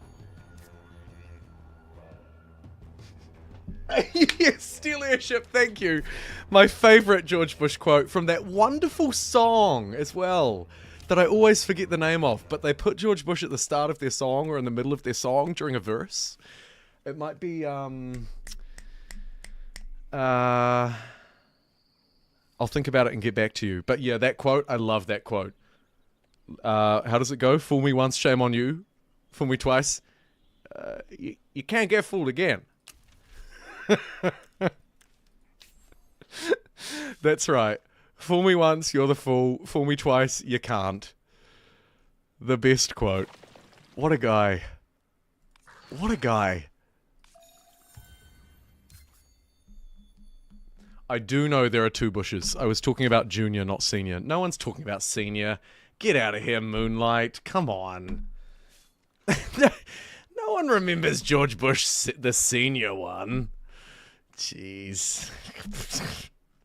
Yes, Steel Airship, thank you. My favorite George Bush quote from that wonderful song as well, that I always forget the name of, but they put George Bush at the start of their song or in the middle of their song during a verse. It might be, I'll think about it and get back to you. But yeah, that quote, I love that quote. How does it go? Fool me once, shame on you. Fool me twice. You can't get fooled again. That's right. Fool me once, you're the fool. Fool me twice, you can't. The best quote. What a guy. What a guy. I do know there are two Bushes. I was talking about junior, not senior. No one's talking about senior. Get out of here, Moonlight. Come on. No one remembers George Bush, the senior one. Jeez.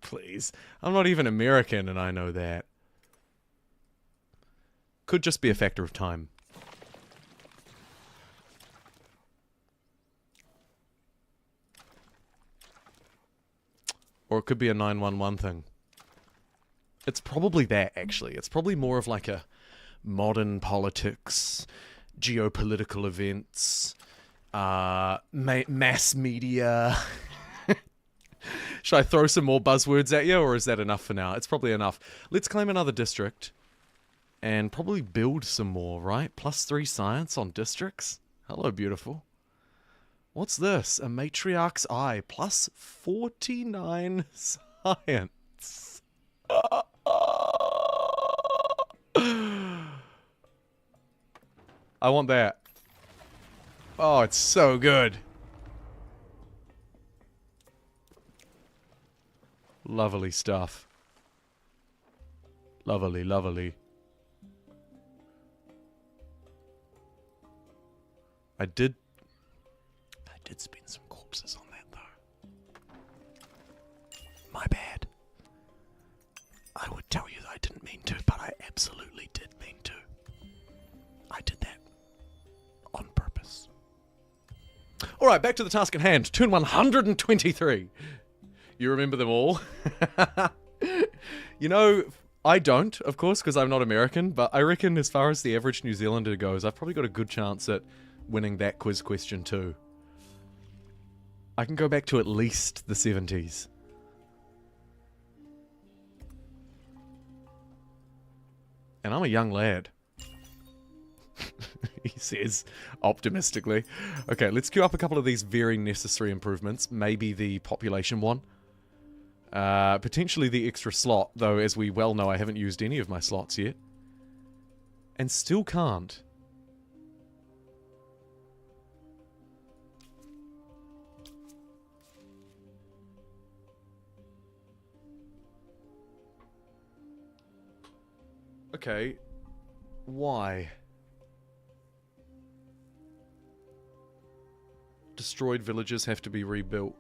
Please. I'm not even American and I know that. Could just be a factor of time. Or it could be a 911 thing. It's probably that, actually. It's probably more of like a modern politics, geopolitical events, mass media. Should I throw some more buzzwords at you, or is that enough for now? It's probably enough. Let's claim another district and probably build some more, right? +3 science on districts. Hello, beautiful. What's this? A matriarch's eye. +49 science. I want that. Oh, it's so good. Lovely stuff. Lovely, lovely. I did spend some corpses on that, though. My bad. I would tell you that I didn't mean to, but I absolutely did mean to. I did that on purpose. Alright, back to the task at hand. Turn 123. You remember them all? You know, I don't, of course, because I'm not American, but I reckon as far as the average New Zealander goes, I've probably got a good chance at winning that quiz question too. I can go back to at least the 70s. And I'm a young lad. He says, optimistically. Okay, let's queue up a couple of these very necessary improvements. Maybe the population one. Potentially the extra slot, though as we well know I haven't used any of my slots yet. And still can't. Okay, why? Destroyed villages have to be rebuilt.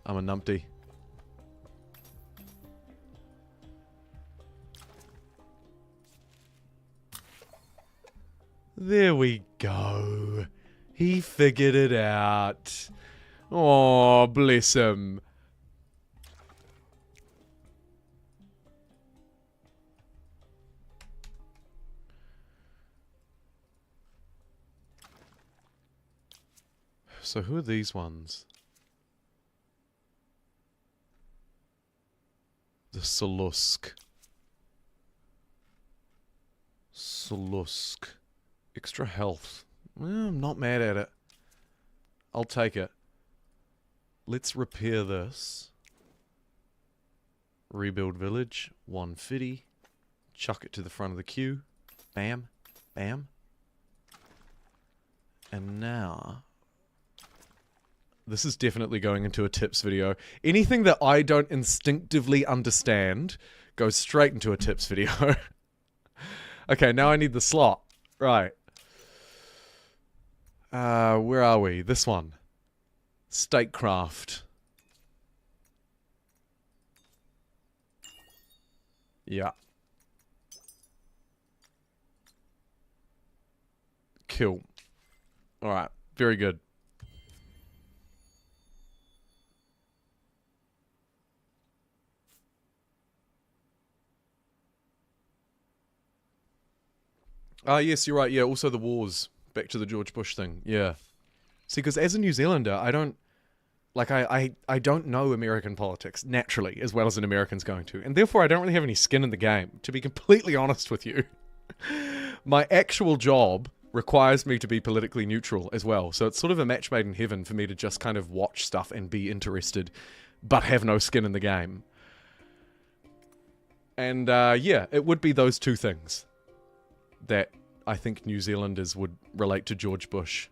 I'm a numpty. There we go. He figured it out. Oh, bless him. So who are these ones? The Solusk. Solusk. Extra health. Well, I'm not mad at it. I'll take it. Let's repair this. Rebuild village. 150. Chuck it to the front of the queue. Bam. Bam. And now... This is definitely going into a tips video. Anything that I don't instinctively understand goes straight into a tips video. Okay, now I need the slot. Right. Where are we? This one. Statecraft. Yeah. Cool. Alright, very good. Yes, you're right. Yeah, also the wars. Back to the George Bush thing. Yeah. See, because as a New Zealander, I don't... Like, I don't know American politics, naturally, as well as an American's going to. And therefore, I don't really have any skin in the game, to be completely honest with you. My actual job requires me to be politically neutral as well. So it's sort of a match made in heaven for me to just kind of watch stuff and be interested, but have no skin in the game. And yeah, it would be those two things that I think New Zealanders would relate to George Bush.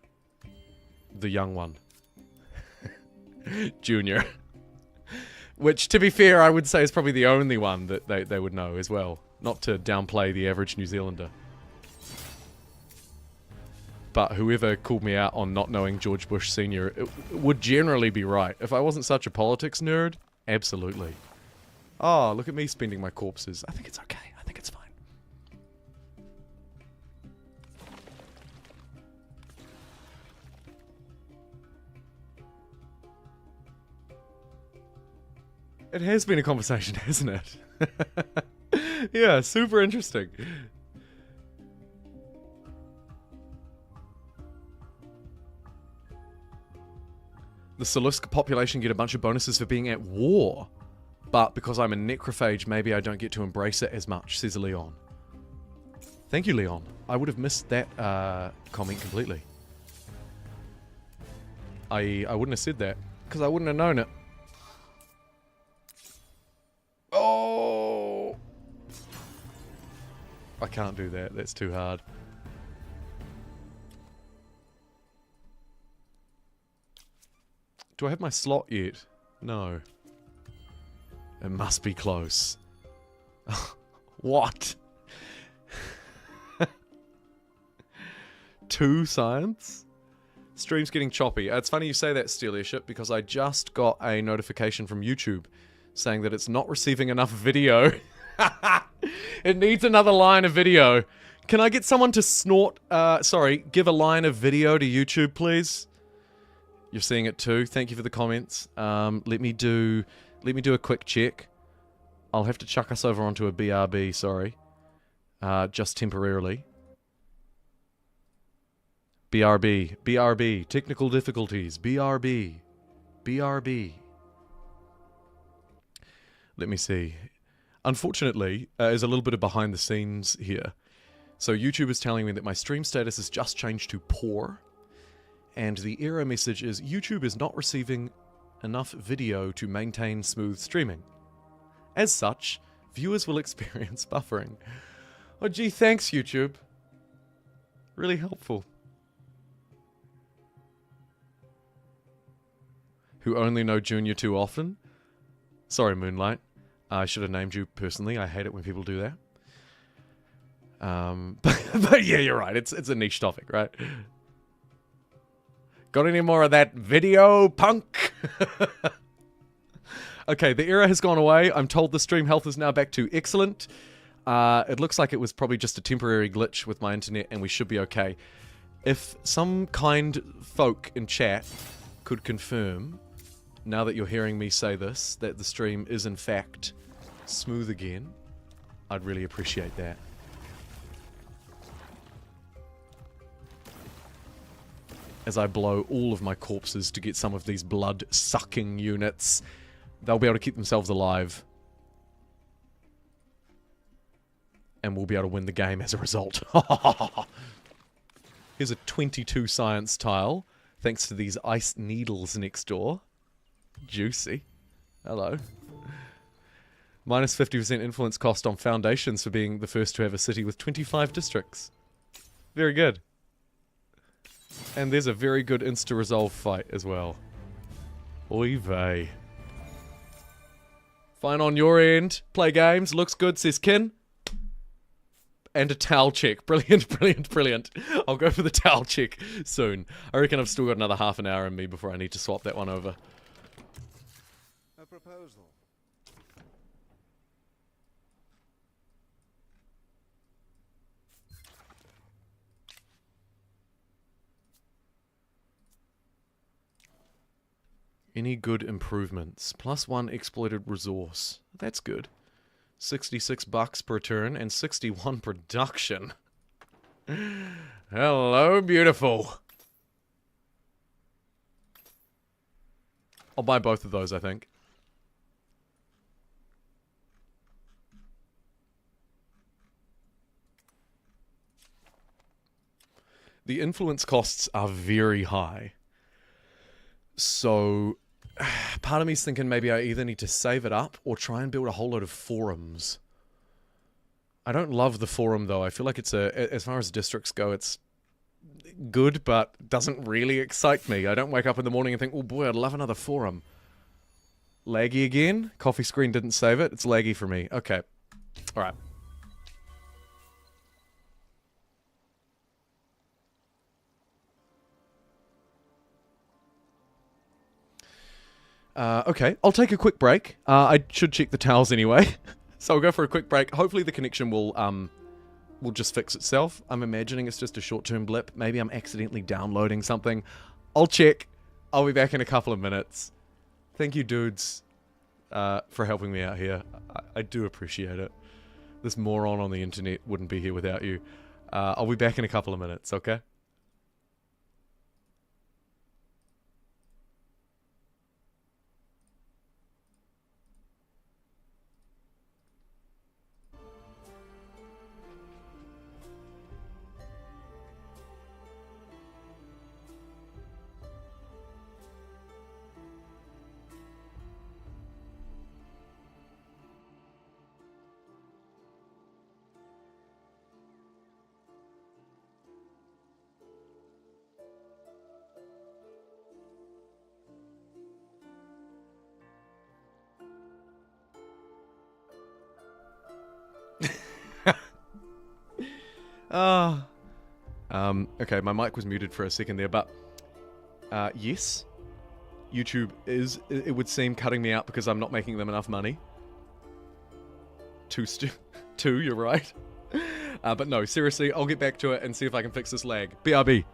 The young one. Junior. Which, to be fair, I would say is probably the only one that they would know as well. Not to downplay the average New Zealander. But whoever called me out on not knowing George Bush Sr. it would generally be right. If I wasn't such a politics nerd, absolutely. Oh, look at me spending my corpses. I think it's okay. I think it's fine. It has been a conversation, hasn't it? Yeah, super interesting. The Saluska population get a bunch of bonuses for being at war. But because I'm a necrophage, maybe I don't get to embrace it as much, says Leon. Thank you, Leon. I would have missed that comment completely. I wouldn't have said that, because I wouldn't have known it. Oh! I can't do that. That's too hard. Do I have my slot yet? No. It must be close. What? 2 science? Stream's getting choppy. It's funny you say that, Steel Airship, because I just got a notification from YouTube saying that it's not receiving enough video. It needs another line of video. Can I get someone to give a line of video to YouTube, please? You're seeing it too. Thank you for the comments. Let me do a quick check. I'll have to chuck us over onto a BRB, sorry. Just temporarily. BRB. Technical difficulties. BRB. Let me see. Unfortunately, there's a little bit of behind the scenes here. So YouTube is telling me that my stream status has just changed to poor. And the error message is YouTube is not receiving enough video to maintain smooth streaming. As such, viewers will experience buffering. Oh gee, thanks YouTube. Really helpful. Who only know Junior too often? Sorry, Moonlight. I should have named you personally. I hate it when people do that. But yeah, you're right. It's a niche topic, right? Got any more of that video, punk? Okay, the error has gone away. I'm told the stream health is now back to excellent. It looks like it was probably just a temporary glitch with my internet, and we should be okay. If some kind folk in chat could confirm, now that you're hearing me say this, that the stream is in fact smooth again, I'd really appreciate that. As I blow all of my corpses to get some of these blood-sucking units, they'll be able to keep themselves alive. And we'll be able to win the game as a result. Here's a 22 science tile, thanks to these ice needles next door. Juicy. Hello. Minus 50% influence cost on foundations for being the first to have a city with 25 districts. Very good. And there's a very good insta-resolve fight as well. Oy vey. Fine on your end. Play games. Looks good, says Kin. And a towel check. Brilliant, brilliant, brilliant. I'll go for the towel check soon. I reckon I've still got another half an hour in me before I need to swap that one over.
A proposal.
Any good improvements? +1 exploited resource. That's good. 66 bucks per turn and 61 production. Hello, beautiful. I'll buy both of those, I think. The influence costs are very high. So part of me's thinking maybe I either need to save it up or try and build a whole load of forums. I don't love the forum, though. I feel like it's as far as districts go, it's good, but doesn't really excite me. I don't wake up in the morning and think, oh boy, I'd love another forum. Laggy again? Coffee screen didn't save it. It's laggy for me. Okay. All right. Okay, I'll take a quick break. I should check the towels anyway. So I'll go for a quick break. Hopefully the connection will just fix itself. I'm imagining it's just a short-term blip. Maybe I'm accidentally downloading something. I'll check. I'll be back in a couple of minutes. Thank you, dudes, for helping me out here. I do appreciate it. This moron on the internet wouldn't be here without you. I'll be back in a couple of minutes, okay? Okay, my mic was muted for a second there, but yes, YouTube is, it would seem, cutting me out because I'm not making them enough money. Two, you're right. But no, seriously, I'll get back to it and see if I can fix this lag. BRB.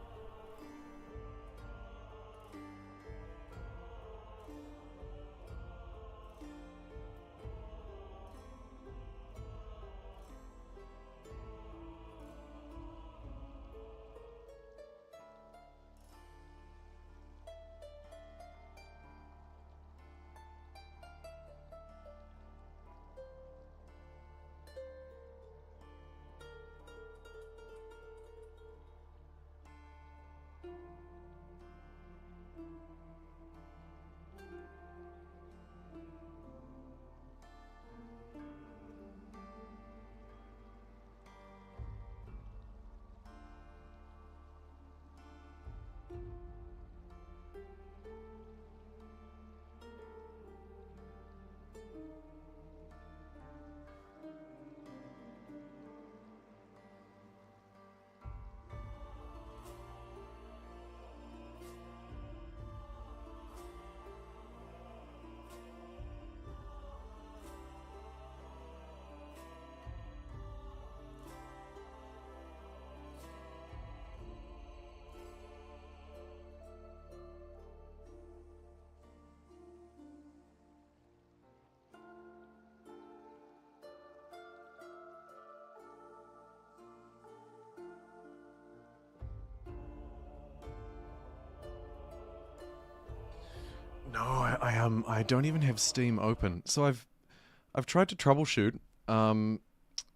No, I don't even have Steam open. So I've tried to troubleshoot. The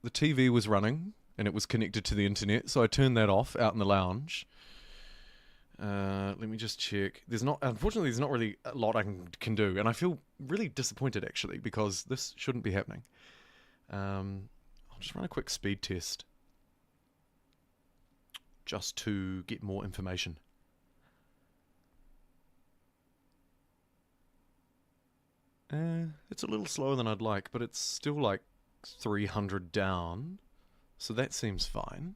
TV was running and it was connected to the internet, so I turned that off out in the lounge. Let me just check. Unfortunately, there's not really a lot I can do, and I feel really disappointed actually because this shouldn't be happening. I'll just run a quick speed test just to get more information. It's a little slower than I'd like, but it's still like 300 down, so that seems fine.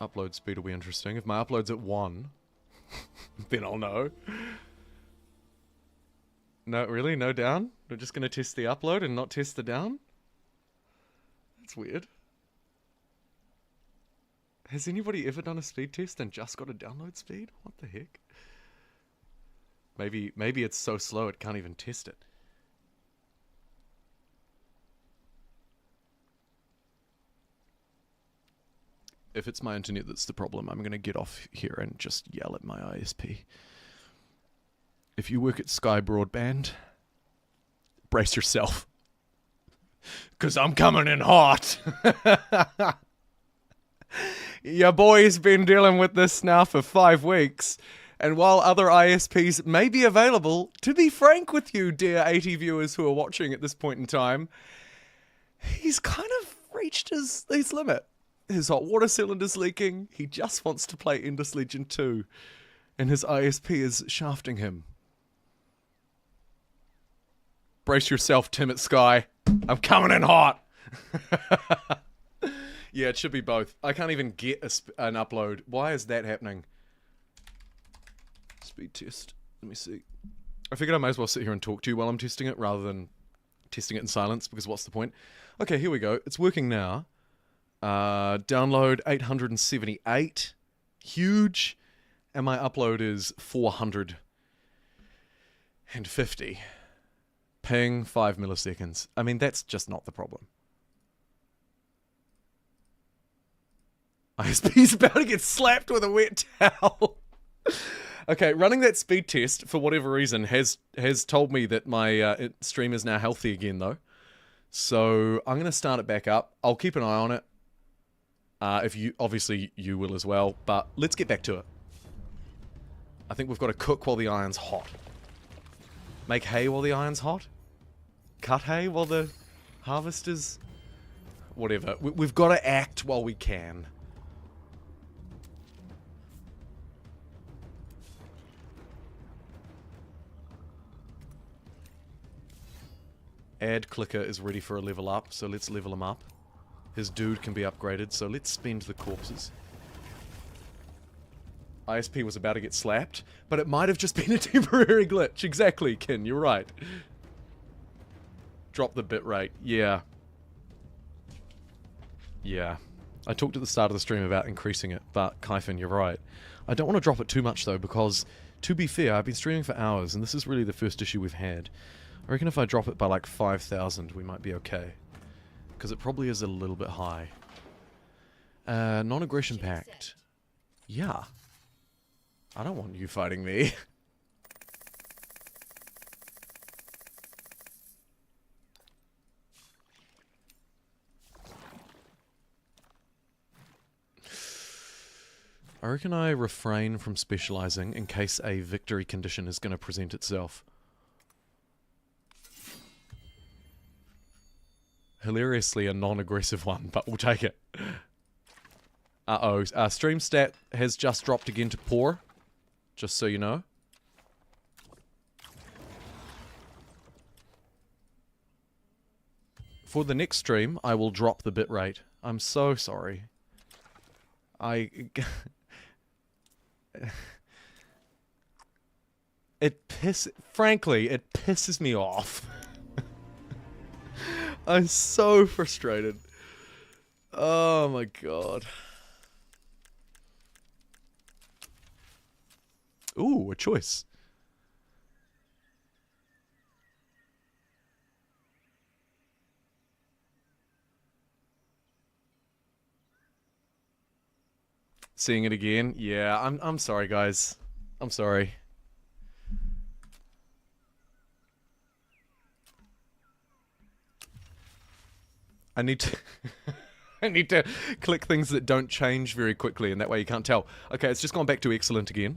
Upload speed will be interesting. If my upload's at 1, then I'll know. No, really? No down? We're just going to test the upload and not test the down? That's weird. Has anybody ever done a speed test and just got a download speed? What the heck? Maybe it's so slow it can't even test it. If it's my internet that's the problem, I'm going to get off here and just yell at my ISP. If you work at Sky Broadband, brace yourself. 'Cause I'm coming in hot. Your boy's been dealing with this now for 5 weeks. And while other ISPs may be available, to be frank with you, dear 80 viewers who are watching at this point in time, he's kind of reached his limit. His hot water cylinder's leaking. He just wants to play Endless Legend 2. And his ISP is shafting him. Brace yourself, Timid Sky. I'm coming in hot. Yeah, it should be both. I can't even get an upload. Why is that happening? Speed test. Let me see. I figured I might as well sit here and talk to you while I'm testing it rather than testing it in silence, because what's the point? Okay, here we go. It's working now. Download 878. Huge. And my upload is 450. Ping 5 milliseconds. I mean, that's just not the problem. ISP's about to get slapped with a wet towel. Okay, running that speed test, for whatever reason, has told me that my stream is now healthy again, though. So I'm going to start it back up. I'll keep an eye on it. If you, obviously, you will as well. But let's get back to it. I think we've got to cook while the iron's hot. Make hay while the iron's hot. Cut hay while the harvest is... Whatever. We've got to act while we can. Ad clicker is ready for a level up, so let's level him up. His dude can be upgraded, so let's spend the corpses. ISP was about to get slapped, but it might have just been a temporary glitch. Exactly, Kin, you're right. Drop the bitrate. Yeah. Yeah. I talked at the start of the stream about increasing it, but Kaifin, you're right. I don't want to drop it too much though, because, to be fair, I've been streaming for hours, and this is really the first issue we've had. I reckon if I drop it by like 5,000, we might be okay. Because it probably is a little bit high. Non-aggression pact. Yeah. I don't want you fighting me. I reckon I refrain from specializing in case a victory condition is going to present itself. Hilariously a non-aggressive one, but we'll take it. Uh-oh. Stream stat has just dropped again to poor. Just so you know. For the next stream, I will drop the bitrate. I'm so sorry. Frankly, it pisses me off. I'm so frustrated. Oh my god. Ooh, a choice. Seeing it again? Yeah, I'm sorry guys. I'm sorry. I need to I need to click things that don't change very quickly, and that way you can't tell. Okay, it's just gone back to excellent again.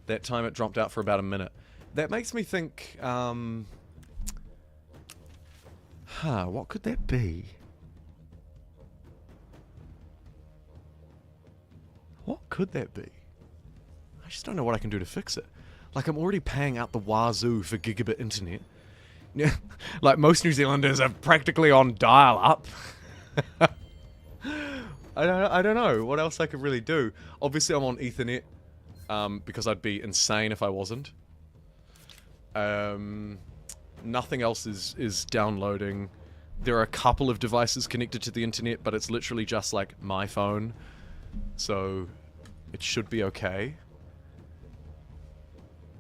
That time it dropped out for about a minute. That makes me think, what could that be? What could that be? I just don't know what I can do to fix it. Like, I'm already paying out the wazoo for gigabit internet. Yeah, like most New Zealanders are practically on dial-up. I don't know what else I could really do. Obviously, I'm on Ethernet, because I'd be insane if I wasn't. Nothing else is downloading. There are a couple of devices connected to the internet, but it's literally just like my phone, so it should be okay.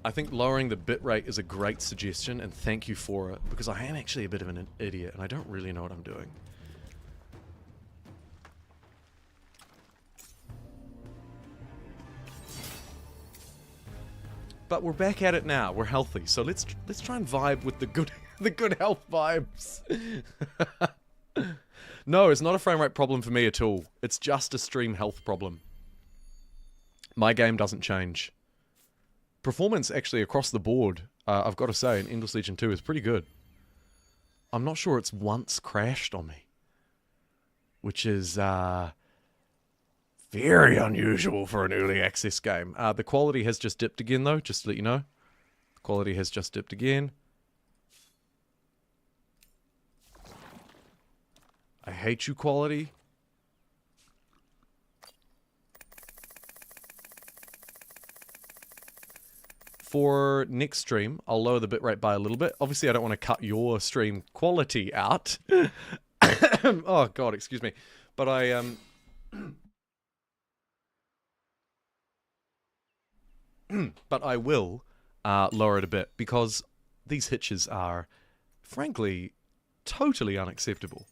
I think lowering the bitrate is a great suggestion, and thank you for it, because I am actually a bit of an idiot, and I don't really know what I'm doing. But we're back at it now. We're healthy, so let's try and vibe with the good health vibes. No, it's not a frame rate problem for me at all. It's just a stream health problem. My game doesn't change. Performance, actually, across the board, I've got to say, in Endless Legion 2 is pretty good. I'm not sure it's once crashed on me. Which is very unusual for an early access game. The quality has just dipped again, though, just to let you know. The quality has just dipped again. I hate you, quality. For next stream, I'll lower the bitrate by a little bit. Obviously, I don't want to cut your stream quality out. Oh, God, excuse me. But but I will lower it a bit because these hitches are, frankly, totally unacceptable.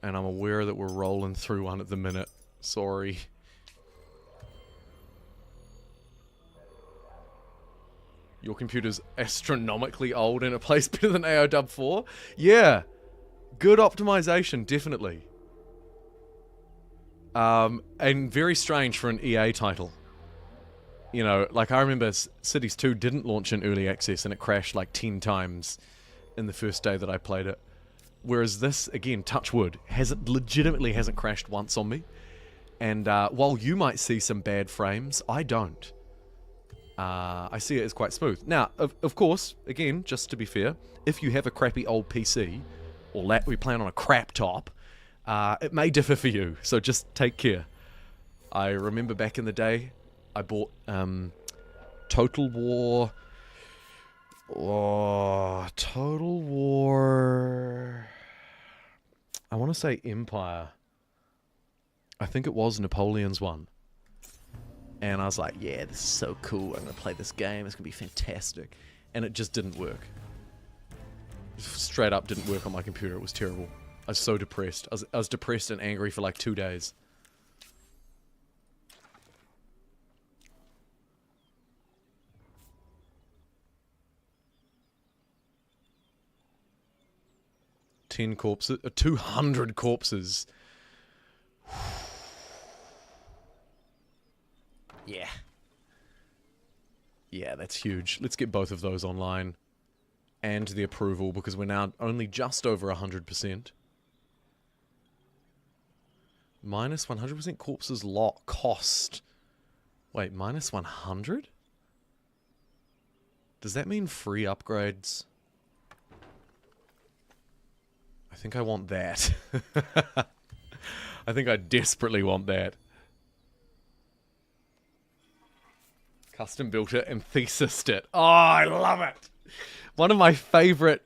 And I'm aware that we're rolling through one at the minute. Sorry. Your computer's astronomically old and it plays better than AODub 4? Yeah. Good optimization, definitely. And very strange for an EA title. You know, like I remember Cities 2 didn't launch in early access and it crashed like 10 times in the first day that I played it. Whereas this, again, touch wood, legitimately hasn't crashed once on me. And while you might see some bad frames, I don't. I see it as quite smooth. Now, of course, again, just to be fair, if you have a crappy old PC, or we plan on a crap top, it may differ for you, so just take care. I remember back in the day, I bought Total War... Oh, Total War... I want to say Empire. I think it was Napoleon's one. And I was like, yeah, this is so cool. I'm going to play this game. It's going to be fantastic. And it just didn't work. Straight up didn't work on my computer. It was terrible. I was so depressed. I was depressed and angry for like 2 days. $10 corpses, 200 corpses. Yeah. Yeah, that's huge. Let's get both of those online. And the approval, because we're now only just over 100%. Minus 100% corpses lot cost. Wait, minus 100? Does that mean free upgrades? I think I want that. I think I desperately want that. Custom built it and thesised it. Oh, I love it! One of my favorite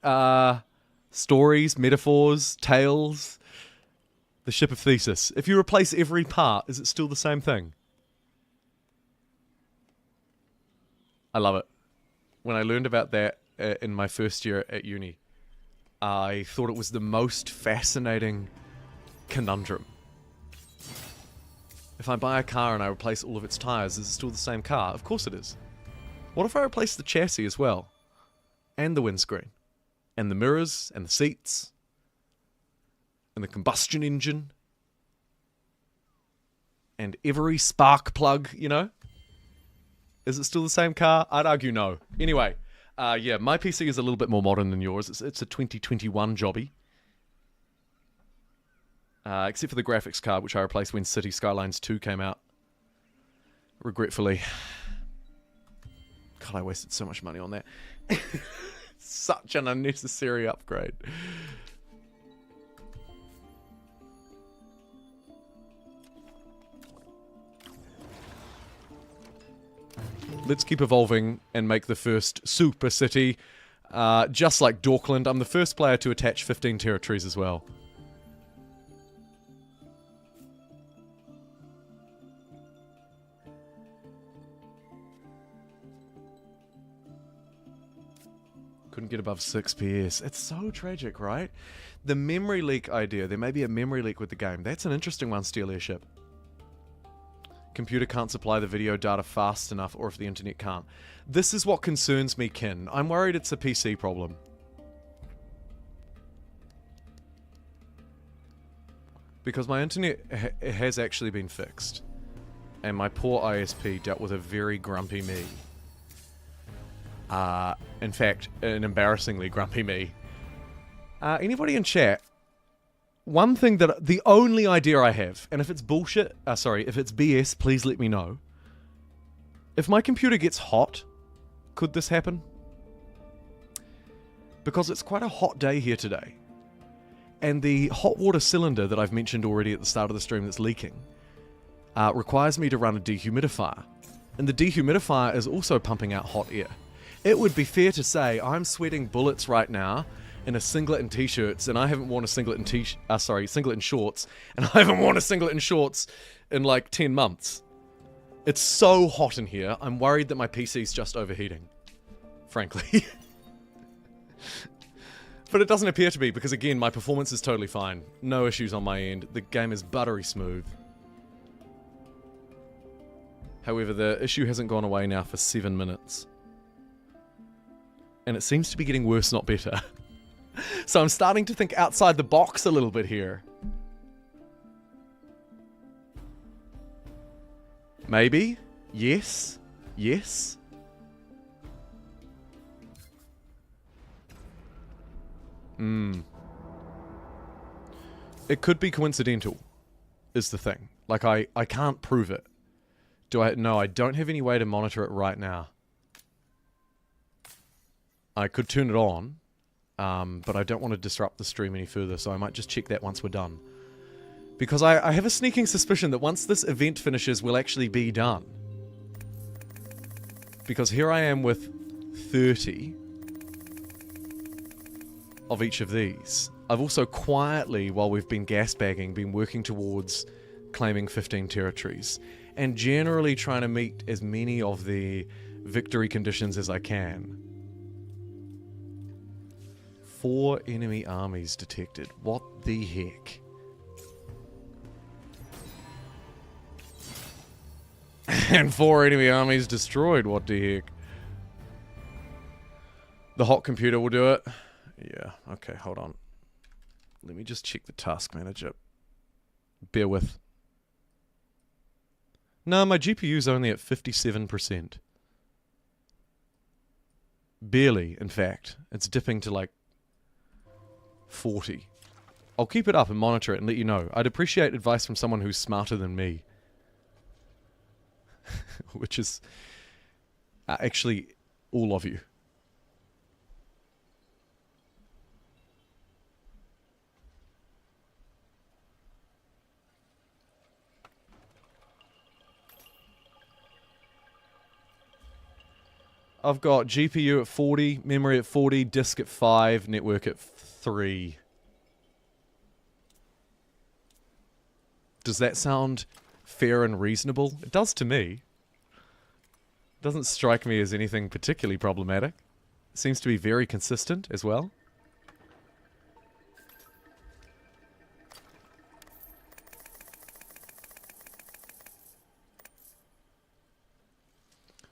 stories, metaphors, tales. The Ship of Thesis. If you replace every part, is it still the same thing? I love it. When I learned about that in my first year at uni, I thought it was the most fascinating conundrum. If I buy a car and I replace all of its tires, is it still the same car? Of course it is. What if I replace the chassis as well? And the windscreen? And the mirrors? And the seats? And the combustion engine? And every spark plug, you know? Is it still the same car? I'd argue no. Anyway, yeah, my PC is a little bit more modern than yours. It's a 2021 jobby. Except for the graphics card, which I replaced when City Skylines 2 came out. Regretfully. God, I wasted so much money on that. Such an unnecessary upgrade. Let's keep evolving and make the first super city. Just like Dorkland, I'm the first player to attach 15 territories as well. Couldn't get above 6 PS. It's so tragic, right? The memory leak idea. There may be a memory leak with the game. That's an interesting one, Steel Airship. Computer can't supply the video data fast enough, or if the internet can't. This is what concerns me, Kin. I'm worried it's a PC problem. Because my internet has actually been fixed. And my poor ISP dealt with a very grumpy me. In fact, an embarrassingly grumpy me. Anybody in chat? One thing that, the only idea I have, and if it's bullshit, if it's BS, please let me know. If my computer gets hot, could this happen? Because it's quite a hot day here today. And the hot water cylinder that I've mentioned already at the start of the stream that's leaking, requires me to run a dehumidifier. And the dehumidifier is also pumping out hot air. It would be fair to say I'm sweating bullets right now in a singlet and t-shirts, and I haven't worn a singlet and singlet and shorts, and I haven't worn a singlet and shorts in like 10 months. It's so hot in here, I'm worried that my PC's just overheating. Frankly. But it doesn't appear to be, because again, my performance is totally fine. No issues on my end. The game is buttery smooth. However, the issue hasn't gone away now for 7 minutes. And it seems to be getting worse, not better. So I'm starting to think outside the box a little bit here. Maybe? Yes? Yes? It could be coincidental, is the thing. Like, I can't prove it. No, I don't have any way to monitor it right now. I could turn it on, but I don't want to disrupt the stream any further, so I might just check that once we're done. Because I have a sneaking suspicion that once this event finishes, we'll actually be done. Because here I am with 30 of each of these. I've also quietly, while we've been gasbagging, been working towards claiming 15 territories. And generally trying to meet as many of the victory conditions as I can. 4 enemy armies detected. What the heck? And 4 enemy armies destroyed. What the heck? The hot computer will do it. Yeah, okay, hold on. Let me just check the task manager. Bear with. No, my GPU's only at 57%. Barely, in fact. It's dipping to like 40. I'll keep it up and monitor it and let you know. I'd appreciate advice from someone who's smarter than me. Which is actually all of you. I've got GPU at 40, memory at 40, disk at 5, network at 3. Does that sound fair and reasonable? It does to me. It doesn't strike me as anything particularly problematic. It seems to be very consistent as well.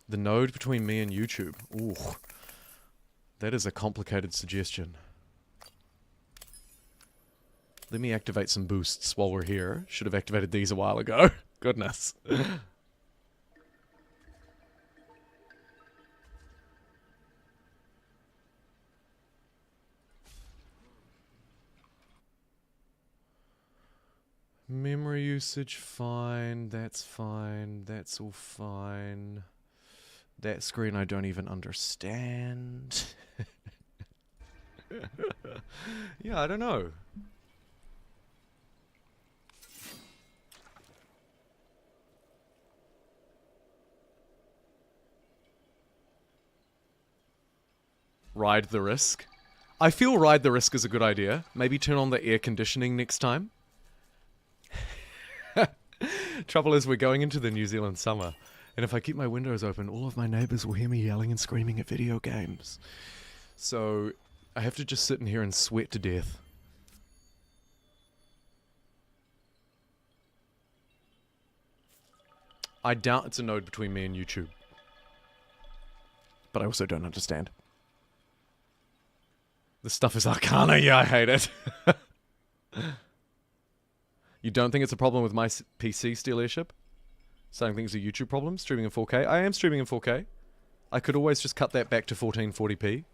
The node between me and YouTube. Ooh. That is a complicated suggestion. Let me activate some boosts while we're here. Should have activated these a while ago. Goodness. Memory usage, fine. That's fine. That's all fine. That screen I don't even understand. Yeah, I don't know. Ride the risk. I feel ride the risk is a good idea. Maybe turn on the air conditioning next time. Trouble is, we're going into the New Zealand summer. And if I keep my windows open, all of my neighbors will hear me yelling and screaming at video games. So, I have to just sit in here and sweat to death. I doubt it's a node between me and YouTube. But I also don't understand. This stuff is Arcana. Yeah, I hate it. You don't think it's a problem with my PC, Steel Airship? Saying things are YouTube problems? Streaming in 4K? I am streaming in 4K. I could always just cut that back to 1440p.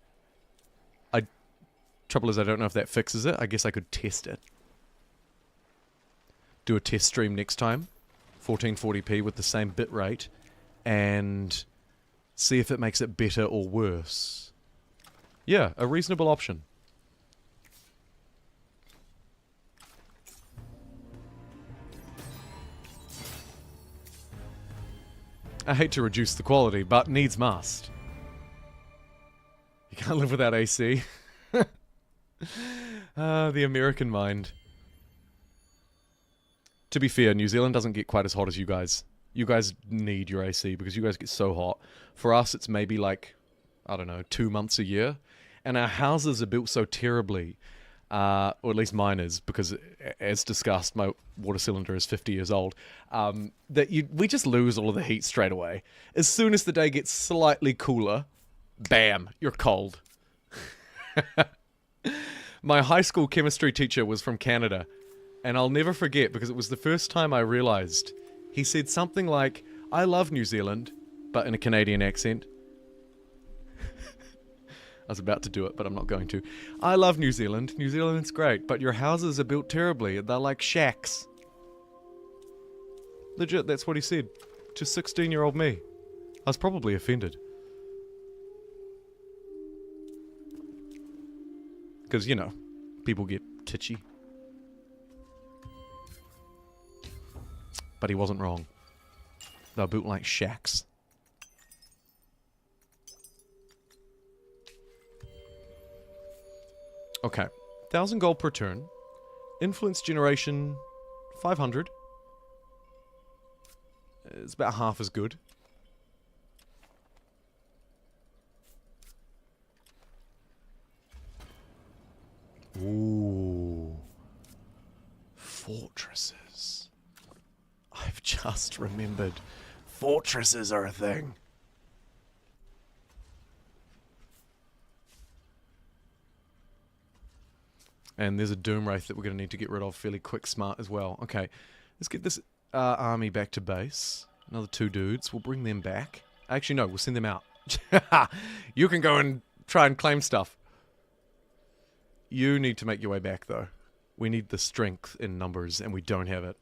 Trouble is, I don't know if that fixes it. I guess I could test it. Do a test stream next time. 1440p with the same bitrate. And see if it makes it better or worse. Yeah, a reasonable option. I hate to reduce the quality, but needs must. You can't live without AC. The American mind. To be fair, New Zealand doesn't get quite as hot as you guys. You guys need your AC because you guys get so hot. For us, it's maybe like, I don't know, 2 months a year. And our houses are built so terribly, or at least mine is, because as discussed, my water cylinder is 50 years old, that we just lose all of the heat straight away. As soon as the day gets slightly cooler, bam, you're cold. My high school chemistry teacher was from Canada, and I'll never forget because it was the first time I realized. He said something like, "I love New Zealand," but in a Canadian accent. I was about to do it, but I'm not going to. "I love New Zealand. New Zealand's great, but your houses are built terribly. They're like shacks." Legit, that's what he said. To 16-year-old me. I was probably offended. Because, you know, people get titchy. But he wasn't wrong. They're built like shacks. Okay. 1,000 gold per turn. Influence generation 500. It's about half as good. Ooh. Fortresses. I've just remembered. Fortresses are a thing. And there's a Doom Wraith that we're going to need to get rid of fairly quick smart as well. Okay, let's get this army back to base. Another 2 dudes. We'll bring them back. Actually, no, we'll send them out. You can go and try and claim stuff. You need to make your way back, though. We need the strength in numbers, and we don't have it.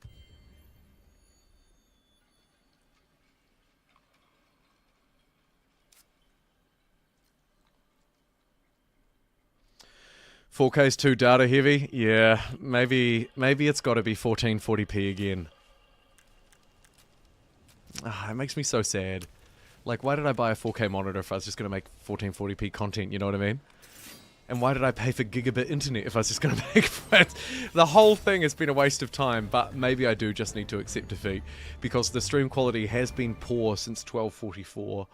"4K is too data heavy." Yeah, maybe it's got to be 1440p again. It makes me so sad. Like, why did I buy a 4K monitor if I was just going to make 1440p content, you know what I mean? And why did I pay for gigabit internet if I was just going to make... The whole thing has been a waste of time, but maybe I do just need to accept defeat, because the stream quality has been poor since 12:44.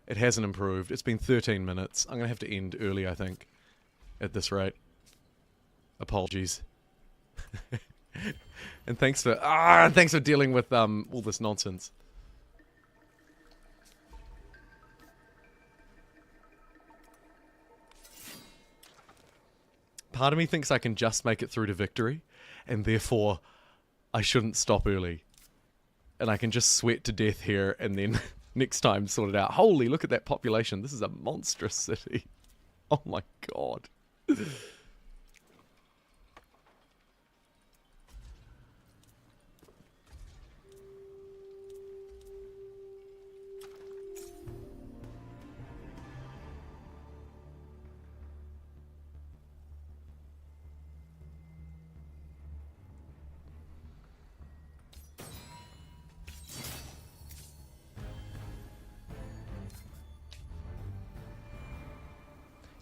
It hasn't improved. It's been 13 minutes. I'm going to have to end early, I think, at this rate. Apologies. And thanks for dealing with all this nonsense. Part of me thinks I can just make it through to victory, and therefore I shouldn't stop early. And I can just sweat to death here, and then next time sort it out. Holy, look at that population. This is a monstrous city. Oh my god.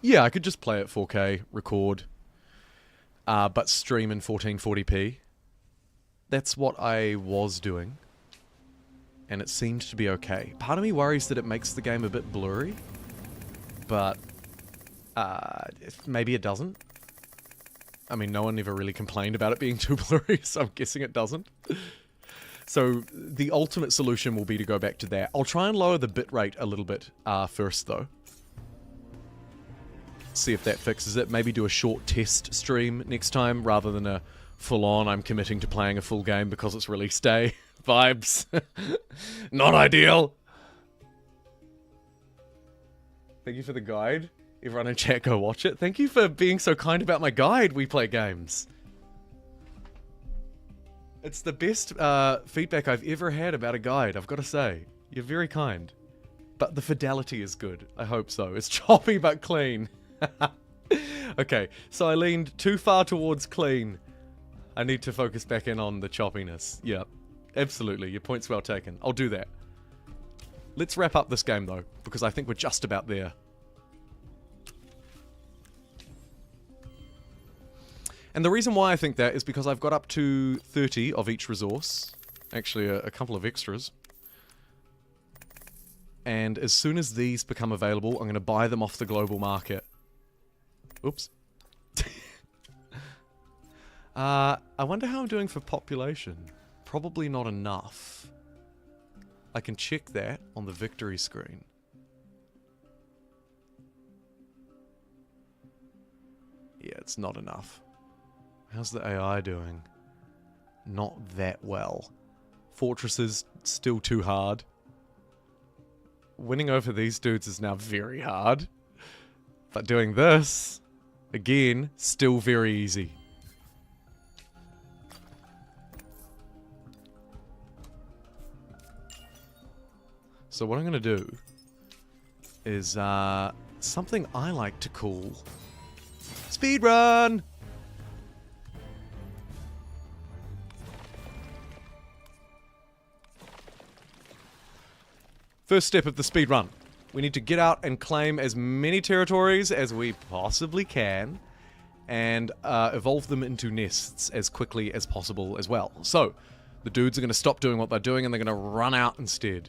Yeah, I could just play at 4K, record, but stream in 1440p. That's what I was doing, and it seemed to be okay. Part of me worries that it makes the game a bit blurry, but maybe it doesn't. I mean, no one ever really complained about it being too blurry, so I'm guessing it doesn't. So the ultimate solution will be to go back to that. I'll try and lower the bitrate a little bit first, though. See if that fixes it. Maybe do a short test stream next time rather than a full-on I'm committing to playing a full game because it's release day vibes. Not ideal. Thank you for the guide. Everyone in chat, go watch it. Thank you for being so kind about my guide, We Play Games. It's the best feedback I've ever had about a guide, I've got to say. You're very kind. But the fidelity is good. I hope so. It's choppy but clean. Okay, so I leaned too far towards clean. I need to focus back in on the choppiness. Yeah, absolutely. Your point's well taken. I'll do that. Let's wrap up this game, though, because I think we're just about there. And the reason why I think that is because I've got up to 30 of each resource. Actually, a couple of extras. And as soon as these become available, I'm going to buy them off the global market. Oops. I wonder how I'm doing for population. Probably not enough. I can check that on the victory screen. Yeah, it's not enough. How's the AI doing? Not that well. Fortresses, still too hard. Winning over these dudes is now very hard. But doing this, again, still very easy. So what I'm going to do is something I like to call speedrun. First step of the speedrun. We need to get out and claim as many territories as we possibly can and evolve them into nests as quickly as possible as well. So, the dudes are going to stop doing what they're doing and they're going to run out instead.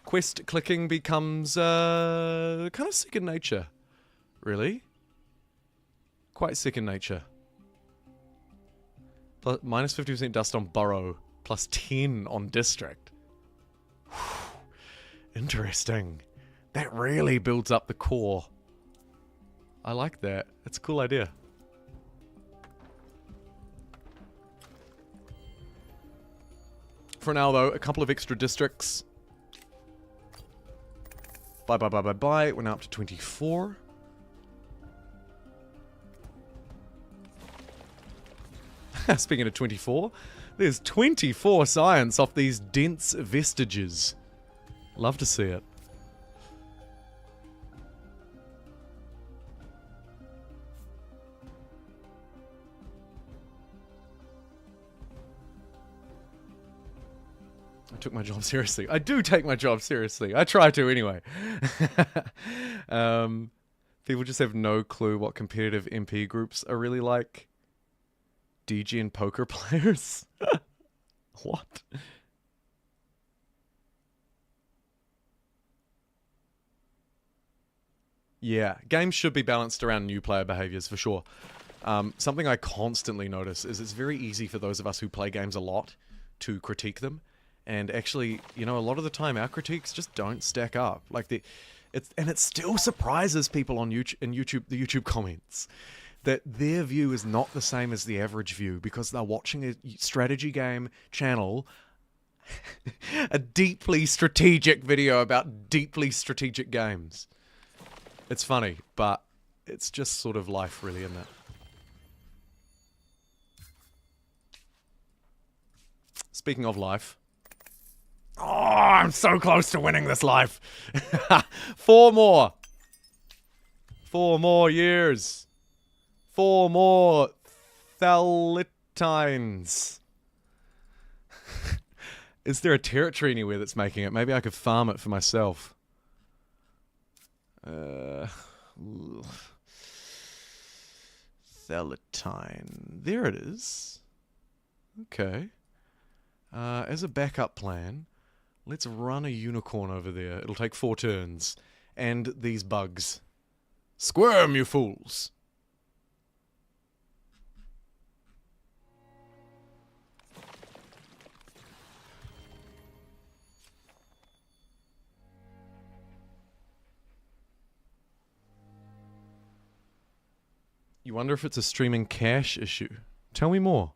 Quest clicking becomes kind of second nature, really. Quite second nature. Minus 50% dust on Burrow, plus 10 on District. Whew. Interesting. That really builds up the core. I like that. It's a cool idea. For now, though, a couple of extra districts. Bye, bye, bye, bye, bye. We're now up to 24. Speaking of 24, there's 24 science off these dense vestiges. Love to see it. I took my job seriously. I do take my job seriously. I try to anyway. People just have no clue what competitive MP groups are really like. DG and poker players? What? Yeah, games should be balanced around new player behaviors for sure. Something I constantly notice is it's very easy for those of us who play games a lot to critique them. And actually, you know, a lot of the time our critiques just don't stack up. Like it still surprises people on YouTube, the YouTube comments, that their view is not the same as the average view because they're watching a strategy game channel, a deeply strategic video about deeply strategic games. It's funny, but it's just sort of life, really, isn't it? Speaking of life. Oh, I'm so close to winning this life. 4 more. 4 more years. 4 more Thalitines. Is there a territory anywhere that's making it? Maybe I could farm it for myself. Thalitine. There it is. Okay. As a backup plan, Let's run a unicorn over there. It'll take 4 turns. And these bugs. Squirm, you fools! You wonder if it's a streaming cache issue. Tell me more.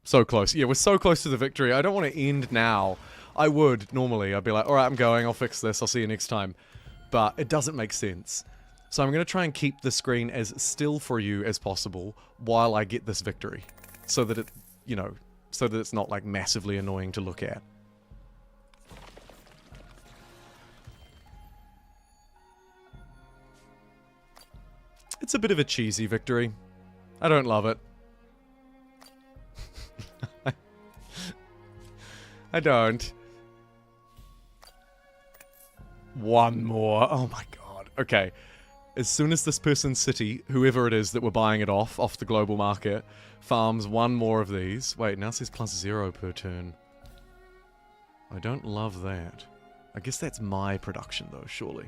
So close. Yeah, we're so close to the victory. I don't want to end now. I would, normally. I'd be like, alright, I'm going. I'll fix this. I'll see you next time. But it doesn't make sense. So I'm going to try and keep the screen as still for you as possible while I get this victory. So that it, you know, so that it's not like massively annoying to look at. It's a bit of a cheesy victory. I don't love it. I don't. One more. Oh my god. Okay. As soon as this person's city, whoever it is that we're buying it off the global market, farms one more of these. Wait, now it says +0 per turn. I don't love that. I guess that's my production though, surely.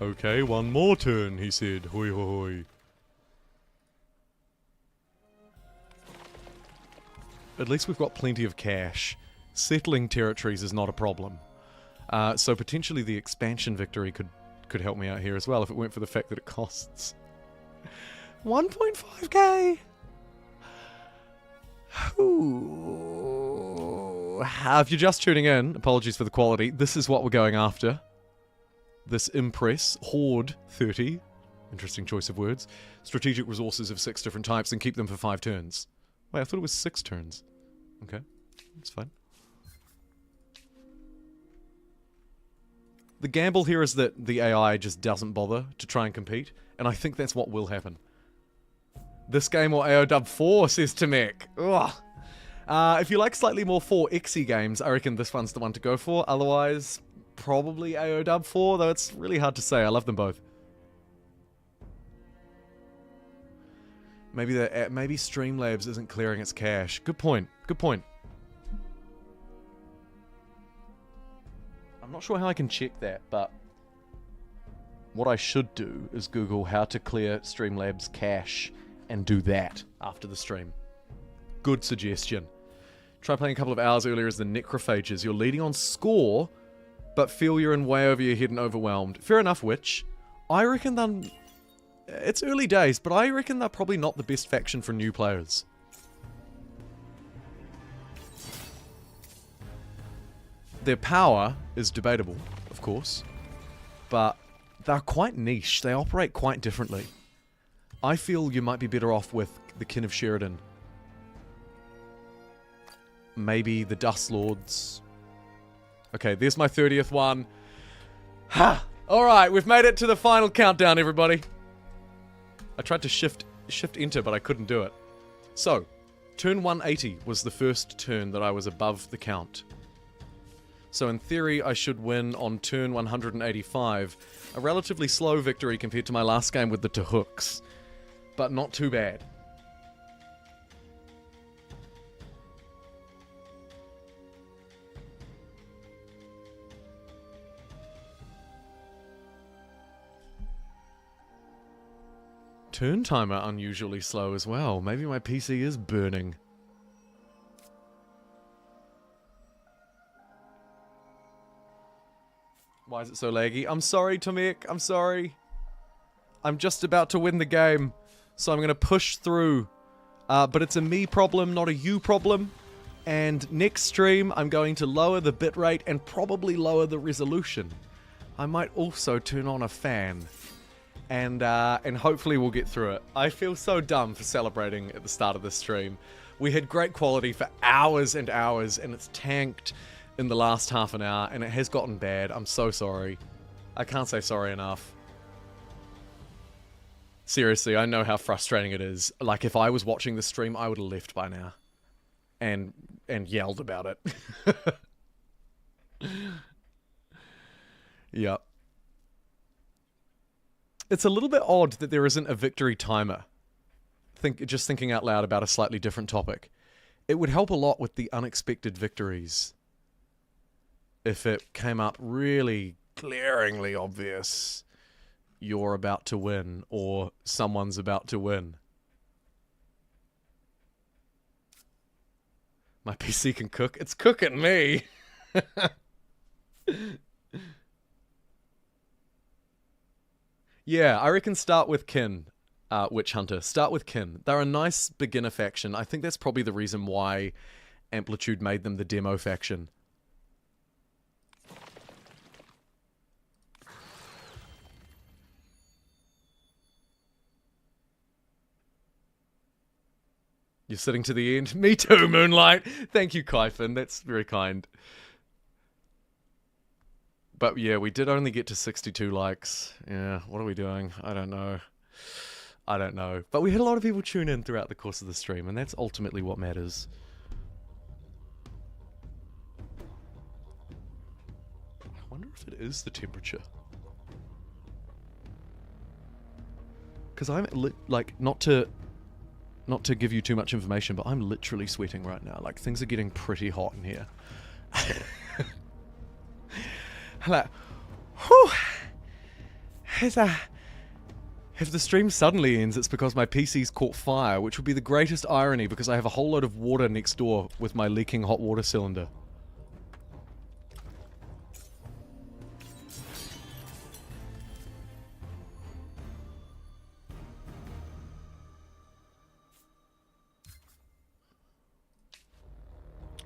Okay, one more turn, he said. Hoi hoi hoi. At least we've got plenty of cash. Settling territories is not a problem. So potentially the expansion victory could help me out here as well if it weren't for the fact that it costs 1.5k. Ooh. If you're just tuning in, apologies for the quality. This is what we're going after. This Impress Horde 30. Interesting choice of words. Strategic resources of 6 different types and keep them for 5 turns. Wait, I thought it was 6 turns. Okay, that's fine. The gamble here is that the AI just doesn't bother to try and compete, and I think that's what will happen. This game or AOW 4, says Tamek. Ugh. If you like slightly more 4Xy games, I reckon this one's the one to go for. Otherwise, probably AOW 4, though it's really hard to say. I love them both. Maybe Streamlabs isn't clearing its cache. Good point. Good point. I'm not sure how I can check that, but what I should do is Google how to clear Streamlabs cache and do that after the stream. Good suggestion. Try playing a couple of hours earlier as the Necrophages. You're leading on score, but feel you're in way over your head and overwhelmed. Fair enough, Witch. I reckon they're... It's early days, but I reckon they're probably not the best faction for new players. Their power is debatable, of course, but they're quite niche. They operate quite differently. I feel you might be better off with the Kin of Sheridan. Maybe the Dust Lords. Okay, there's my 30th one. Ha! Alright, we've made it to the final countdown, everybody. I tried to shift enter, but I couldn't do it. So, turn 180 was the first turn that I was above the count. So in theory, I should win on turn 185. A relatively slow victory compared to my last game with the Tahooks. But not too bad. Turn timer unusually slow as well. Maybe my PC is burning. Why is it so laggy? I'm sorry, Tomek. I'm sorry. I'm just about to win the game, so I'm going to push through. But it's a me problem, not a you problem. And next stream, I'm going to lower the bitrate and probably lower the resolution. I might also turn on a fan. And hopefully we'll get through it. I feel so dumb for celebrating at the start of this stream. We had great quality for hours and hours, and it's tanked in the last half an hour, and it has gotten bad. I'm so sorry. I can't say sorry enough. Seriously, I know how frustrating it is. Like, if I was watching the stream, I would have left by now. And yelled about it. Yep. It's a little bit odd that there isn't a victory timer. Just thinking out loud about a slightly different topic. It would help a lot with the unexpected victories if it came up really glaringly obvious you're about to win or someone's about to win. My PC can cook. It's cooking me. Yeah, I reckon start with Kin, Witch Hunter. Start with Kin. They're a nice beginner faction. I think that's probably the reason why Amplitude made them the demo faction. You're sitting to the end? Me too, Moonlight! Thank you, Kaifin. That's very kind. But yeah, we did only get to 62 likes. Yeah, what are we doing? I don't know. I don't know. But we had a lot of people tune in throughout the course of the stream, and that's ultimately what matters. I wonder if it is the temperature. Because I'm, like, not to give you too much information, but I'm literally sweating right now. Like, things are getting pretty hot in here. Hello. Whew. If the stream suddenly ends, it's because my PC's caught fire, which would be the greatest irony because I have a whole load of water next door with my leaking hot water cylinder.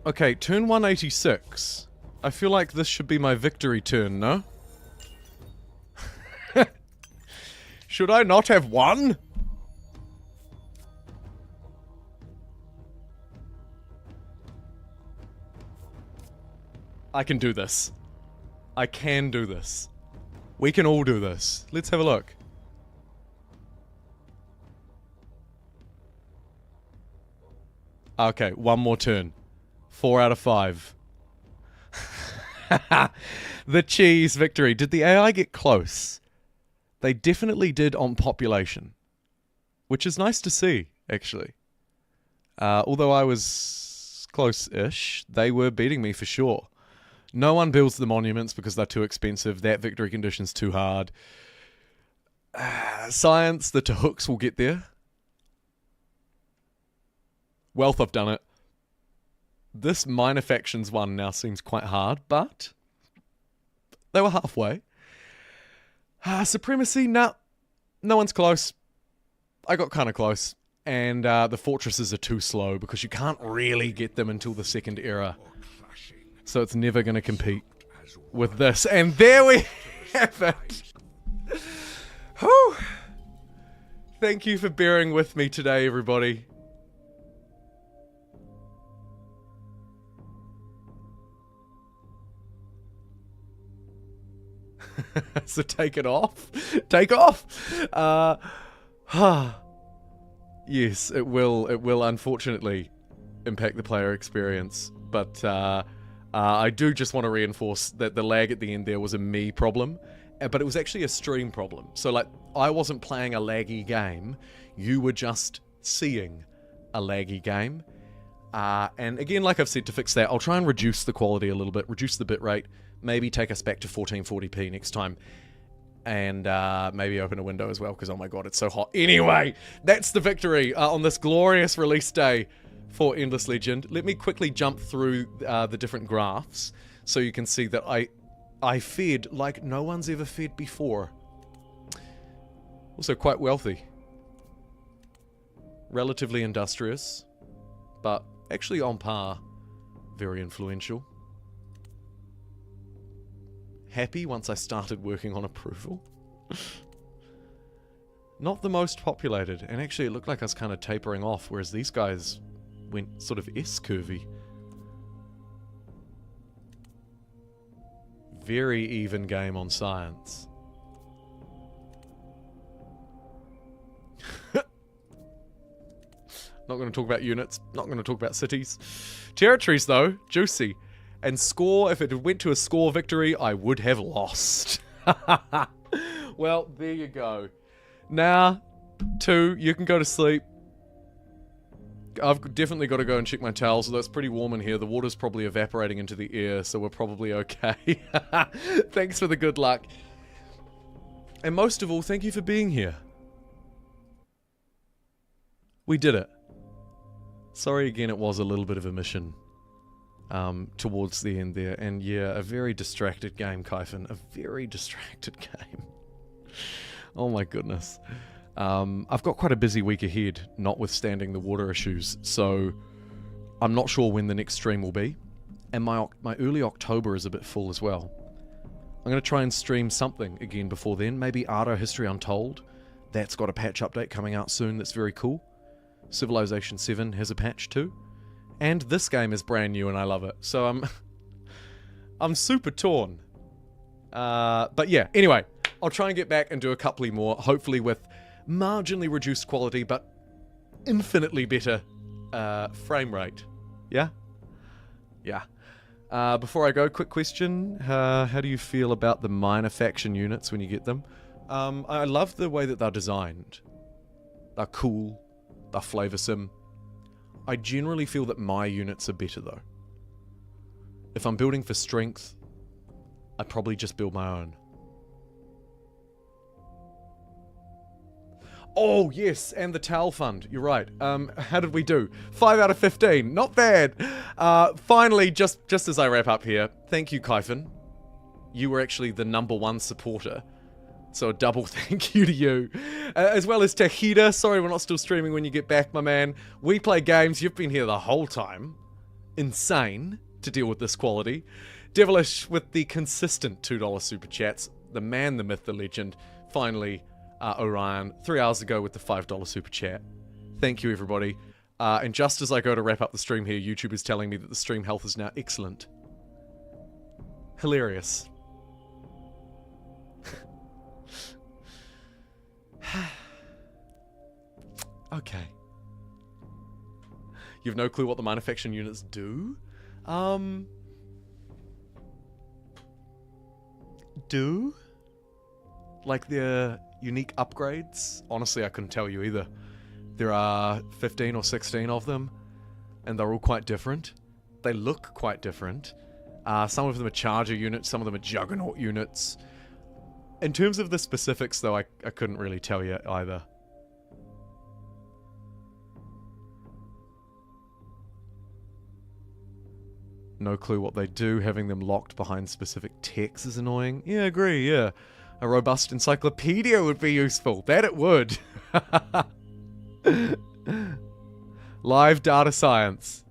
Okay, turn 186. I feel like this should be my victory turn, no? Should I not have won? I can do this. I can do this. We can all do this. Let's have a look. Okay, one more turn. 4 out of 5. The cheese victory. Did the AI get close? They definitely did on population. Which is nice to see, actually. Although I was close-ish, they were beating me for sure. No one builds the monuments because they're too expensive. That victory condition's too hard. Science, the Tahooks will get there. Wealth, I've done it. This minor factions one now seems quite hard, but they were halfway. Supremacy, nah. No one's close. I got kind of close. And the fortresses are too slow because you can't really get them until the second era. So it's never going to compete with this. And there we have it. Whew. Thank you for bearing with me today, everybody. So take it off. Take off. Yes, it will unfortunately impact the player experience. But I do just want to reinforce that the lag at the end there was a me problem, but it was actually a stream problem. So like, I wasn't playing a laggy game. You were just seeing a laggy game. And again, like I've said, to fix that, I'll try and reduce the quality a little bit, reduce the bitrate. Maybe take us back to 1440p next time. And maybe open a window as well, because oh my god, it's so hot. Anyway, that's the victory on this glorious release day for Endless Legend. Let me quickly jump through the different graphs so you can see that I fed like no one's ever fed before. Also quite wealthy. Relatively industrious, but actually on par. Very influential. Happy once I started working on approval. Not the most populated, and actually it looked like I was kind of tapering off, whereas these guys went sort of S-curvy. Very even game on science. Not going to talk about units, not going to talk about cities. Territories though, juicy. And score, if it went to a score victory, I would have lost. Well, there you go. Now, 2, you can go to sleep. I've definitely got to go and check my towels, although it's pretty warm in here. The water's probably evaporating into the air, so we're probably okay. Thanks for the good luck. And most of all, thank you for being here. We did it. Sorry again, it was a little bit of a mission towards the end there. And yeah, a very distracted game, Kyphon. A very distracted game. Oh my goodness. I've got quite a busy week ahead, notwithstanding the water issues, so I'm not sure when the next stream will be. And my early October is a bit full as well. I'm going to try and stream something again before then. Maybe Art History Untold. That's got a patch update coming out soon that's very cool. Civilization 7 has a patch too. And this game is brand new and I love it. So I'm super torn. But yeah, anyway, I'll try and get back and do a couple more, hopefully with marginally reduced quality, but infinitely better frame rate. Yeah? Yeah. Before I go, quick question. How do you feel about the minor faction units when you get them? I love the way that they're designed. They're cool. They're flavoursome. I generally feel that my units are better, though. If I'm building for strength, I probably just build my own. Oh, yes, and the towel fund. You're right. How did we do? 5 out of 15. Not bad. Finally, just as I wrap up here, thank you, Kyphon. You were actually the #1 supporter. So a double thank you to you. As well as Tahida. Sorry we're not still streaming when you get back, my man. We play games. You've been here the whole time. Insane to deal with this quality. Devilish with the consistent $2 super chats. The man, the myth, the legend. Finally, Orion, 3 hours ago with the $5 super chat. Thank you, everybody. And just as I go to wrap up the stream here, YouTube is telling me that the stream health is now excellent. Hilarious. Okay. You have no clue what the minor faction units do? Like their unique upgrades? Honestly, I couldn't tell you either. There are 15 or 16 of them, and they're all quite different. They look quite different. Some of them are charger units, some of them are juggernaut units. In terms of the specifics, though, I couldn't really tell you either. No clue what they do. Having them locked behind specific text is annoying. Yeah, agree, yeah. A robust encyclopedia would be useful. That it would. Live data science.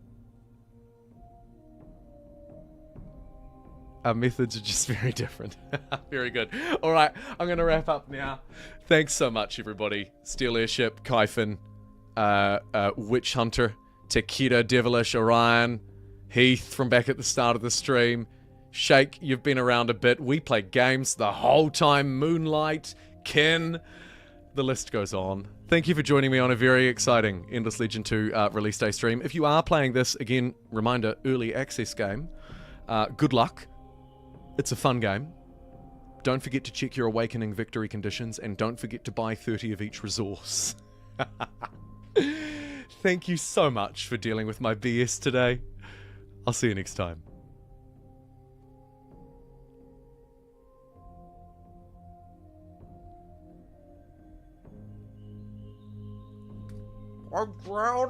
Our methods are just very different. Very good. Alright, I'm going to wrap up now. Thanks so much, everybody. Steel Airship, Kyphon, Witch Hunter, Takeda, Devilish, Orion, Heath from back at the start of the stream. Shake, you've been around a bit. We play games the whole time. Moonlight, Ken. The list goes on. Thank you for joining me on a very exciting Endless Legend 2 release day stream. If you are playing this, again, reminder, early access game. Good luck. It's a fun game. Don't forget to check your awakening victory conditions, and don't forget to buy 30 of each resource. Thank you so much for dealing with my BS today. I'll see you next time. I'm drowning.